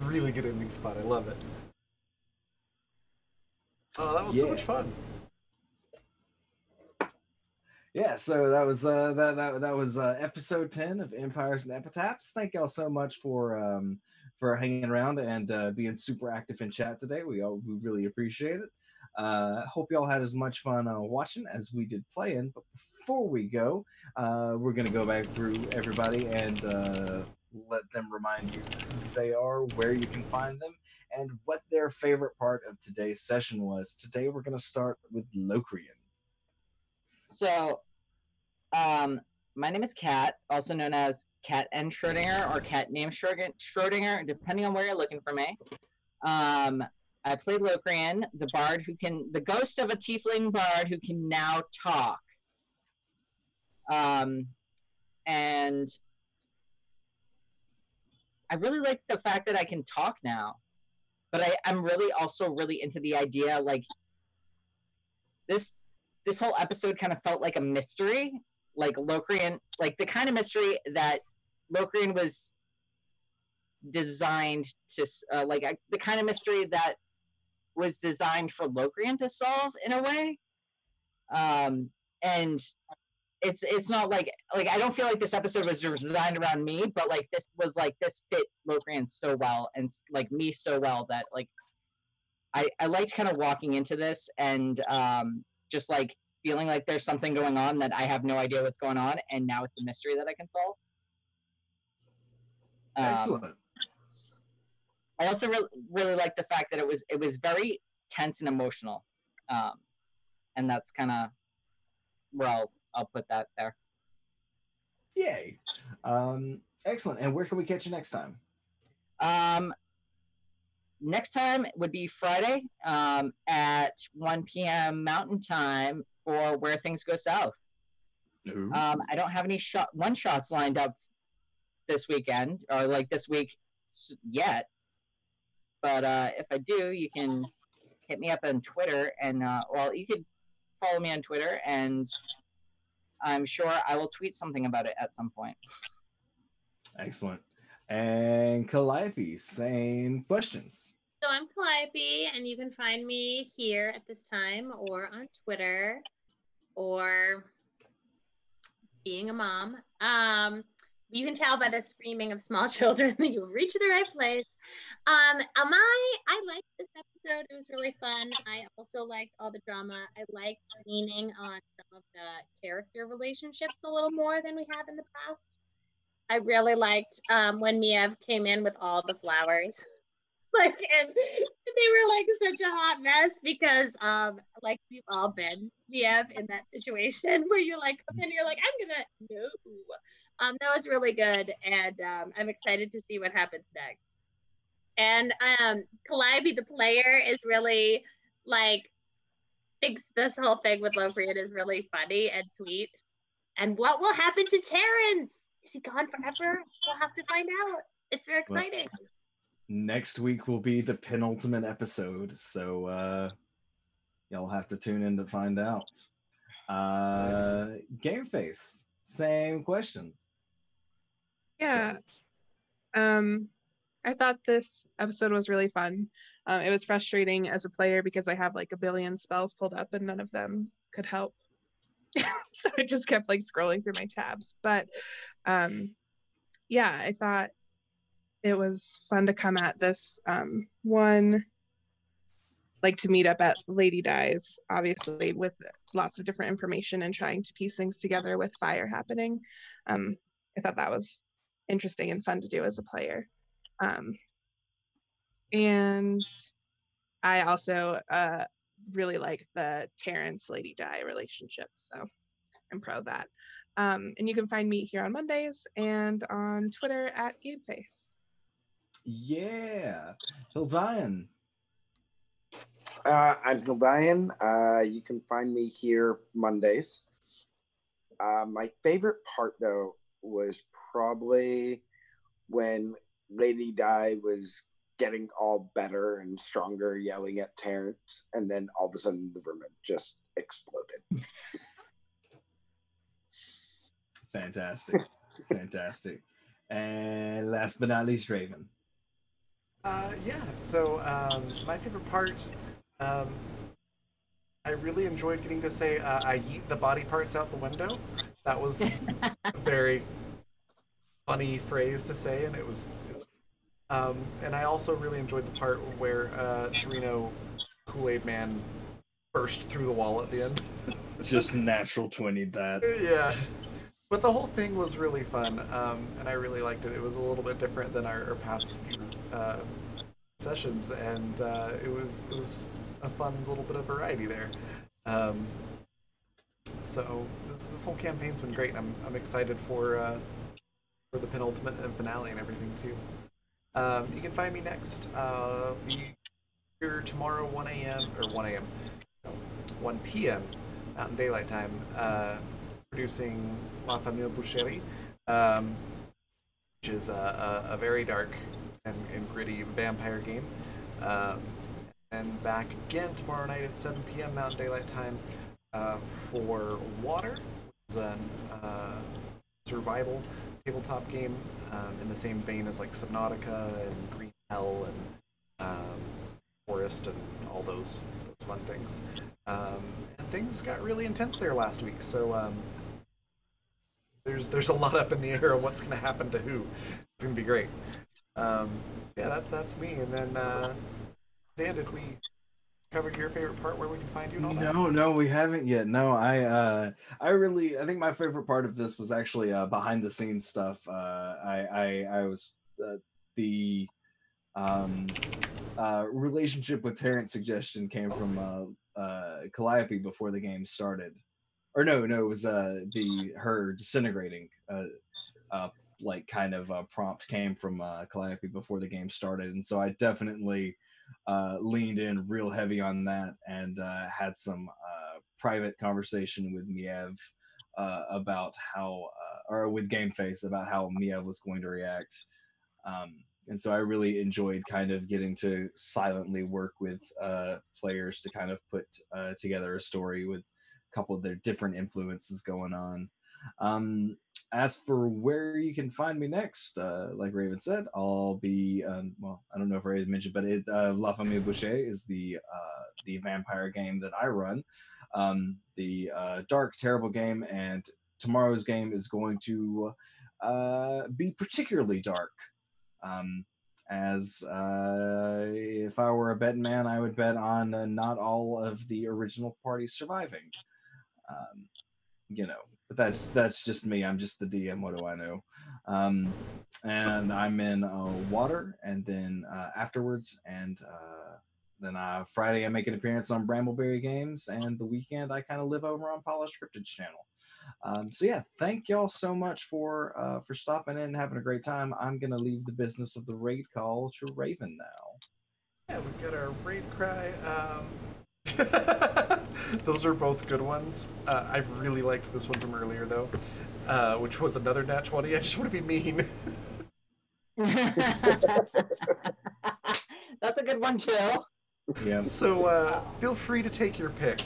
Speaker 1: really good ending spot. I love it. Oh, that was so much fun.
Speaker 2: Yeah, so that was that was episode 10 of Empires and Epitaphs. Thank y'all so much for hanging around and being super active in chat today. We really appreciate it. Hope y'all had as much fun watching as we did playing. But before we go, we're gonna go back through everybody and let them remind you who they are, where you can find them, and what their favorite part of today's session was. Today we're gonna start with Locrian.
Speaker 6: So, my name is Kat, also known as Kat N. Schrodinger or Kat Name Schrodinger, depending on where you're looking for me. I played Locrian, the ghost of a tiefling bard who can now talk. And I really like the fact that I can talk now, but I'm really also really into the idea, like, this whole episode kind of felt like a mystery, like Locrian, like the kind of mystery that Locrian was designed to, the kind of mystery that was designed for Locrian to solve in a way. And it's not like I don't feel like this episode was designed around me, but like this fit Locrian so well and like me so well that like I liked kind of walking into this and just like feeling like there's something going on that I have no idea what's going on, and now it's a mystery that I can solve.
Speaker 2: Excellent.
Speaker 6: I also really like the fact that it was very tense and emotional, and that's kind of where I'll put that there.
Speaker 2: Yay. Excellent. And where can we catch you next time?
Speaker 6: Next time would be Friday at 1 p.m. Mountain Time for Where Things Go South.
Speaker 2: Ooh.
Speaker 6: I don't have any one-shots lined up this weekend or like this week yet, but if I do, you can hit me up on Twitter, and well, you could follow me on Twitter, and I'm sure I will tweet something about it at some point.
Speaker 2: Excellent. And Calliope, same questions.
Speaker 5: So I'm Calliope, and you can find me here at this time or on Twitter or being a mom. You can tell by the screaming of small children that you've reached the right place. I liked this episode. It was really fun. I also liked all the drama. I liked leaning on some of the character relationships a little more than we have in the past. I really liked when Miev came in with all the flowers. Like, and they were like such a hot mess because like we've all been Miev in that situation where you're like, and you're like, I'm gonna no. That was really good, and I'm excited to see what happens next. And Calliope, the player, is really like thinks this whole thing with Locrian is really funny and sweet. And what will happen to Terrence? Is he gone forever? We'll have to find out. It's very exciting.
Speaker 2: Well, next week will be the penultimate episode, so y'all have to tune in to find out. Game Face, same question.
Speaker 4: Yeah. I thought this episode was really fun. It was frustrating as a player because I have like a billion spells pulled up and none of them could help. So I just kept like scrolling through my tabs. But yeah, I thought it was fun to come at this one, like to meet up at Lady Dies, obviously with lots of different information and trying to piece things together with fire happening. I thought that was interesting and fun to do as a player. And I also really like the Terrence Lady Di relationship, so I'm pro of that. And you can find me here on Mondays and on Twitter at GameFace.
Speaker 2: Yeah. Hildian.
Speaker 3: I'm Hildian. You can find me here Mondays. My favorite part, though, was probably when Lady Di was getting all better and stronger, yelling at Terrence, and then all of a sudden the room just exploded.
Speaker 2: Fantastic. Fantastic. And last but not least, Raven.
Speaker 1: Yeah, so my favorite part, I really enjoyed getting to say I yeet the body parts out the window. That was a very funny phrase to say, and it was and I also really enjoyed the part where Torino Kool-Aid Man burst through the wall at the end.
Speaker 2: Just natural 20'd that.
Speaker 1: Yeah. But the whole thing was really fun, and I really liked it. It was a little bit different than our past few sessions, and it was a fun little bit of variety there. So this whole campaign's been great, and I'm excited for the penultimate and finale and everything too. You can find me next. Be here tomorrow 1 a.m. or 1 a.m. No, 1 p.m. Mountain Daylight Time. Producing La Famille Boucherie, which is a very dark and gritty vampire game. And back again tomorrow night at 7 p.m. Mountain Daylight Time for Water, which is a survival tabletop game in the same vein as like Subnautica and Green Hell and Forest and all those fun things. And things got really intense there last week, so there's a lot up in the air of what's going to happen to who. It's going to be great. So yeah, that's me. And then, Dan, did we covered your favorite part, where we can find you and all that?
Speaker 2: No, we haven't yet. No, I think my favorite part of this was actually behind the scenes stuff. I was the relationship with Terrence suggestion came from Calliope before the game started, or no, it was her disintegrating like kind of prompt came from Calliope before the game started, and so I definitely leaned in real heavy on that and had some private conversation with Miev about how, or with Game Face about how Miev was going to react. And so I really enjoyed kind of getting to silently work with players to kind of put together a story with a couple of their different influences going on. As for where you can find me next, like Raven said, I'll be well, I don't know if Raven mentioned, but La Famille Boucher is the vampire game that I run, the dark, terrible game, and tomorrow's game is going to be particularly dark. As if I were a betting man, I would bet on not all of the original parties surviving. But that's just me. I'm just the DM. What do I know? And I'm in Water, and then afterwards, and then Friday I make an appearance on Brambleberry Games, and the weekend I kind of live over on Polished Cryptid's channel. So yeah, thank y'all so much for stopping in and having a great time. I'm gonna leave the business of the raid call to Raven now.
Speaker 1: Yeah, we've got our raid cry. Those are both good ones. I really liked this one from earlier though, which was another nat 20. I just want to be mean.
Speaker 6: That's a good one too.
Speaker 2: Yeah.
Speaker 1: So feel free to take your pick.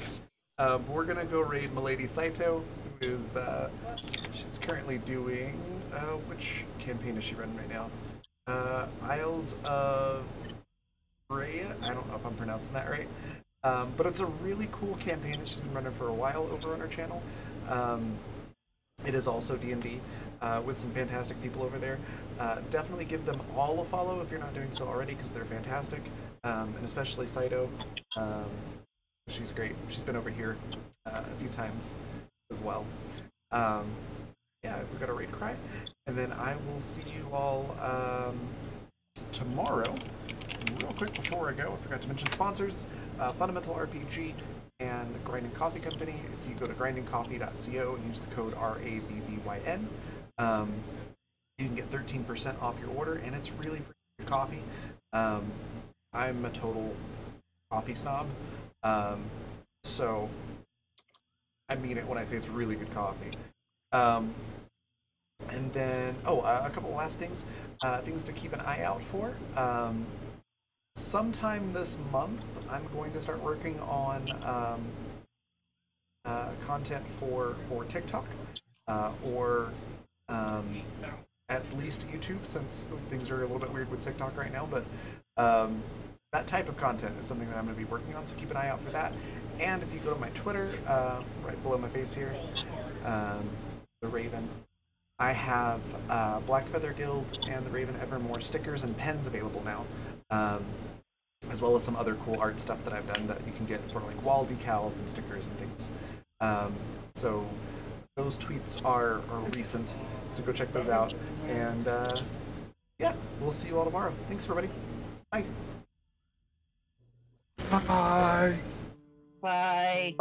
Speaker 1: We're gonna go raid Milady Saito, who is she's currently doing which campaign is she running right now? Isles of Rhea. I don't know if I'm pronouncing that right. But it's a really cool campaign that she's been running for a while over on her channel. It is also D&D with some fantastic people over there. Definitely give them all a follow if you're not doing so already, because they're fantastic, and especially Saito. She's great. She's been over here a few times as well. Yeah, we've got a raid cry, and then I will see you all tomorrow. Real quick before I go, I forgot to mention sponsors, Fundamental RPG and Grinding Coffee Company. If you go to grindingcoffee.co and use the code RAVVYN, you can get 13% off your order, and it's really free coffee. I'm a total coffee snob, so I mean it when I say it's really good coffee. And then, a couple last things, things to keep an eye out for. Sometime this month, I'm going to start working on content for TikTok, or at least YouTube, since things are a little bit weird with TikTok right now. But that type of content is something that I'm going to be working on, so keep an eye out for that. And if you go to my Twitter, right below my face here, the Raven, I have Black Feather Guild and the Raven Evermore stickers and pens available now. As well as some other cool art stuff that I've done that you can get for like wall decals and stickers and things. So those tweets are recent, so go check those out. And yeah, we'll see you all tomorrow. Thanks, everybody. Bye.
Speaker 2: Bye.
Speaker 6: Bye.